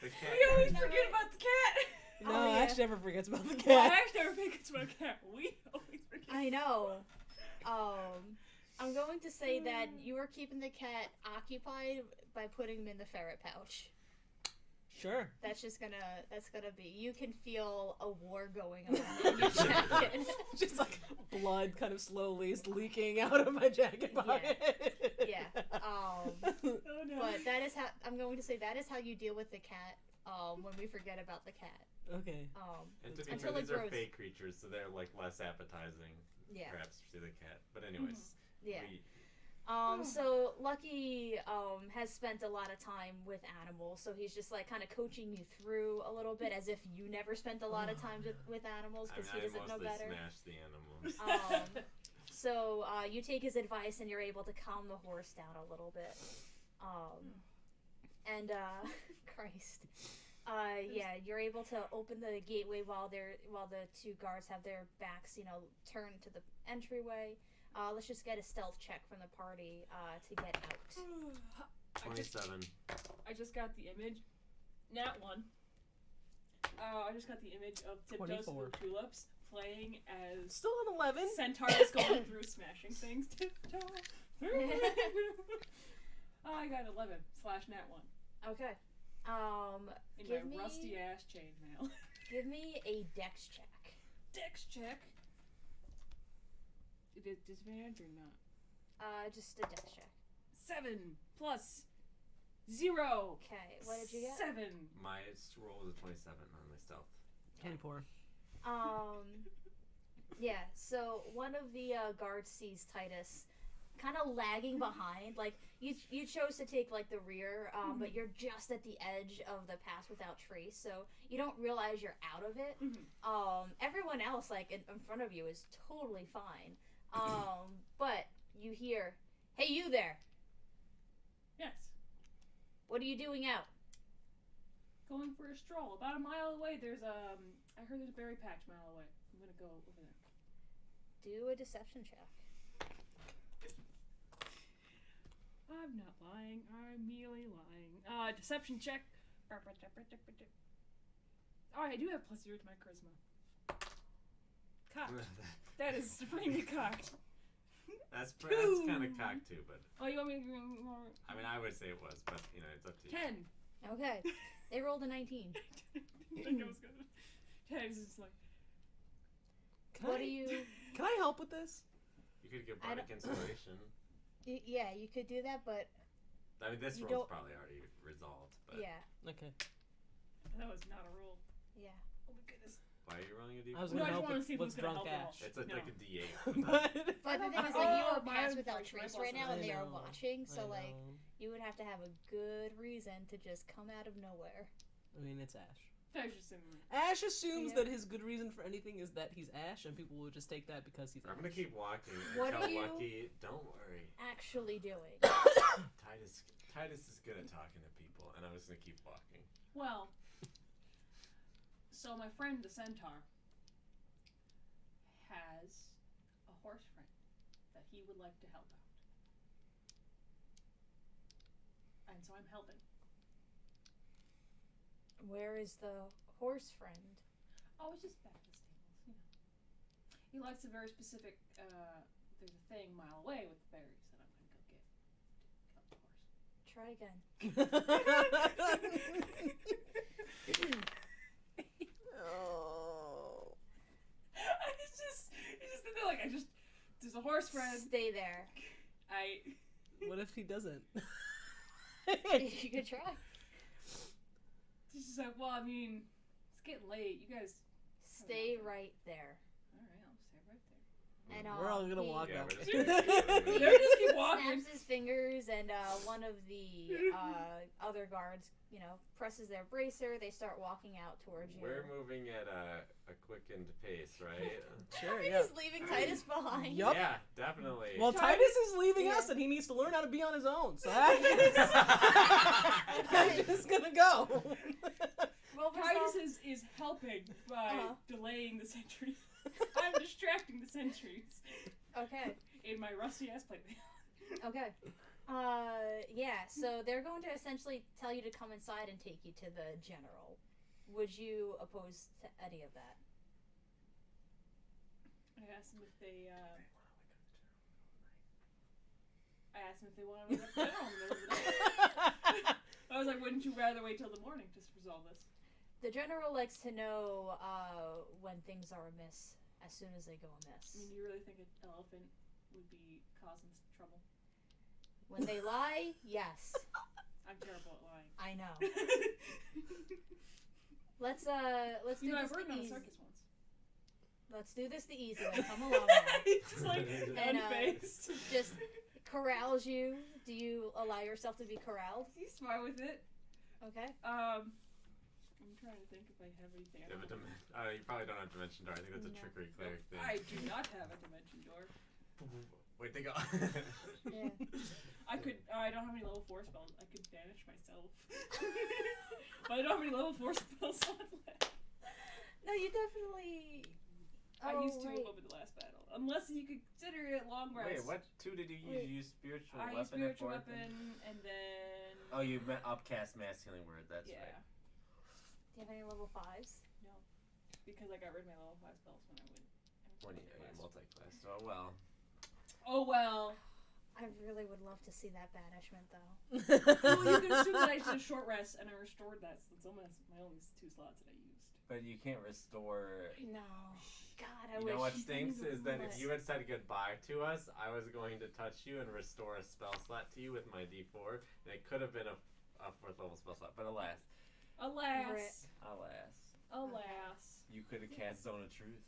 The cat. We always No, forget wait. about the cat. No, Oh, yeah. Ash never forgets about the Well, cat. I actually never forget about the cat. We always forget. I know. I'm going to say that you are keeping the cat occupied by putting him in the ferret pouch. Sure. That's gonna be. You can feel a war going on in your jacket. Just like blood kind of slowly is leaking out of my jacket pocket. Yeah. Oh no. But that is how I'm going to say that is how you deal with the cat. When we forget about the cat. Okay. And to be Until fair, it these are grows. fake creatures, so they're like less appetizing, Yeah. perhaps, to the cat. But anyways, Yeah. we, So Lucky has spent a lot of time with animals, so he's just like kind of coaching you through a little bit, as if you never spent a lot of time with animals because he doesn't know mostly better. smash the animals. So you take his advice and you're able to calm the horse down a little bit. Christ. You're able to open the gateway while the two guards have their backs, turned to the entryway. Let's just get a stealth check from the party to get out. 27. I just got the image. Nat 1. I just got the image of Tiptoes 24. and the Tulips playing as Still an 11. centaurs going through smashing things. Tiptoe. I got 11 / Nat 1. Okay. In Give my me- rusty ass chainmail. Give me a dex check. Dex check. Is it disadvantage or not? Just a dex check. 7 plus 0. Okay, what did you get? 7. My roll was a 27 on my stealth. 24. So one of the guards sees Titus kind of lagging behind. Like, you chose to take, like, the rear, but you're just at the edge of the pass without trace, so you don't realize you're out of it. Everyone else, like, in front of you is totally fine. But you hear, "Hey, you there! Yes. What are you doing out?" Going for a stroll. About a mile away, I heard there's a berry patch a mile away. I'm gonna go over there. Do a deception check. I'm not lying. I'm merely lying. Deception check. Oh, I do have +0 to my charisma. Cocked. That is supremely cocked. That's kind of cocked too, but Oh, you want me to... I mean, I would say it was, but it's up to you. 10. Okay. They rolled a 19. I think it was good. 10 is just like... What do you... Can I help with this? You could give bardic inspiration. Yeah, you could do that, but... I mean, this You roll's don't- probably already resolved, but Yeah. Okay. That was not a roll. Yeah. Oh my goodness. why are you rolling a d4? I was No, gonna I just help wanted to see if it with was going to drunk help at all. Ash. It's No. like a d8. But But the thing is, like, you are Oh, passed my- without my trace plus right now, I and they are know. watching, so, I like, know. you would have to have a good reason to just come out of nowhere. I mean, it's Ash. That was just similar. Ash assumes Yeah. that his good reason for anything is that he's Ash, and people will just take that because he's I'm Ash. gonna keep walking What and are tell you- Lucky, don't worry. Actually doing. Titus is good at talking to people, and I'm just gonna keep walking. Well, So my friend, the centaur, has a horse friend that he would like to help out. And so I'm helping. Where is the horse friend? Oh, it's just back to the stables, you know. He likes a very specific, there's a thing a mile away with the berries that I'm going to go get to help the horse. Try again. Oh. It's just like, there's a horse friend. Stay there. What if he doesn't? You could try. She's just like, well, I mean, it's getting late. You guys. Stay right there. Alright, I'll stay right there. And We're all gonna he walk Yeah, that we're way. just- They just keep walking. snaps his fingers, and one of the other guards, presses their bracer. They start walking out towards you. We're moving at a quickened pace, right? Sure, We're yeah. just leaving Titus behind. Yup. Yeah, definitely. Well, Titus- Titus is leaving Yeah. us, and he needs to learn how to be on his own. So I'm just gonna go. Well, Titus is helping by delaying the sentries. I'm distracting the sentries Okay. in my rusty ass plaything. Okay. Yeah, so they're going to essentially tell you to come inside and take you to the general. Would you oppose to any of that? I asked them if they wanted to wake up the general in the middle of the night. I was like, wouldn't you rather wait till the morning to resolve this? The general likes to know when things are amiss as soon as they go I amiss. mean, do you really think an elephant would be causing trouble? When they lie, yes. I'm terrible at lying. I know. Let's You do know, this I've ridden the on a easy. circus once. Let's do this the easy way. Come along now. He's just like And, unfazed. Just corrals you. Do you allow yourself to be corralled? He's smart with it. Okay. I'm trying to think if I have anything. You probably don't have Dimension Door. I think that's a No. trickery cleric thing. I do not have a dimension door. Wait, they go. Yeah. I don't have any level 4 spells. I could banish myself. But I don't have any level 4 spells left. No, you definitely. I used two right. of them in the last battle. Unless you could consider it long rest. Wait, what two did you use? Wait. You used spiritual I weapon used spiritual and fourth weapon, and then... Oh, you meant upcast mass healing word. That's yeah. right. Do you have any level 5s? No. Because I got rid of my level 5 spells when I went. When you multi-class. So well. Oh well. I really would love to see that banishment, though. Well, you can assume that I did a short rest and I restored that. So it's almost my only 2 slots that I used. But you can't restore. No. God, I You wish. know what you stinks didn't is that even if you had said goodbye to us, I was going to touch you and restore a spell slot to you with my D4, and it could have been a 4th level spell slot. But alas, Alas. you could have cast Zone of Truth.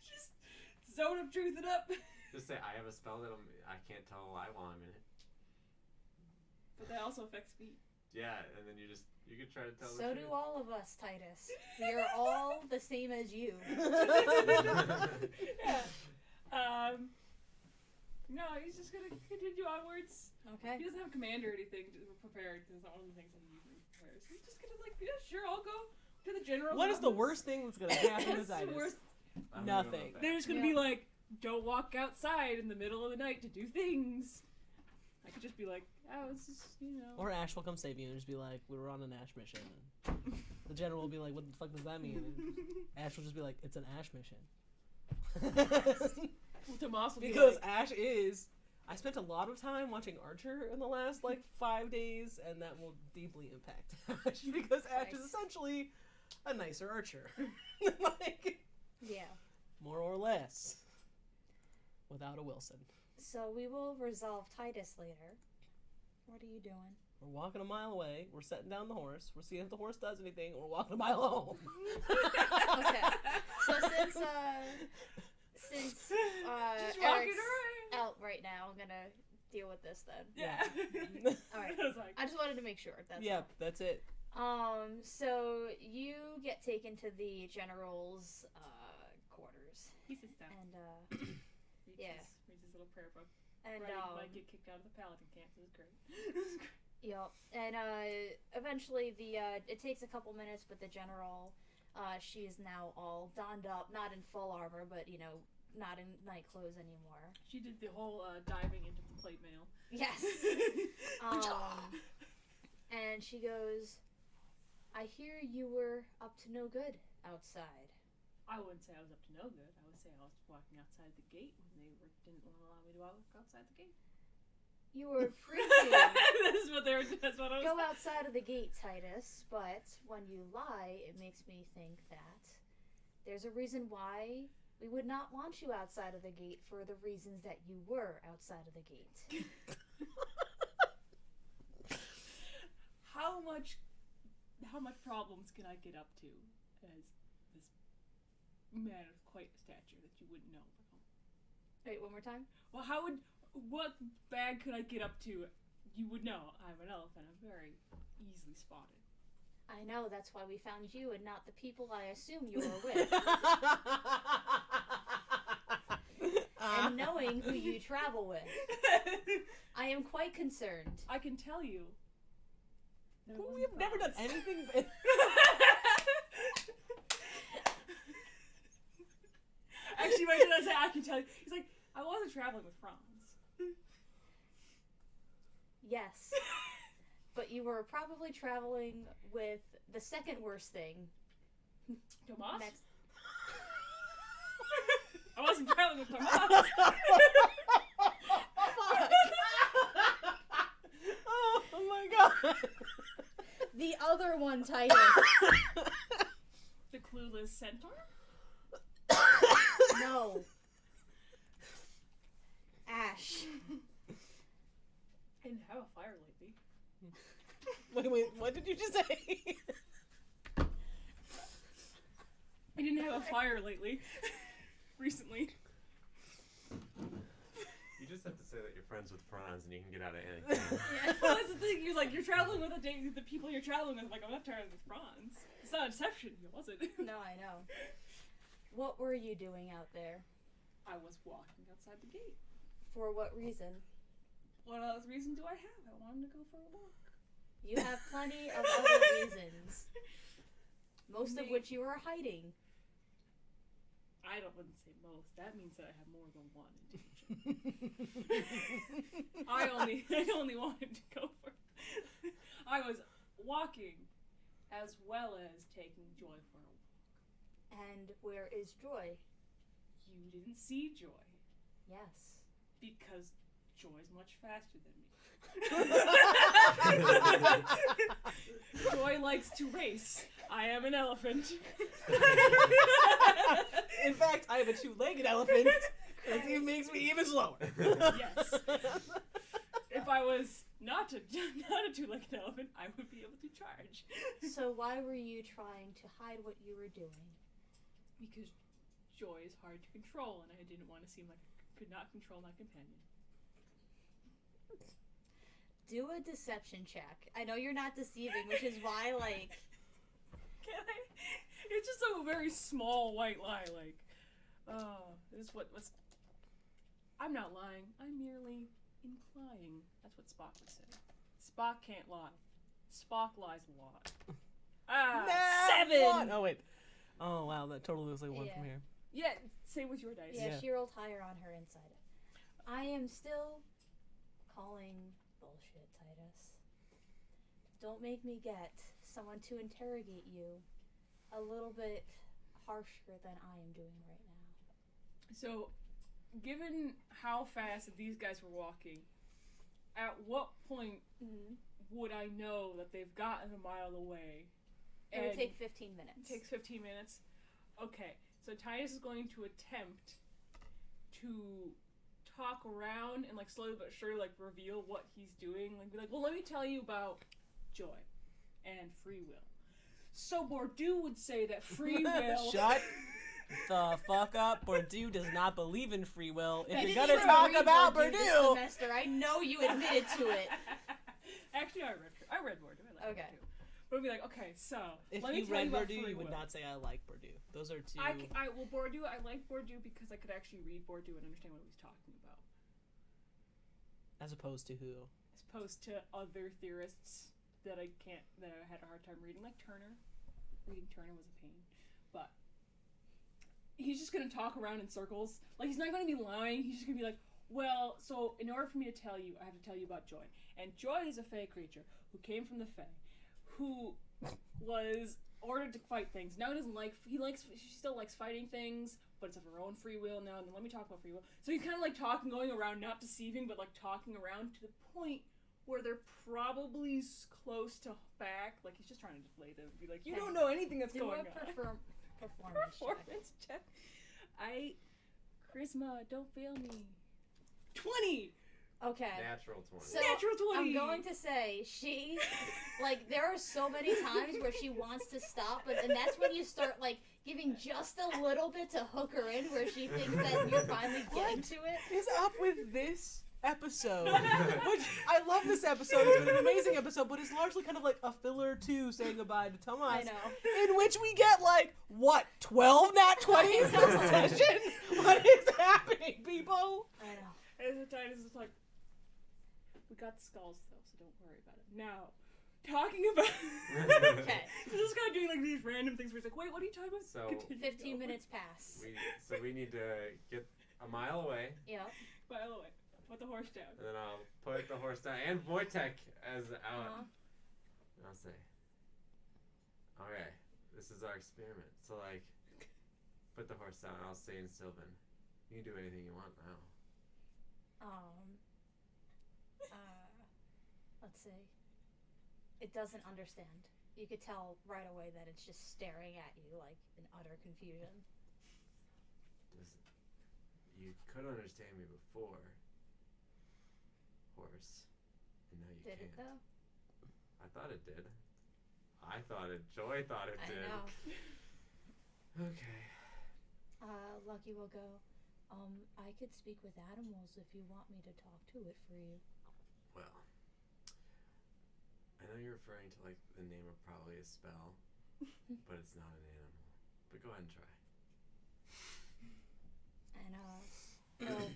Just zone of truth it up. Just say I have a spell that I can't tell a lie while I'm in it. But that also affects speed. Yeah, and then you could try to tell the So truth. do all of us, Titus. We are all the same as you. Yeah. No, he's just gonna continue onwards. Okay. He doesn't have command or anything prepared. That's not one of the things that he usually prepares. He's just gonna yeah, sure, I'll go to the general. What is the worst thing that's gonna happen to That's the Titus? worst. I'm gonna go Nothing. with that. They're just gonna be like, don't walk outside in the middle of the night to do things. I could just be like, oh, it's just, Or Ash will come save you and just be like, we were on an Ash mission. And the general will be like, what the fuck does that mean? And Ash will just be like, it's an Ash mission. Well, Tomas will be Because like, Ash is... I spent a lot of time watching Archer in the last, 5 days, and that will deeply impact Ash. Because Ash is Nice. essentially a nicer Archer. Yeah. More or less. Without a Wilson. So we will resolve Titus later. What are you doing? We're walking a mile away. We're setting down the horse. We're seeing if the horse does anything. We're walking a mile home. Okay. So since just walking Eric's around. out right now, I'm gonna deal with this then. Yeah. All right. I was like, I just wanted to make sure. That's Yeah, all. that's it. So you get taken to the general's quarters, he sits down. and Reads yeah. Reads his little prayer book. and Right, might get kicked out of the paladin camp. This is great. Yep. And eventually it takes a couple minutes, but the general, she is now all donned up, not in full armor, but not in night clothes anymore. She did the whole diving into the plate mail. Yes. And she goes, I hear you were up to no good outside. I wouldn't say I was up to no good. I would say I was walking outside the gate when they didn't allow me to walk outside the gate. You were free to That's what I was go outside of the gate, Titus, but when you lie, it makes me think that there's a reason why we would not want you outside of the gate for the reasons that you were outside of the gate. How much problems can I get up to as this man of quite a stature that you wouldn't know about? Wait, one more time? Well, what bad could I get up to? You would know. I'm an elephant. I'm very easily spotted. I know, that's why we found you and not the people I assume you were with. And knowing who you travel with, I am quite concerned. I can tell you. We have never done anything but... Actually, wait, did I say I can tell you? He's like, I wasn't traveling with Franz. Yes. But you were probably traveling with the second worst thing. Tomas? Next. I wasn't traveling with Tomas. Fuck. Oh my god. The other one, Titus. The clueless centaur? No. Ash. I didn't have a fire lately. Wait, what did you just say? I didn't have a fire lately. Recently. You just have to say that you're friends with Franz and you can get out of anything. Yeah. Well, that's the thing. You're traveling with the people you're traveling with. Like, I'm not traveling with Franz. It's not a deception. It wasn't. No, I know. What were you doing out there? I was walking outside the gate. For what reason? What else reason do I have? I wanted to go for a walk. You have plenty of other reasons. Most of which you are hiding. I wouldn't say most. That means that I have more than one intention. I only wanted to go for. I was walking, as well as taking Joy for a walk. And where is Joy? You didn't see Joy. Yes. Because Joy's much faster than me. Joy likes to race. I am an elephant. In fact, I have a two-legged elephant. It makes me even slower. Yes. If I was not a two-legged elephant, I would be able to charge. So why were you trying to hide what you were doing? Because Joy is hard to control, and I didn't want to seem like I could not control my companion. Do a deception check. I know you're not deceiving, which is why, like... Can I? It's just a very small white lie, like, oh, this is what's... I'm not lying. I'm merely implying. That's what Spock would say. Spock can't lie. Spock lies a lot. Nah, 7! one. Oh, wait. Oh, wow, that totally looks like one from here. Yeah, same with your dice. Yeah, she rolled higher on her inside. I am still calling bullshit, Titus. Don't make me get someone to interrogate you a little bit harsher than I am doing right now. So, given how fast these guys were walking, at what point would I know that they've gotten a mile away? It would take 15 minutes. It takes 15 minutes? Okay, so Titus is going to attempt to talk around and, like, slowly but surely, like, reveal what he's doing. Like, be like, well, let me tell you about joy and free will. So Bordeaux would say that free will... Shut the fuck up. Bordeaux does not believe in free will. If You you're didn't gonna even talk read about Bordeaux this Bordeaux... semester. I know you admitted to it. Actually, I read Bordeaux. I like Okay. Bordeaux. But it'd be like, okay, so If let me you tell read you about Bordeaux, free you would will. not say I like Bordeaux. Those are two... Well, Bordeaux, I like Bordeaux because I could actually read Bordeaux and understand what he was talking about. As opposed to who? As opposed to other theorists that I had a hard time reading, like Turner. Reading Turner was a pain. But he's just going to talk around in circles. Like, he's not going to be lying. He's just going to be like, well, so in order for me to tell you, I have to tell you about Joy. And Joy is a Fae creature who came from the Fae, who was ordered to fight things. Now she still likes fighting things, but it's of her own free will now. And then let me talk about free will. So he's kind of like talking, going around, not deceiving, but like talking around to the point where they're probably close to back. Like, he's just trying to deflate them. Be like, you don't know anything that's going on. Performance check. Charisma, don't fail me. 20! Okay. Natural 20. So Natural 20! I'm going to say, she, like, there are so many times where she wants to stop, and that's when you start, like, giving just a little bit to hook her in, where she thinks that you're finally getting to it. What is up with this episode? Which, I love this episode. It's been an amazing episode, but it's largely kind of like a filler to saying goodbye to Tomas. I know. In which we get, like, what, 12 nat 20s this session? What is happening, people? I know. And the Titus is like, we got the skulls though, so don't worry about it. Now, talking about... Okay. So just kind of doing like these random things where he's like, wait, what are you talking about? So, Continue 15 going. minutes pass. we need to get a mile away, Yep. By the way, put the horse down. and then I'll put the horse down, and Wojtek as out. And I'll say, okay, this is our experiment. So, like, put the horse down, I'll say in Sylvan, you can do anything you want now. Let's see. It doesn't understand. You could tell right away that it's just staring at you, like, in utter confusion. You could understand me before, horse, and now you Did can't. it, though? I thought it did. Joy thought it I did. know. Okay. Lucky will go, I could speak with animals if you want me to talk to it for you. Well, I know you're referring to, like, the name of probably a spell, but it's not an animal. But go ahead and try. And, he'll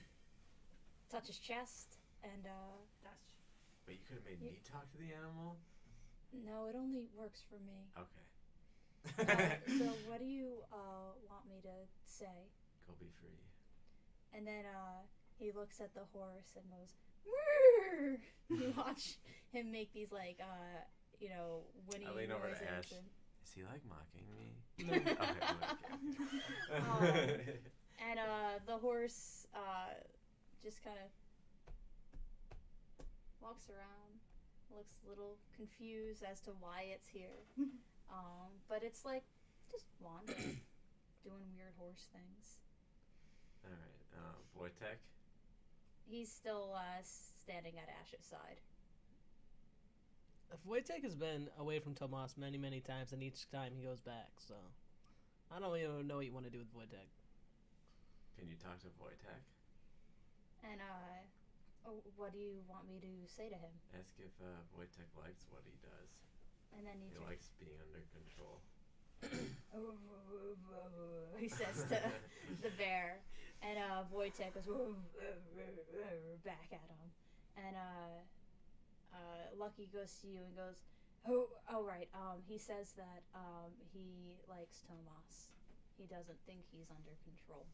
touch his chest, and, That's... But you could have made me talk to the animal? no, it only works for me. Okay. So what do you, want me to say? Go be free. And then, he looks at the horse and goes, "Murr!" You watch him make these, like, whinny I lean over to noises. Ash. Is he, like, mocking me? No. Okay. And the horse just kind of walks around, looks a little confused as to why it's here. But it's like just wandering, doing weird horse things. Alright, Wojtek? He's still standing at Ash's side. Wojtek has been away from Tomas many, many times, and each time he goes back, so I don't even know what you want to do with Wojtek. Can you talk to Wojtek? And what do you want me to say to him? Ask if Wojtek likes what he does. And then He likes being under control. he says to the bear, and Wojtek goes back at him, and Lucky goes to you and goes, oh right, he says that he likes Tomas. He doesn't think he's under control.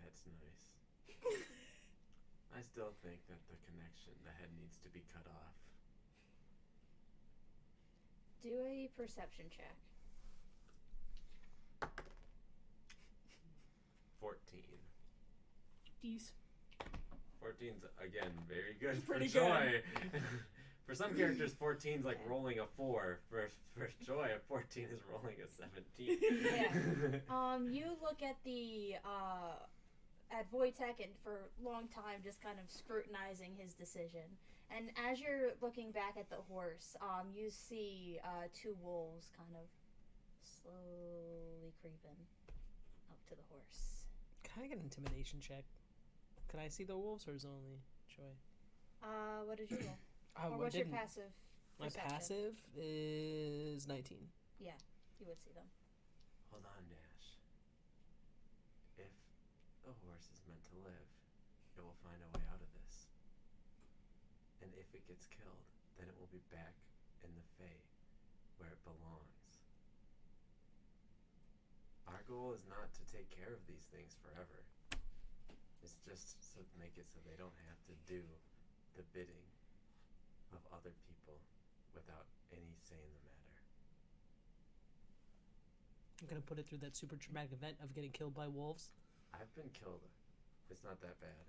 That's nice. I still think that the head needs to be cut off. Do a perception check. 14. These. 14's, again, very good for Pretty Joy. For some characters, 14's like rolling a 4. For Joy, a 14 is rolling a 17. Yeah. You look at at Wojtek and for a long time just kind of scrutinizing his decision. And as you're looking back at the horse, you see 2 wolves kind of slowly creeping up to the horse. Can I get an intimidation check? Can I see the wolves, or is it only Joy? What did you roll? Or I what's your didn't. passive? My perception? passive is 19. Yeah. you would see them. Hold on, Dash. If a horse is meant to live, it will find a way out of this. And if it gets killed, then it will be back in the Fae, where it belongs. Our goal is not to take care of these things forever. It's just to make it so they don't have to do the bidding of other people without any say in the matter. I'm gonna put it through that super traumatic event of getting killed by wolves. I've been killed. It's not that bad.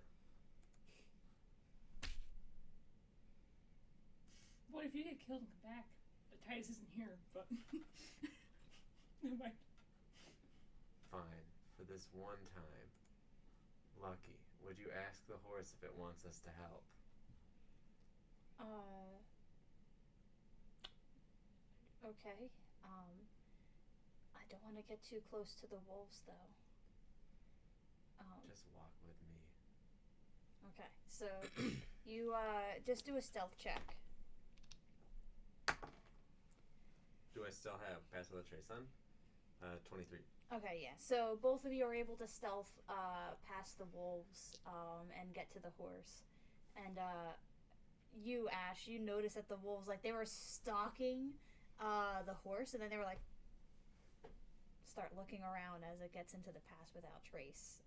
What if you get killed and come back? Titus isn't here, but never mind. Fine. For this one time, Lucky, would you ask the horse if it wants us to help? Okay. I don't want to get too close to the wolves, though. Just walk with me. Okay, so you just do a stealth check. Do I still have Pass Without Trace on? 23. Okay, yeah. So both of you are able to stealth past the wolves and get to the horse. And you, Ash, you notice that the wolves, like, they were stalking the horse, and then they were like, start looking around as it gets into the Pass Without Trace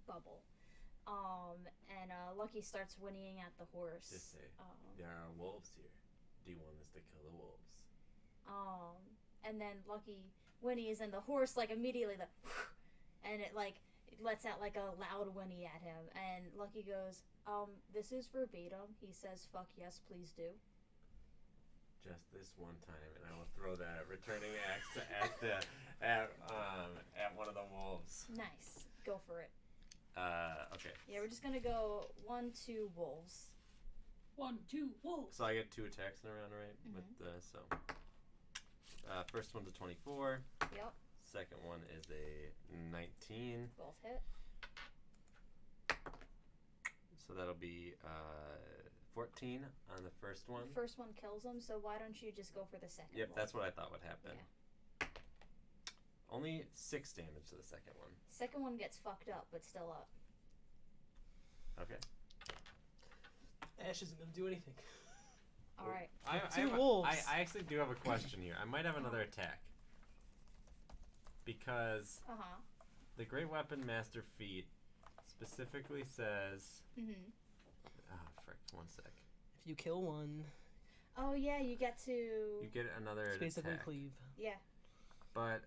bubble. And Lucky starts whinnying at the horse. Just say, there are wolves here. Do you want us to kill the wolves? And then Lucky whinnies, and the horse, like, immediately, and it, like, lets out, like, a loud whinny at him. And Lucky goes, this is verbatim. He says, fuck yes, please do. Just this one time, and I will throw that returning axe at one of the wolves. Nice. Go for it. Okay. Yeah, we're just gonna go 1, 2 wolves. 1, 2, wolves. So I get 2 attacks in a round, right? Mhm. With the first one's a 24. Yep. Second one is a 19. Both hit. So that'll be 14 on the first one. The first one kills him, so why don't you just go for the second Yep, one? that's what I thought would happen. Only 6 damage to the second one. Second one gets fucked up, but still up. Okay. Ash isn't gonna do anything. Alright. Wolves. I actually do have a question here. I might have another attack. Because the Great Weapon Master feat specifically says... frick, one sec. If you kill one, Oh yeah, you get to... You get another it's basically attack. cleave. Yeah. But,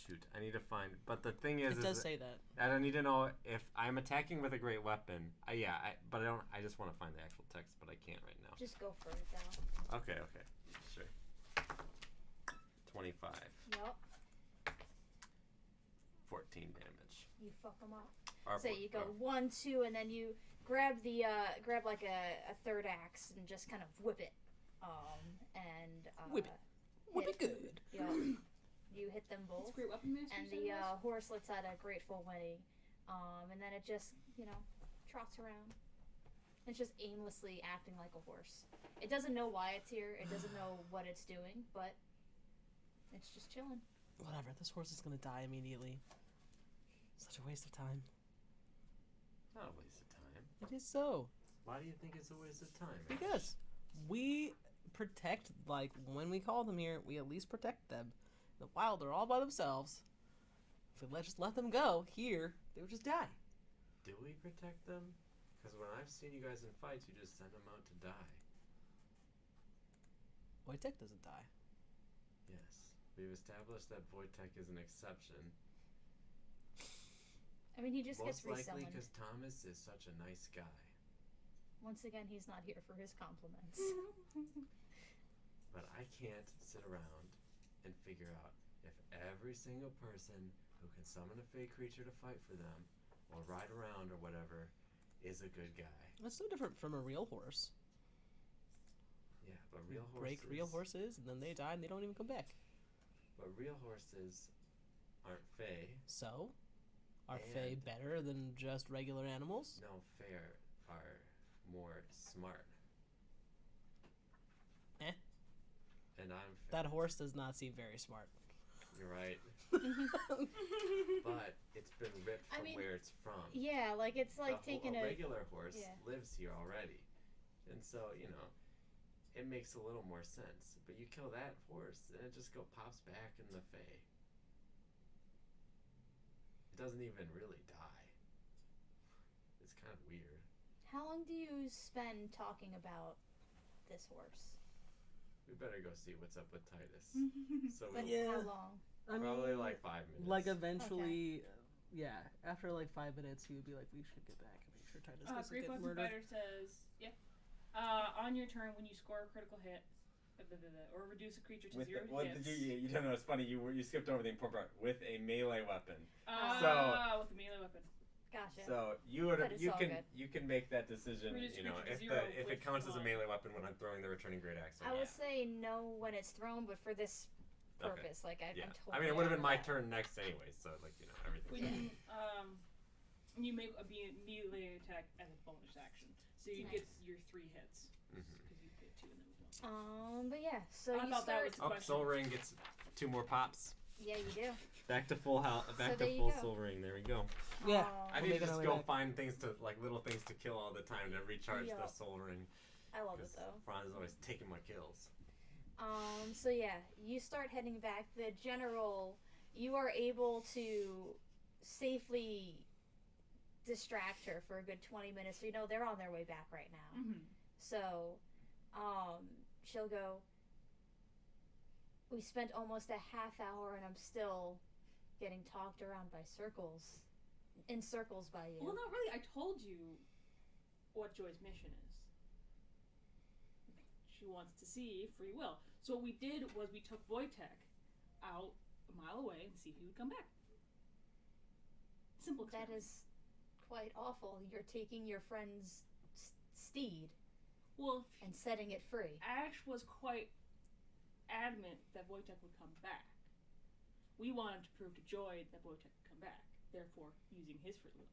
shoot, I need to find... But the thing is... It does say that. I don't need to know if I'm attacking with a great weapon. But I don't... I just want to find the actual text, but I can't right now. Just go for it, though. Okay. Sure. 25. Yep. 14 damage. You fuck them up. Or So you go 1, 2, and then you grab the grab like a third axe and just kind of whip it. Whip it. Whip it good. Yep. You hit them both. It's Great Weapon Master. And the horse lets out a grateful whinny. And then it just, trots around. It's just aimlessly acting like a horse. It doesn't know why it's here. It doesn't know what it's doing, but it's just chilling. Whatever. This horse is gonna die immediately. Such a waste of time. Not a waste of time. It is so. Why do you think it's a waste of time? Because we protect, like, when we call them here, we at least protect them. In the wild, they're all by themselves. If we just let them go here, they would just die. Do we protect them? Because when I've seen you guys in fights, you just send them out to die. Wojtek doesn't die. Yes. We've established that Wojtek is an exception. I mean, he just Most gets likely resummoned. because Thomas is such a nice guy. Once again, he's not here for his compliments. But I can't sit around and figure out if every single person who can summon a fey creature to fight for them or ride around or whatever is a good guy. That's so different from a real horse. Yeah, but real horses... Break real horses, and then they die, and they don't even come back. But real horses aren't fey. So? Are fae better than just regular animals? No, fae are more smart. Eh? And I'm That horse does not seem very smart. You're right. But it's been ripped from where it's from. Yeah, like it's like taking a regular horse yeah. lives here already. And so, you know, it makes a little more sense. But you kill that horse and it just pops back in the Fae. It doesn't even really die. It's kind of weird. How long do you spend talking about this horse? We better go see what's up with Titus. So But Yeah. how long? probably like 5 minutes. Like eventually, yeah. After like 5 minutes, he would be like, "We should get back and make sure Titus doesn't Great get Weapon murdered." Fighter says, on your turn, when you score a critical hit, or reduce a creature to 0 hits. You don't know. It's funny. You skipped over the important part. With a melee weapon. With a melee weapon. Gotcha. So you can make that decision. Reduce You know, creature to if 0 if with it counts as a one. melee weapon when I'm throwing the returning great axe. I would say no when it's thrown, but for this purpose, like I'm Yeah. totally I mean, it would have been my that. turn next anyway. So like everything. When you make a melee attack as a bonus action, so you get your 3 hits because you get 2 and then with 1. But yeah, so I you thought that start. was the Oh, question. Soul Ring gets 2 more pops. Yeah, you do. Back to full health. Back So to there you full go. Soul Ring. There we go. Yeah. I We're need to making our just way go back. find things to little things to kill all the time to recharge the Yup. Soul Ring. I love it 'Cause though. Franz is always taking my kills. So yeah, you start heading back. The general, you are able to safely distract her for a good 20 minutes. So you know they're on their way back right now. So, she'll go, we spent almost a half hour and I'm still getting talked around in circles by you. Well, not really. I told you what Joy's mission is. She wants to see free will. So what we did was we took Wojtek out a mile away and see if he would come back. Simple That experiment. is quite awful. You're taking your friend's steed Well, and setting it free. Ash was quite adamant that Wojtek would come back. We wanted to prove to Joy that Wojtek would come back, therefore using his free will.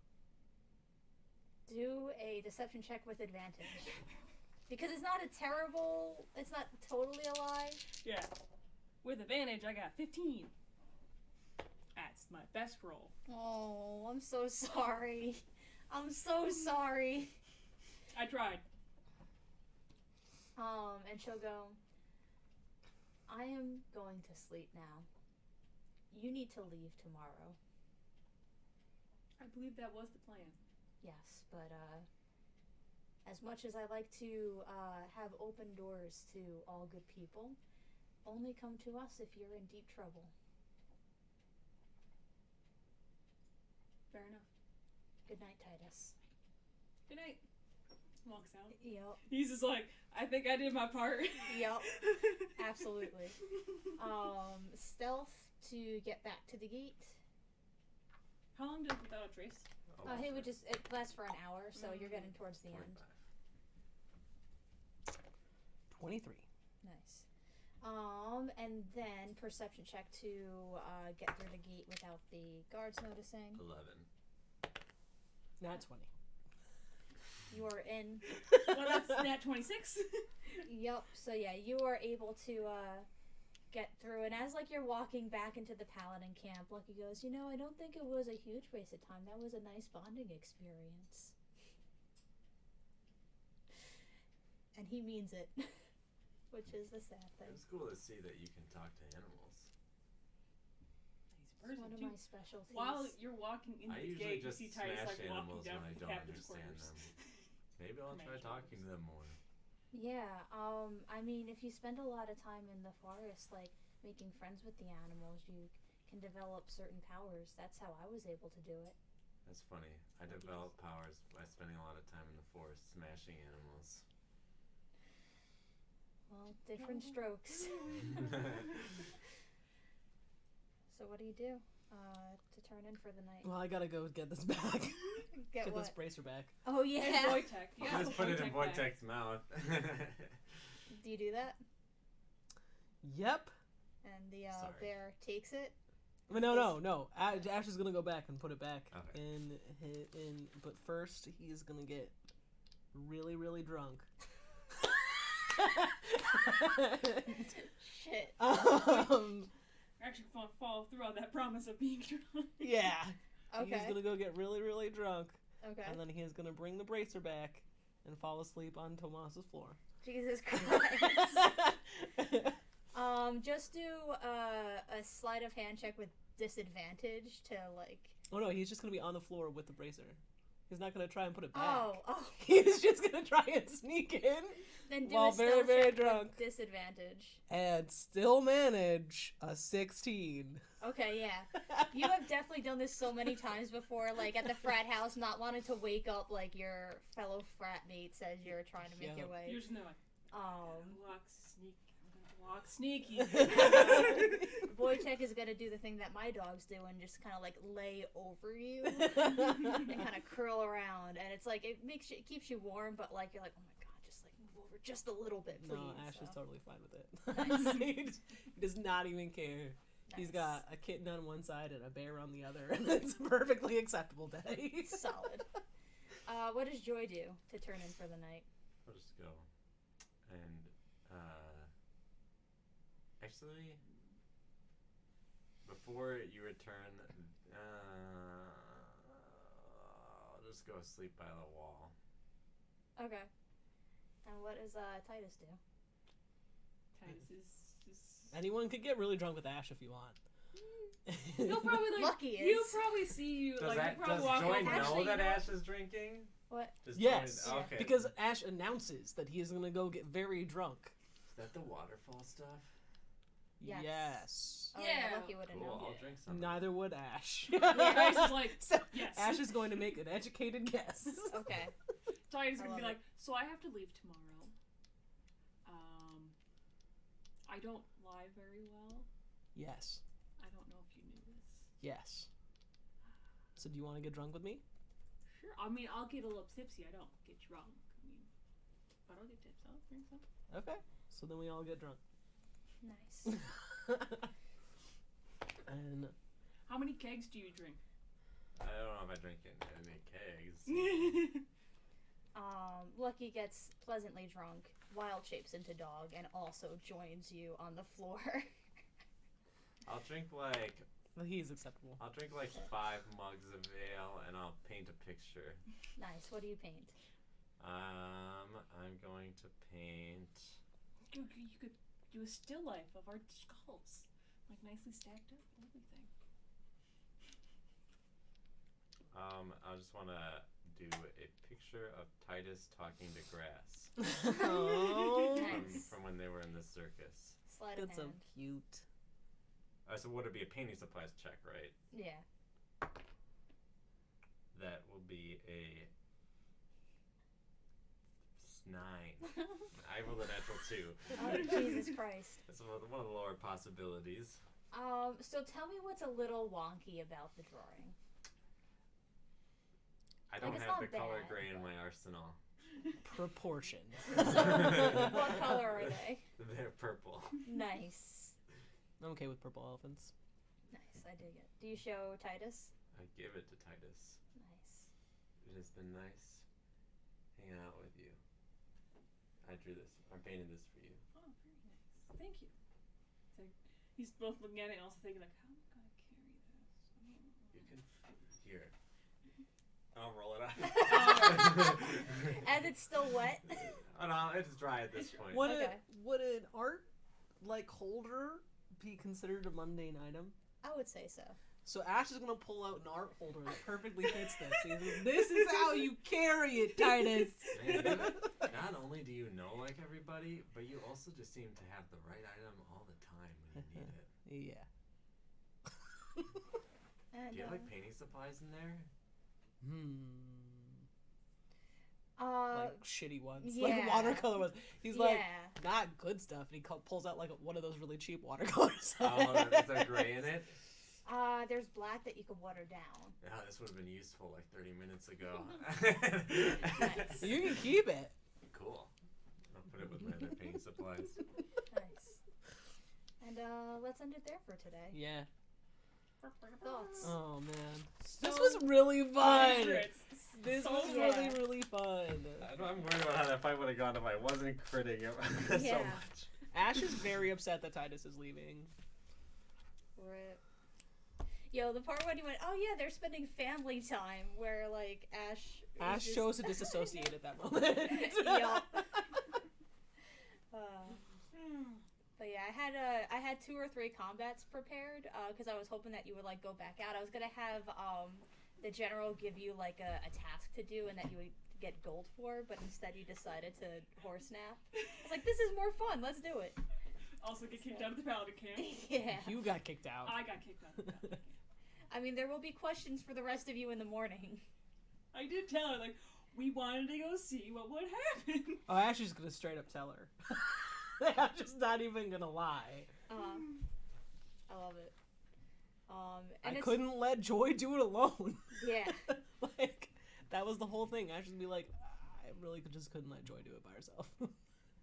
Do a deception check with advantage. Because it's not totally a lie. Yeah. With advantage, I got 15. That's my best roll. Oh, I'm so sorry. I'm so sorry. I tried. And she'll go, I am going to sleep now. You need to leave tomorrow. I believe that was the plan. Yes, but as much as I like to have open doors to all good people, only come to us if you're in deep trouble. Fair enough. Good night, Titus. Good night. Walks out. Yep. He's just like, I think I did my part. Yep. Absolutely. Stealth to get back to the gate. How long does Without a Trace? It lasts for an hour, so you're getting towards the end. 23. Nice. And then perception check to get through the gate without the guards noticing. 11. Not 20. You are in. Well, that's nat 26. Yep. So yeah, you are able to get through, and as you're walking back into the Paladin camp, Lucky goes, I don't think it was a huge waste of time. That was a nice bonding experience. And he means it, which is the sad thing. It's cool to see that you can talk to animals. He's One of my specialties. While you're walking into I the usually gate, you just see Titus smash walking animals down when I from the don't captain's understand quarters. them. Maybe I'll try Smash talking to them more. Yeah, I mean, if you spend a lot of time in the forest, making friends with the animals, you can develop certain powers. That's how I was able to do it. That's funny. I developed powers by spending a lot of time in the forest smashing animals. Well, different strokes. So what do you do to turn in for the night? Well, I gotta go get this back. Get Get what? this bracer back. Oh And yeah. Wojtek. You Yeah, just put it in Wojtek back. Wojtek's mouth. Do you do that? Yep. And the Sorry. bear takes it. But no. Ash is gonna go back and put it back. Okay. But first, he is gonna get really, really drunk. Shit. We're actually gonna follow through on that promise of being drunk. Yeah. Okay. He's gonna go get really, really drunk, Okay. and then he's gonna bring the bracer back and fall asleep on Tomas's floor. Jesus Christ. Just do a sleight of hand check with disadvantage to like. Oh no, he's just gonna be on the floor with the bracer. He's not gonna try and put it back. Oh. He's just gonna try and sneak in Then do while a very, stealth very check drunk with disadvantage. and still manage a 16. Okay, yeah. You have definitely done this so many times before, like at the frat house, not wanting to wake up like your fellow frat mates as you're trying to make your way. You just know it. Walk sneaky. Wojciech is gonna do the thing that my dogs do and just kind of like lay over you and kind of curl around, and it's like it keeps you warm, but like you're like, oh my god, just like move over just a little bit, please. No, Ash is So, totally fine with it. he does not even care. He's nice. got a kitten on one side and a bear on the other, and it's a perfectly acceptable day. Solid. What does Joy do to turn in for the night? I'll just go. And, actually, before you return, I'll just go sleep by the wall. Okay. And what does Titus do? Titus is Anyone could get really drunk with Ash if you want. He'll probably like. Lucky is. He'll probably see you. Does, like, he'll probably does walk Joy over. know Actually, that you know Ash is drinking? What? Does Yes, Joy, okay. because Ash announces that he is going to go get very drunk. Is that the waterfall stuff? Yes. Oh, Yeah. Lucky wouldn't Cool, know. I'll drink some. Neither would Ash. Titus is like, So yes. Ash is going to make an educated guess. Okay. Titus is I gonna be love like, so I have to leave tomorrow. I don't lie very well. Yes. I don't know if you knew this. Yes. So do you want to get drunk with me? Sure. I mean, I'll get a little tipsy. I don't get drunk. I mean, but I'll get tipsy. I'll drink some. Okay. So then we all get drunk. Nice. And How many kegs do you drink? I don't know if I drink any kegs. Lucky gets pleasantly drunk, wild shapes into dog, and also joins you on the floor. I'll drink like well, he's acceptable. 5 mugs of ale and I'll paint a picture. Nice. What do you paint? I'm going to paint. You could do a still life of our skulls, like nicely stacked up and everything. I just want to do a picture of Titus talking to grass Oh, Nice. from when they were in the circus. Sleight of that's so hand. cute. So would it be a painting supplies check, right? Yeah. That will be a 9. I rolled a natural 2. Oh, Jesus Christ. That's one of the lower possibilities. So tell me what's a little wonky about the drawing. I don't it's have not the color bad, gray in but- my arsenal. Proportion. What color are they? They're purple. Nice. I'm okay with purple elephants. Nice, I dig it. Do you show Titus? I give it to Titus. Nice. It has been nice hanging out with you. I painted this for you. Oh, very nice. Thank you. So he's both looking at it and also thinking like, how am I gonna carry this? You can here. I'll roll it up. As it's still wet? Oh no, it's dry at this point. Would Okay. would an art like holder be considered a mundane item? I would say so. So Ash is gonna pull out an art holder that perfectly fits this. He says, "This is how you carry it, Titus." Man, not only do you know like everybody, but you also just seem to have the right item all the time when you need it. Yeah. And, Do you have like painting supplies in there? Like shitty ones, yeah. like watercolor ones. He's yeah. like, not good stuff, and he pulls out like one of those really cheap watercolors. Oh, is there gray in it? There's black that you can water down. Yeah, this would have been useful like 30 minutes ago. Nice. You can keep it. Cool. I'll put it with my other painting supplies. Nice. And let's end it there for today. Yeah. Thoughts? Oh man, this was really fun. Favorites. This So was fun. really, really fun. I'm worried about how that fight would have gone if I wasn't critting it so Yeah. much. Ash is very upset that Titus is leaving. Rip. Yo, the part when he went, oh yeah, they're spending family time, where like Ash. was Ash just- chose to disassociate at that moment. Yup. But yeah, I had 2 or 3 combats prepared because I was hoping that you would like go back out. I was gonna have the general give you like a task to do and that you would get gold for, but instead you decided to horse nap. I was like, this is more fun. Let's do it. Also get kicked out of the paladin camp. Yeah. You got kicked out. I got kicked out of the paladin camp. I mean, there will be questions for the rest of you in the morning. I did tell her, like, we wanted to go see what would happen. Oh, Ash is gonna straight up tell her. I'm just not even gonna lie. I love it. And I it's, couldn't let Joy do it alone. Yeah. Like, that was the whole thing. Ash would be like, I really just couldn't let Joy do it by herself.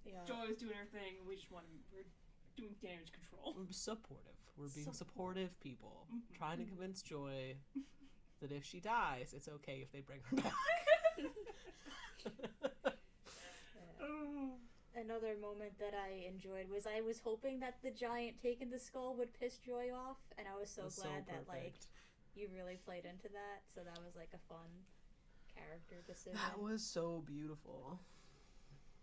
Yeah. Joy was doing her thing. We just wanted. We're doing damage control. We're supportive. We're being supportive people. Trying to convince Joy that if she dies, it's okay if they bring her back. Another moment that I enjoyed was I was hoping that the giant taking the skull would piss Joy off, and I was so That's glad that like perfect. you really played into that. So that was like a fun character decision. That was so beautiful.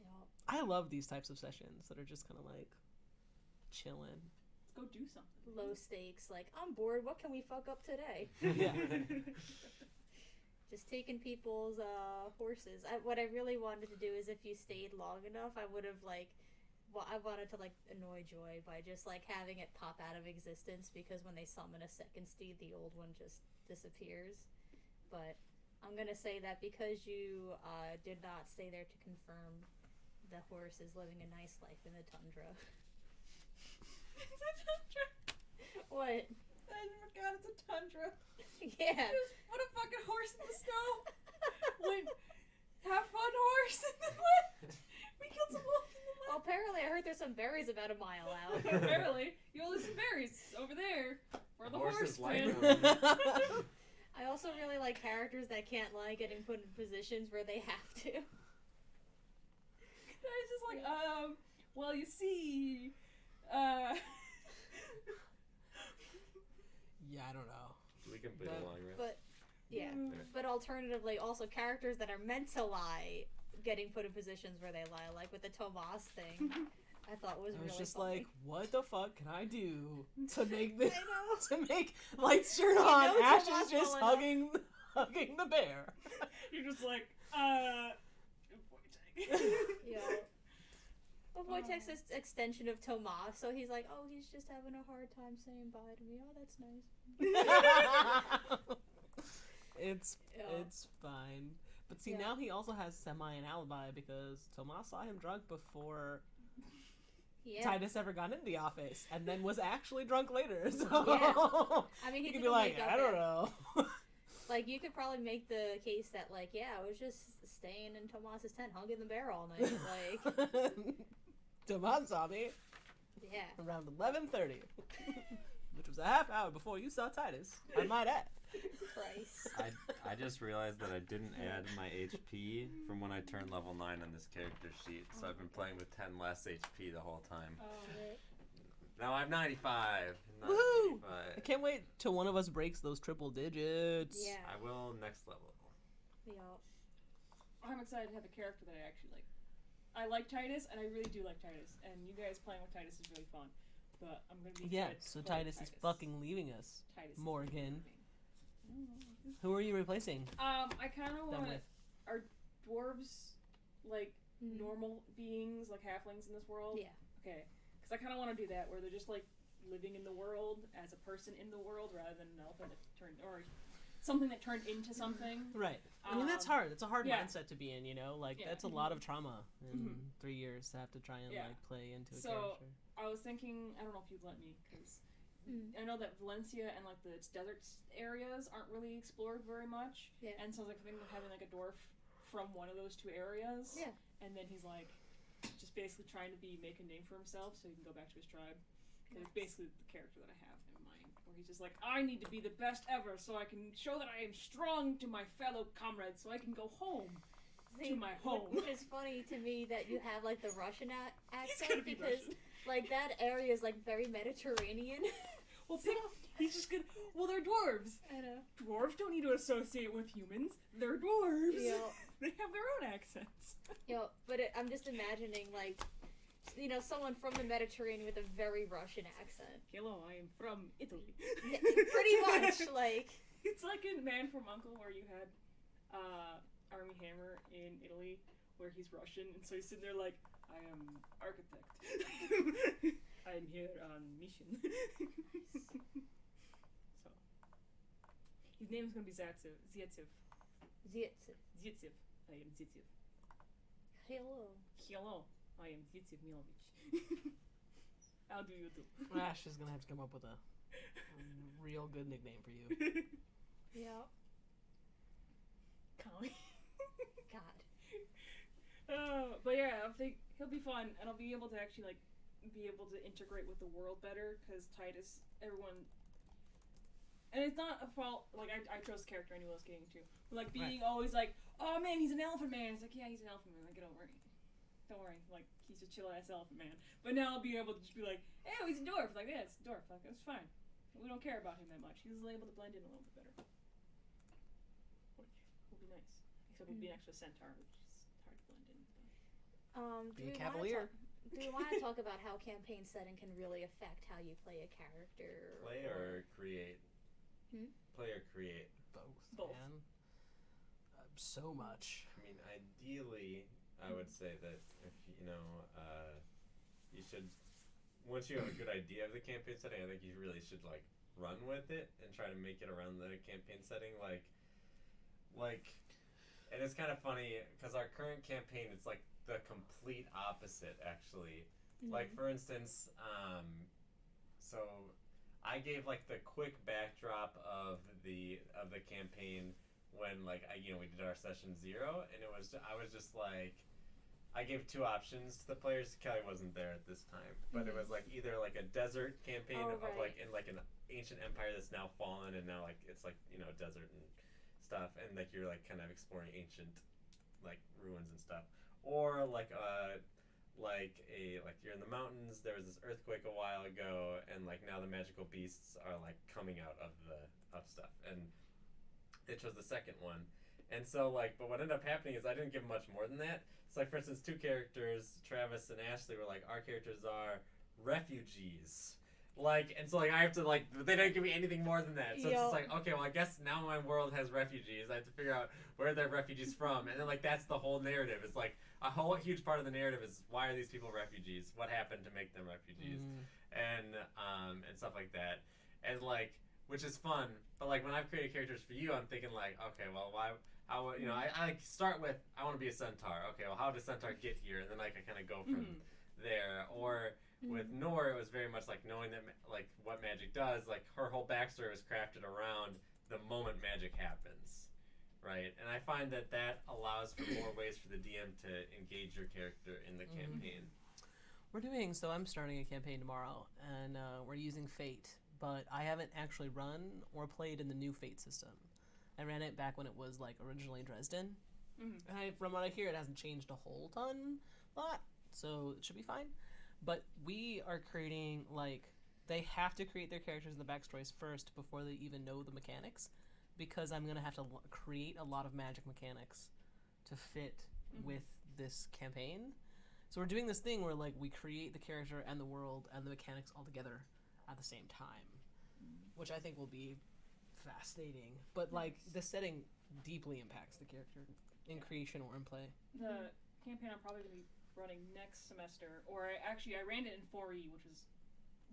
Yup. I love these types of sessions that are just kind of like chilling. Let's go do something. Low stakes, like I'm bored. What can we fuck up today? Yeah. Just taking people's horses. What I really wanted to do is if you stayed long enough, I would have like, well, I wanted to like annoy Joy by just like having it pop out of existence because when they summon a second steed, the old one just disappears. But I'm gonna say that because you did not stay there to confirm, the horse is living a nice life in the tundra. It's a tundra. What? I forgot it's a tundra. Yeah. Just put a fucking horse in the snow. Wait, have fun, horse. And then left. We killed some wolves in the Well, apparently I heard there's some berries about a mile out. Apparently, you'll lose some berries over there for the horse Horses like man. them. I also really like characters that can't lie getting put in positions where they have to. I was just like, well, you see, Yeah, I don't know. We can play But- along, right? But yeah, Mm. but alternatively, also characters that are meant to lie getting put in positions where they lie, like with the Tomas thing. I thought was I really was just funny. like, what the fuck can I do to make this, I know. to make lights turn You on? know Ash Tomas is just well enough. hugging the bear. you're just like, Yeah. Well, Wojtek's this extension of Tomas, so he's like, oh, he's just having a hard time saying bye to me. Oh, that's nice. It's fine. But see, Yeah. now he also has semi an alibi because Tomas saw him drunk before Yeah. Titus ever got into the office, and then was actually drunk later. So I mean, he you could didn't be like, make up I don't it. know. Like, you could probably make the case that, like, yeah, I was just staying in Tomas's tent, hugging the bear all night. Like, Tomas saw me yeah. around 11:30, which was a half hour before you saw Titus. I might add. Christ. I just realized that I didn't add my HP from when I turned level 9 on this character sheet, so I've been playing with 10 less HP the whole time. Now I'm 95. Woohoo! 95. I can't wait till one of us breaks those triple digits. Yeah. I will next level. Yeah. I'm excited to have a character that I actually like. I like Titus, and I really do like Titus, and you guys playing with Titus is really fun. But I'm gonna be Yeah, excited to so play Titus with is fucking leaving us. Titus is Morgan. leaving. Who are you replacing I kind of them want with? are dwarves like Mm. normal beings, like halflings in this world. Yeah. Okay, because I kind of want to do that where they're just like living in the world as a person in the world rather than an elephant that turned or something that turned into something. Right. I mean, that's Um, hard. It's a hard yeah. mindset to be in, you know? Like, Yeah. that's a lot of trauma in Mhm. 3 years to have to try and, Yeah. like, play into a So- character. I was thinking, I don't know if you'd let me, because Mm. I know that Valencia and like the desert areas aren't really explored very much. Yeah. And so I was like thinking of having like a dwarf from one of those two areas. Yeah. And then he's like, just basically trying to make a name for himself so he can go back to his tribe. And it's basically the character that I have in mind, where he's just like, I need to be the best ever so I can show that I am strong to my fellow comrades so I can go home. To my home. Which is funny to me that you have like the Russian accent be because Russian. like that area is like very Mediterranean. Well, he's just gonna. Well, they're dwarves. I know. Dwarves don't need to associate with humans. They're dwarves. Yo. They have their own accents. But I'm just imagining like, someone from the Mediterranean with a very Russian accent. Hello, I am from Italy. Yeah, pretty much like. It's like in Man from U.N.C.L.E. where you had Armie Hammer in Italy, where he's Russian, and so he's sitting there like, I am architect. I am here on mission. So, his name is gonna be Zaitsev. Zaitsev. I am Zaitsev. Hello. I am Zaitsev Milovich. How do you do? Ash is gonna have to come up with a real good nickname for you. Yeah. Colin. God. But yeah, I think he'll be fun, and I'll be able to actually be able to integrate with the world better because Titus, everyone, and it's not a fault. I chose the character I knew I was getting to. But, being always like, oh man, he's an elephant man. It's like, yeah, he's an elephant man. Get over it. Don't worry. He's a chill ass elephant man. But now I'll be able to just be like, hey, he's a dwarf. Yeah, it's a dwarf. It's fine. We don't care about him that much. He's able to blend in a little bit better, which will be nice. Except we'll be next to a centaur, which is hard to blend in. Be a cavalier. Do we want to talk about how campaign setting can really affect how you play a character? Play or create? Play or create? Both. Man. So much. I mean, ideally, I would say that if you should, once you have a good idea of the campaign setting, I think you really should run with it and try to make it around the campaign setting. And it's kind of funny because our current campaign, it's the complete opposite actually. Mm-hmm. For instance, so I gave the quick backdrop of the campaign when we did our session 0, and I was just I gave 2 options to the players. Kelly wasn't there at this time, but it was either a desert campaign of in an ancient empire that's now fallen, and now it's desert and stuff, and you're kind of exploring ancient ruins and stuff, or you're in the mountains. There was this earthquake a while ago, and now the magical beasts are coming out of stuff, and they chose the second one. And so but what ended up happening is I didn't give much more than that. So for instance, 2 characters, Travis and Ashley, were our characters are refugees. And so I have to they didn't give me anything more than that. So it's just okay, well I guess now my world has refugees. I have to figure out where they're refugees from, and then that's the whole narrative. It's a whole huge part of the narrative is why are these people refugees? What happened to make them refugees? And stuff like that. And which is fun. But when I've created characters for you, I'm thinking okay, well why? How I start with I want to be a centaur. Okay, well how does centaur get here? And then I kind of go from there. Or with Nor, it was very much knowing that what magic does. Her whole backstory was crafted around the moment magic happens, right? And I find that allows for more ways for the DM to engage your character in the campaign. I'm starting a campaign tomorrow, and we're using Fate, but I haven't actually run or played in the new Fate system. I ran it back when it was originally Dresden. And from what I hear, it hasn't changed a whole lot, so it should be fine. But we are creating they have to create their characters and the backstories first before they even know the mechanics, because I'm gonna have to create a lot of magic mechanics to fit with this campaign. So we're doing this thing where we create the character and the world and the mechanics all together at the same time, which I think will be fascinating. But the setting deeply impacts the character in creation or in play. The campaign I'm probably going to be running next semester, or I ran it in 4E, which is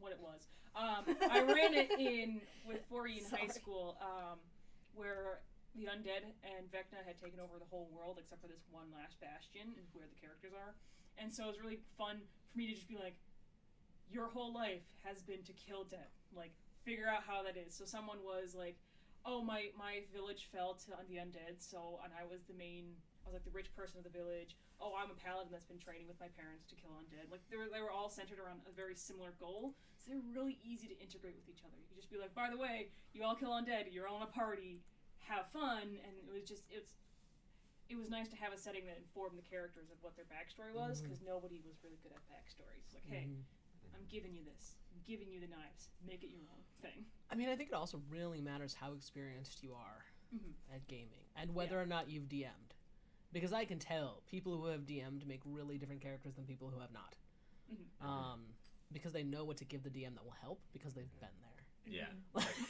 what it was. I ran it with 4E in high school, where the undead and Vecna had taken over the whole world except for this one last bastion and where the characters are. And so it was really fun for me to just be your whole life has been to kill dead. Figure out how that is. So someone was oh, my village fell to the undead, and I was the main I was like the rich person of the village. Oh, I'm a paladin that's been training with my parents to kill undead. Like they were all centered around a very similar goal, so they're really easy to integrate with each other. You could just be like, by the way, you all kill undead. You're all in a party. Have fun. And it was nice to have a setting that informed the characters of what their backstory was, because nobody was really good at backstories. It's like, hey, I'm giving you this. I'm giving you the knives. Make it your own thing. I mean, I think it also really matters how experienced you are at gaming and whether or not you've DM'd. Because I can tell people who have DM'd make really different characters than people who have not. Because they know what to give the DM that will help because they've been there. Yeah,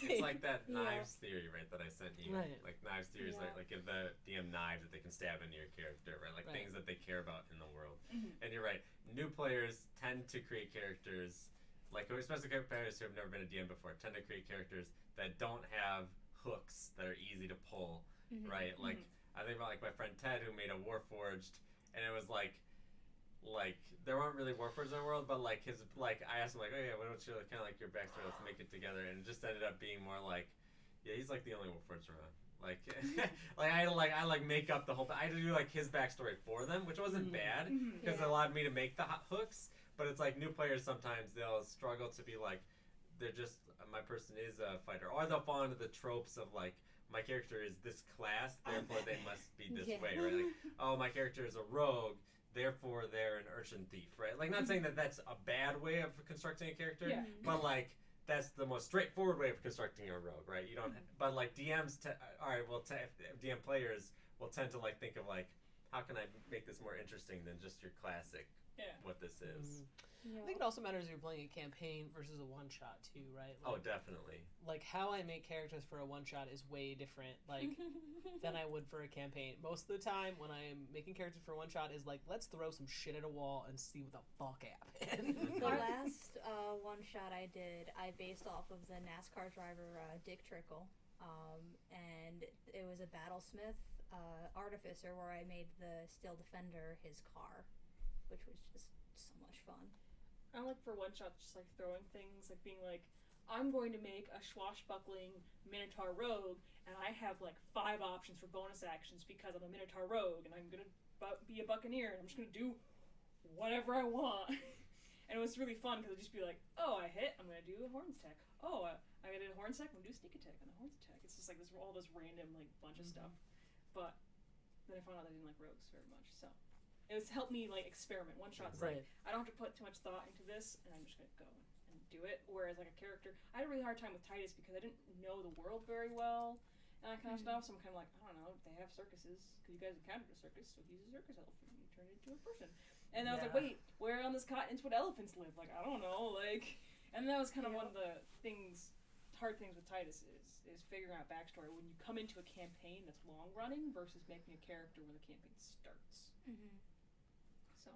it's like that knives theory, right? That I sent you. Right. Like knives theory is like give the DM knives that they can stab into your character, right? Like things that they care about in the world. And you're right. New players tend to create characters, like especially players who have never been a DM before, tend to create characters that don't have hooks that are easy to pull, right? Like I think about like my friend Ted who made a Warforged, and it was like there weren't really Warforged in the world, but like I asked him like, oh yeah, why don't you kind of like your backstory, let's make it together, and it just ended up being more like, yeah, he's like the only Warforged around. Like, I had to make up the whole. I had to do like his backstory for them, which wasn't bad because it allowed me to make the hooks. But it's like new players sometimes they'll struggle to be like, they're just my person is a fighter, or they'll fall into the tropes of like my character is this class, therefore they must be this way, right? Like, oh, my character is a rogue, therefore they're an urchin thief, right? Like, not saying that that's a bad way of constructing a character, but like that's the most straightforward way of constructing a rogue, right? You don't, but like DMs, DM players will tend to like think of like, how can I make this more interesting than just your classic? What this is. I think it also matters if you're playing a campaign versus a one-shot too, right? Like, oh, definitely. Like how I make characters for a one-shot is way different, like than I would for a campaign. Most of the time, when I'm making characters for a one-shot, is like let's throw some shit at a wall and see what the fuck happens. The last one-shot I did, I based off of the NASCAR driver Dick Trickle, and it was a Battlesmith artificer where I made the Steel Defender his car, which was just so much fun. I like for one shots just like throwing things, like being like, I'm going to make a swashbuckling Minotaur rogue, and I have like 5 options for bonus actions because I'm a Minotaur rogue, and I'm gonna be a buccaneer, and I'm just gonna do whatever I want. And it was really fun because I'd just be like, oh, I hit, I'm gonna do a horns attack. Oh, I did a horns attack, I'm gonna do a sneak attack on a horns attack. It's just like all this random like bunch of stuff. But then I found out I didn't like rogues very much, so it was helped me like experiment. One shot's like, I don't have to put too much thought into this, and I'm just gonna go and do it. Whereas like a character, I had a really hard time with Titus because I didn't know the world very well and that kind of stuff. So I'm kind of like, I don't know, they have circuses because you guys encountered a circus, so he's a circus elf and you turn into a person. And I was like, wait, where on this continent would elephants live? Like, I don't know, like. And that was kind of one of the hard things with Titus is figuring out backstory when you come into a campaign that's long running versus making a character when the campaign starts. So.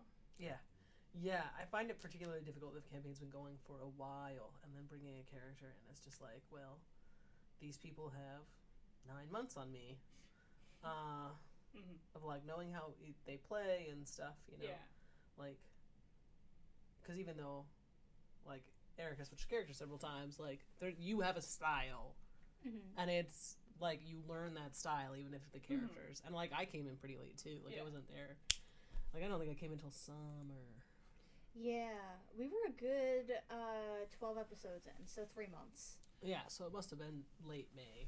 Yeah, I find it particularly difficult if campaign's been going for a while and then bringing a character in. It's just like, well, these people have 9 months on me of like knowing how they play and stuff, you know. Like, because even though, like, Eric has switched characters several times, like, you have a style, and it's like you learn that style even if the characters, and like I came in pretty late too, like I wasn't there. Like, I don't think I came until summer. Yeah, we were a good 12 episodes in, so 3 months. Yeah, so it must have been late May.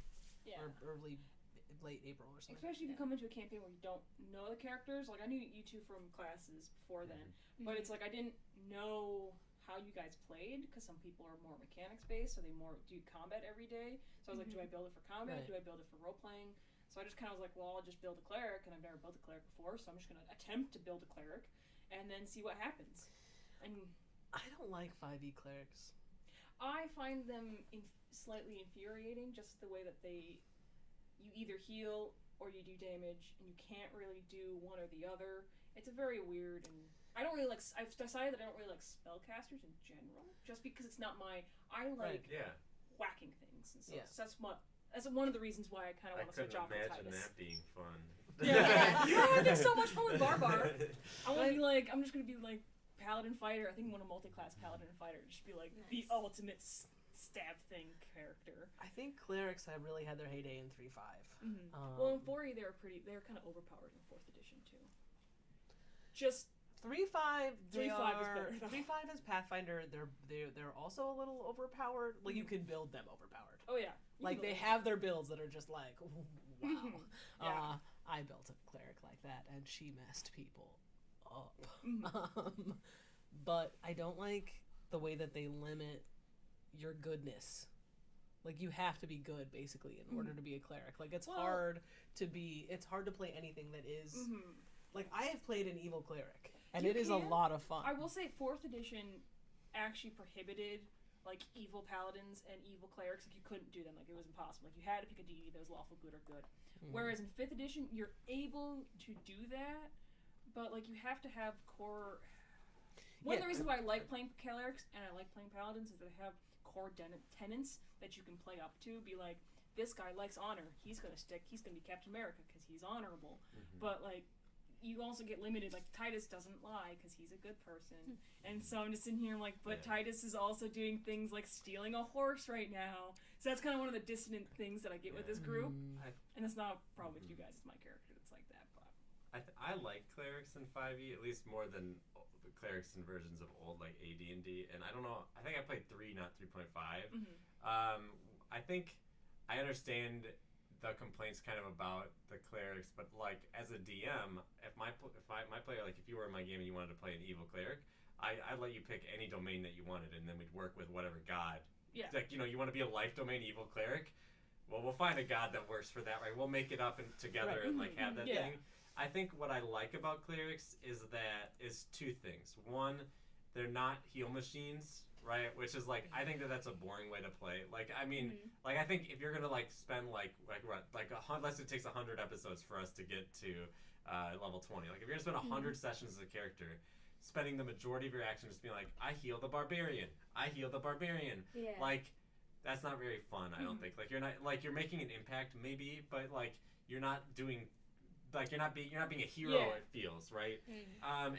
Or late April or something. Especially if you come into a campaign where you don't know the characters. Like, I knew you two from classes before then, but it's like I didn't know how you guys played because some people are more mechanics based, so they more do combat every day. So I was like, do I build it for combat? Do I build it for role playing? So I just kind of was like, well, I'll just build a cleric, and I've never built a cleric before, so I'm just going to attempt to build a cleric, and then see what happens. And I don't like 5e clerics. I find them slightly infuriating, just the way that you either heal or you do damage, and you can't really do one or the other. It's a very weird, and I don't really like. I've decided that I don't really like spellcasters in general, just because it's not my. I like whacking things, and so that's one of the reasons why I kind of want to switch off with Titus. I couldn't imagine that being fun. You're having so much fun with Barbar. I want to be like, I'm just gonna be like paladin fighter. I think I want a multi-class paladin fighter. Just be like the ultimate stab thing character. I think clerics have really had their heyday in 3.5. Well, in 4E they were kind of overpowered in 4th edition too. Just 3.5. 3.5 is better. 3.5 is Pathfinder. They're also a little overpowered. Like you can build them overpowered. Oh yeah. Like they have their builds that are just like wow. Yeah. I built a cleric like that, and she messed people up. But I don't like the way that they limit your goodness. Like you have to be good basically in order to be a cleric. Like it's hard to play anything that is like I have played an evil cleric and it is a lot of fun. I will say 4th edition actually prohibited like evil paladins and evil clerics. Like you couldn't do them. Like it was impossible. Like you had to pick a deity that was lawful good or good. Whereas in 5th edition you're able to do that, but like you have to have core. One of the reasons why I like playing clerics and I like playing paladins is that they have core tenets that you can play up to. Be like, this guy likes honor. He's gonna be Captain America because he's honorable. But like, you also get limited. Like Titus doesn't lie because he's a good person. And so I'm just sitting here like, but Titus is also doing things like stealing a horse right now. So that's kind of one of the dissonant things that I get with this group. And that's not a problem with you guys. It's my character that's like that. But I like clerics in 5e at least more than the clerics in versions of old like AD&D, and I don't know. I think I played 3, not 3.5. I think I understand the complaints kind of about the clerics, but like as a DM, if my player, like if you were in my game and you wanted to play an evil cleric, I'd let you pick any domain that you wanted, and then we'd work with whatever god. Yeah. It's like, you want to be a life domain evil cleric? Well, we'll find a god that works for that, right? We'll make it up together and like have that thing. I think what I like about clerics is two things. One, they're not heal machines, right? Which is like, I think that's a boring way to play. Like, I mean, like I think if you're gonna like spend like unless it takes 100 episodes for us to get to level 20. Like if you're gonna spend 100 sessions as a character, spending the majority of your action just being like, I heal the barbarian. Yeah. Like, that's not very fun. I don't think. Like you're making an impact maybe, but like you're not doing. Like you're not being a hero. It feels right,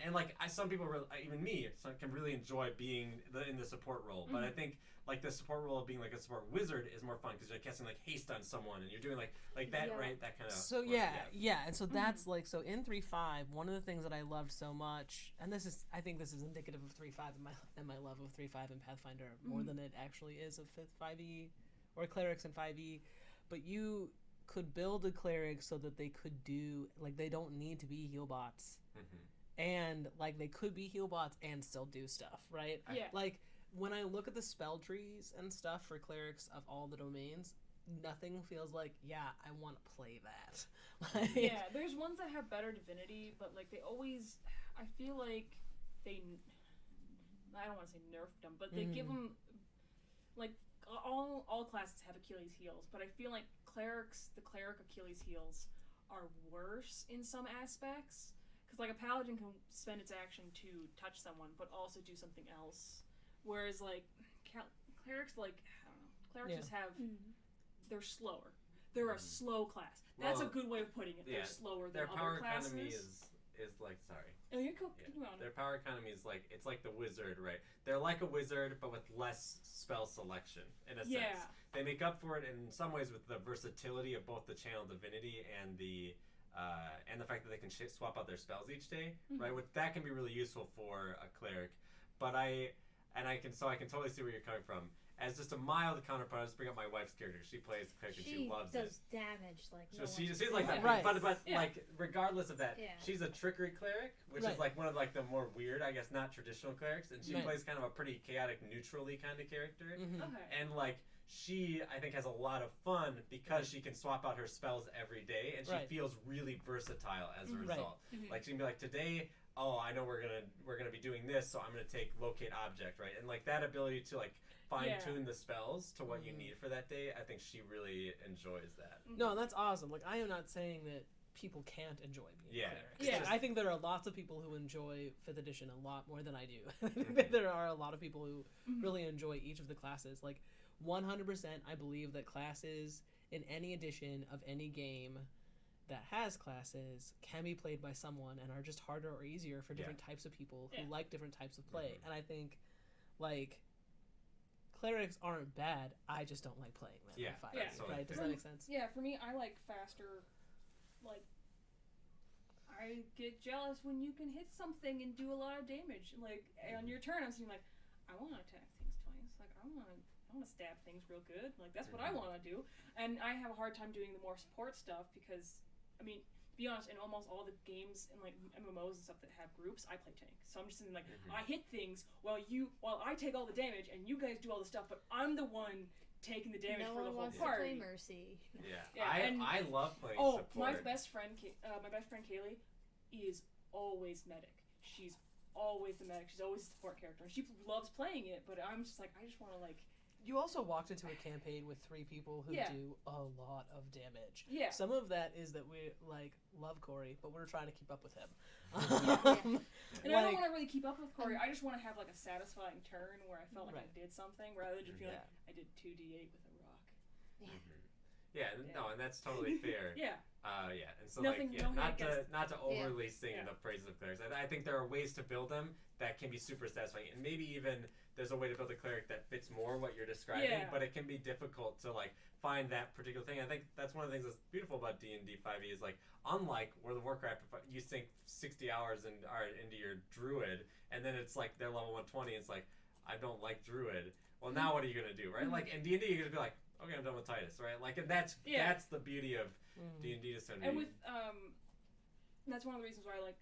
and like some people, even me, can really enjoy being in the support role. But I think like the support role of being like a support wizard is more fun because you're casting like haste on someone and you're doing like that, right? That kind of. So and so that's like so in 3.5. One of the things that I loved so much, and I think this is indicative of 3.5 and my love of 3.5 and Pathfinder more than it actually is of 5e or clerics in 5e, but you could build a cleric so that they could do like they don't need to be heal bots, and like they could be heal bots and still do stuff, right? Like when I look at the spell trees and stuff for clerics of all the domains, nothing feels like I want to play that. Like, there's ones that have better divinity, but like they always, I feel like they, I don't want to say nerfed them, but they give them like all classes have Achilles heels, but I feel like the cleric Achilles heels are worse in some aspects, because like a paladin can spend its action to touch someone but also do something else, whereas like clerics, like I don't know, clerics just have they're slower. They're a slow class. That's a good way of putting it. They're slower than other classes. Their power economy is like, sorry. Oh, you go. Their power economy is like, it's like the wizard, right? They're like a wizard, but with less spell selection, in a sense. They make up for it in some ways with the versatility of both the channel divinity and the fact that they can swap out their spells each day, right? That can be really useful for a cleric. But I can totally see where you're coming from. As just a mild counterpart, I'll just bring up my wife's character. She plays the cleric and she loves it. She does damage like so no she's one's like that, right. but like regardless of that, she's a trickery cleric, which is like one of like the more weird, I guess, not traditional clerics, and she plays kind of a pretty chaotic, neutrally kind of character, and like she, I think, has a lot of fun because she can swap out her spells every day, and she feels really versatile as a result. Like she can be like, today, I know we're gonna be doing this, so I'm gonna take locate object, right, and like that ability to like fine-tune the spells to what you need for that day, I think she really enjoys that. No, that's awesome. Like, I am not saying that people can't enjoy being clerics. Yeah. I think there are lots of people who enjoy 5th edition a lot more than I do. I think that there are a lot of people who really enjoy each of the classes. Like, 100% I believe that classes in any edition of any game that has classes can be played by someone and are just harder or easier for different types of people who like different types of play. And I think, like, clerics aren't bad. I just don't like playing them. Yeah, in fighting, that's totally right? Does fair. that make sense? Yeah, for me, I like faster. Like, I get jealous when you can hit something and do a lot of damage. Like on your turn, I'm seeing like, I want to attack things twice. Like I want to stab things real good. Like that's what I want to do. And I have a hard time doing the more support stuff because, I mean, to be honest, in almost all the games and like MMOs and stuff that have groups, I play tank. So I'm just thinking like, I hit things while I take all the damage and you guys do all the stuff, but I'm the one taking the damage for the whole wants party. to play Mercy. I love playing Oh, support. my best friend Kaylee is always medic. She's always the medic. She's always the support character, and she loves playing it. But I'm just like, I just want to like. You also walked into a campaign with 3 people who do a lot of damage. Yeah. Some of that is that we like love Corey, but we're trying to keep up with him. And I don't want to really keep up with Corey. I just want to have like a satisfying turn where I felt like I did something, rather than just be like, I did 2d8 with a rock. No, and that's totally fair. Yeah. And so Nothing, not to overly sing the praises of clerics. I think there are ways to build them that can be super satisfying, and maybe even there's a way to build a cleric that fits more what you're describing. But it can be difficult to like find that particular thing. I think that's one of the things that's beautiful about D&D 5e is like, unlike World of Warcraft, you sink 60 hours into your druid, and then it's like they're level 120. It's like, I don't like druid. Well, now what are you gonna do, right? Like in D&D, you're gonna be like, okay, I'm done with Titus, right? Like, and that's the beauty of D&D to some degree. And with that's one of the reasons why I like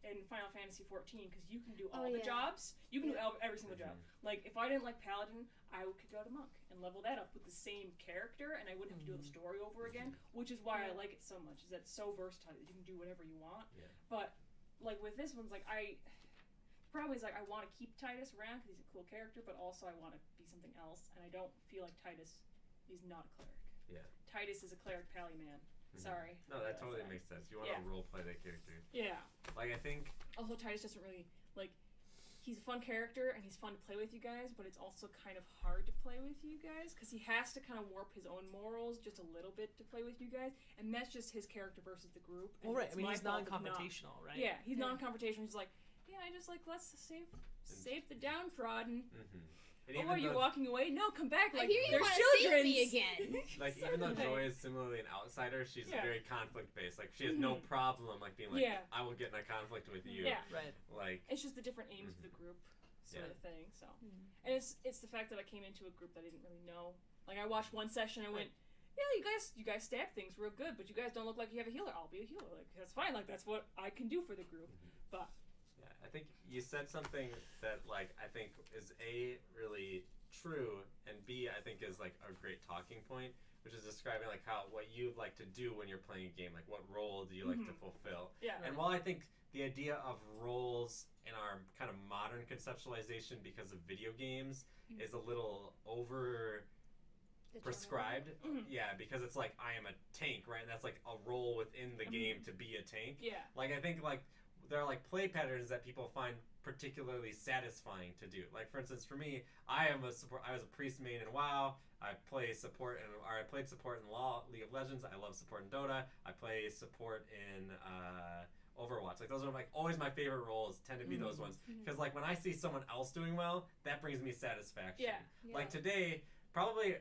in Final Fantasy 14, because you can do all the jobs. You can do every single job. Like if I didn't like Paladin, I could go to Monk and level that up with the same character, and I wouldn't have to do the story over again. Which is why I like it so much. Is that it's so versatile that you can do whatever you want. Yeah. But like with this one's like probably is like I want to keep Titus around because he's a cool character, but also I want to be something else, and I don't feel like Titus is not a cleric. Yeah. Titus is a cleric pally man. Sorry. No, that totally makes sense. You want to role play that character. Yeah. Like I think. Also, Titus doesn't really like. He's a fun character and he's fun to play with you guys, but it's also kind of hard to play with you guys because he has to kind of warp his own morals just a little bit to play with you guys, and that's just his character versus the group. Well, right. I mean, he's non-confrontational, right? Yeah, he's non-confrontational. He's like, I just like let's save the downtrodden. Or you're walking away. No, come back. Like, I hear you there's want children. to save me again. Like even though Joy is similarly an outsider, she's very conflict based. Like she has no problem like being like, I will get in a conflict with you. Yeah, right. Like it's just the different aims of the group sort of thing. So, and it's the fact that I came into a group that I didn't really know. Like I watched one session and went, yeah, you guys stab things real good, but you guys don't look like you have a healer. I'll be a healer. Like that's fine. Like that's what I can do for the group. But I think you said something that like I think is A, really true, and B, I think is like a great talking point, which is describing like what you like to do when you're playing a game, like what role do you like to fulfill. And while I think the idea of roles in our kind of modern conceptualization because of video games is a little over prescribed, because it's like I am a tank, right? And that's like a role within the game to be a tank. Like I think like there are like play patterns that people find particularly satisfying to do. Like for instance, for me, I was a priest main in WoW. I played support in League of Legends. I love support in Dota. I play support in Overwatch. Like those are like always my favorite roles. Tend to be those ones because like when I see someone else doing well, that brings me satisfaction. Like today, probably.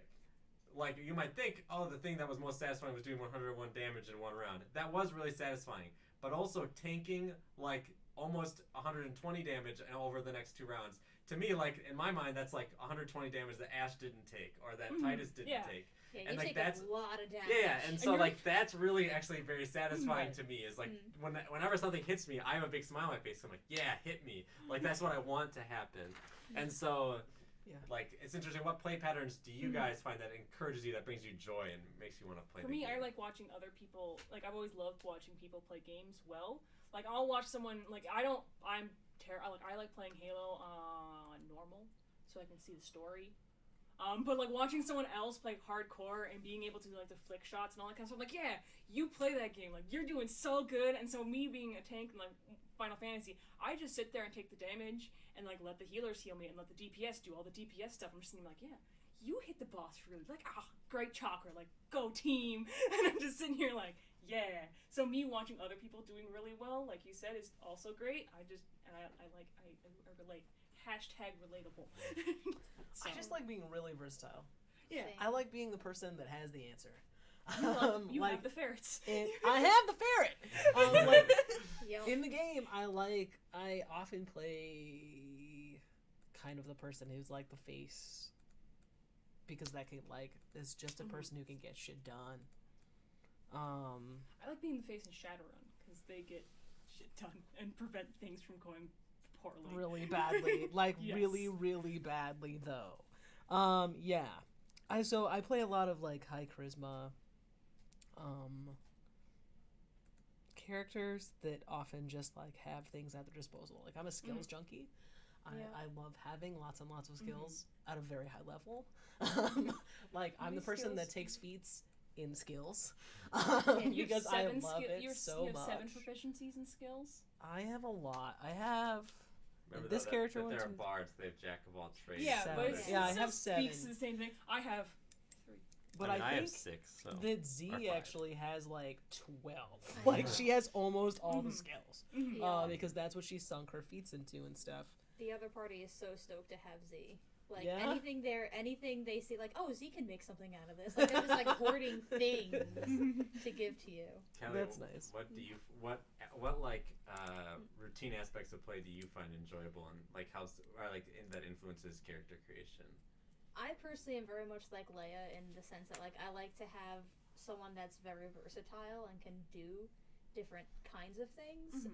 Like, you might think, the thing that was most satisfying was doing 101 damage in one round. That was really satisfying. But also tanking, like, almost 120 damage over the next 2 rounds. To me, like, in my mind, that's like 120 damage that Ash didn't take, or that Titus didn't take. Yeah, and you like, take a lot of damage. Yeah, and so, like, that's really actually very satisfying to me, is, like, whenever something hits me, I have a big smile on my face. I'm like, yeah, hit me. Like, that's what I want to happen. And so... like, it's interesting. What play patterns do you guys find that encourages you, that brings you joy and makes you want to play the game? For me, I like watching other people. Like, I've always loved watching people play games well. Like, I'll watch someone, like, I like playing Halo on normal, so I can see the story. But, like, watching someone else play hardcore and being able to do, like, the flick shots and all that kind of stuff, like, yeah, you play that game. Like, you're doing so good. And so me being a tank in, like, Final Fantasy, I just sit there and take the damage and, like, let the healers heal me and let the DPS do all the DPS stuff. I'm just sitting like, yeah, you hit the boss really. Like, great chakra. Like, go team. And I'm just sitting here like, yeah. So me watching other people doing really well, like you said, is also great. I relate. #relatable. So, I just like being really versatile. yeah. Same. I like being the person that has the answer. You like have the ferrets. I have the ferret. Like, Yep. in the game, I often play kind of the person who's like the face, because that can is just a person who can get shit done. I like being the face in Shadowrun because they get shit done and prevent things from going poorly. Really badly, Yes. really, really badly though. Yeah. I play a lot of high charisma characters that often just have things at their disposal. I'm a skills junkie. Yeah. I love having lots and lots of skills at a very high level. I'm the person that takes feats in skills because I love it so you have much. 7 proficiencies in skills. I have a lot. I have Remember this though, character that one, there are two- bards. They have jack of all trades. Yeah, Seven. but it's, Yeah, I it have still speaks 7. to the same thing. I have 3. But I I have think 6. So. that Z Or 5. actually has 12. I know. She has almost all the skills. Yeah. Because that's what she sunk her feats into and stuff. The other party is so stoked to have Z. Yeah? Anything they see, oh, Z can make something out of this. They're just hoarding things to give to you. Kelly, That's nice. What do you routine aspects of play do you find enjoyable and that influences character creation? I personally am very much like Leia in the sense that I like to have someone that's very versatile and can do different kinds of things.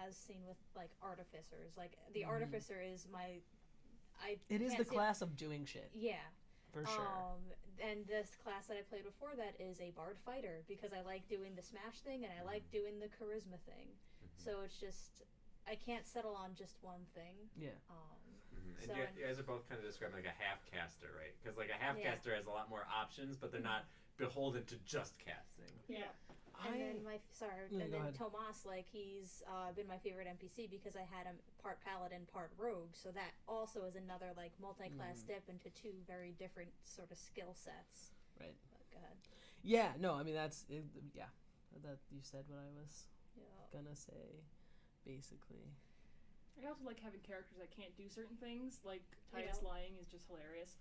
As seen with artificers. The artificer is It is can't the say- class of doing shit, Yeah. for sure. And this class that I played before that is a bard fighter because I like doing the smash thing and I like doing the charisma thing. So it's just I can't settle on just one thing. Yeah. And So you guys are both kind of describing a half caster, right? Because a half caster has a lot more options, but they're not beholden to just casting. Yeah. And then No, go ahead. Tomas, he's been my favorite NPC because I had him part paladin, part rogue. So that also is another multi-class dip into 2 very different sort of skill sets. Right. But go ahead. Yeah, no, I mean, that's, yeah. That you said what I was Yeah. gonna say, basically. I also like having characters that can't do certain things, like Yeah. Titus lying is just hilarious.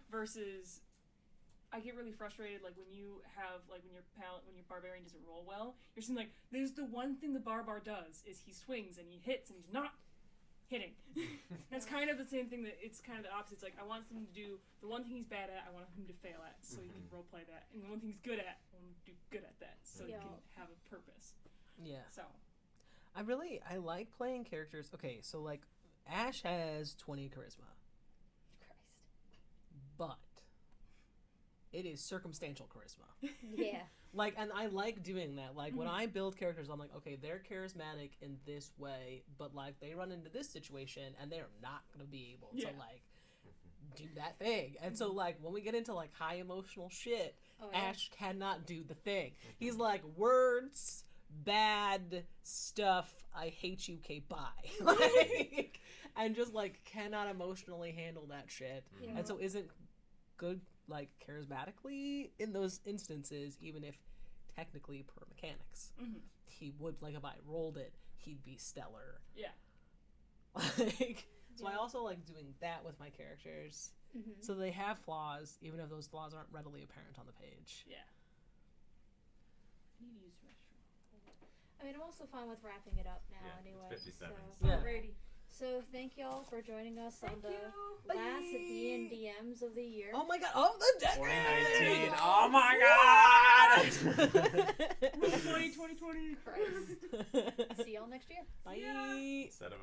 Versus, I get really frustrated when you have when your barbarian doesn't roll well. You're seeing there's the one thing the barbar does is he swings and he hits and he's not hitting. That's kind of the same thing that it's kind of the opposite. It's I want him to do the one thing he's bad at. I want him to fail at, so he can role play that. And the one thing he's good at, I want him to do good at that, so he Yeah. can have a purpose. Yeah. So. I like playing characters. Okay, so Ash has 20 charisma, Christ. but it is circumstantial charisma. Yeah. And I like doing that. When I build characters, I'm like, okay, they're charismatic in this way, but they run into this situation and they're not gonna be able to do that thing. And so when we get into high emotional shit, Oh, yeah. Ash cannot do the thing. He's words, bad stuff, I hate you, okay, bye. And just cannot emotionally handle that shit. Yeah. And so isn't good charismatically in those instances, even if technically per mechanics he would if I rolled it, he'd be stellar. Yeah. So I also like doing that with my characters, so they have flaws even if those flaws aren't readily apparent on the page. Yeah. I need to use the restroom. I mean, I'm also fine with wrapping it up now Yeah, anyway. it's 57. So, Yeah. Alrighty. so thank y'all for joining us on the Bye. last D&DMs of the year. Oh my god! Oh, the decade! 2019. Oh my god! 2020. Christ. See y'all next year. Bye. Set of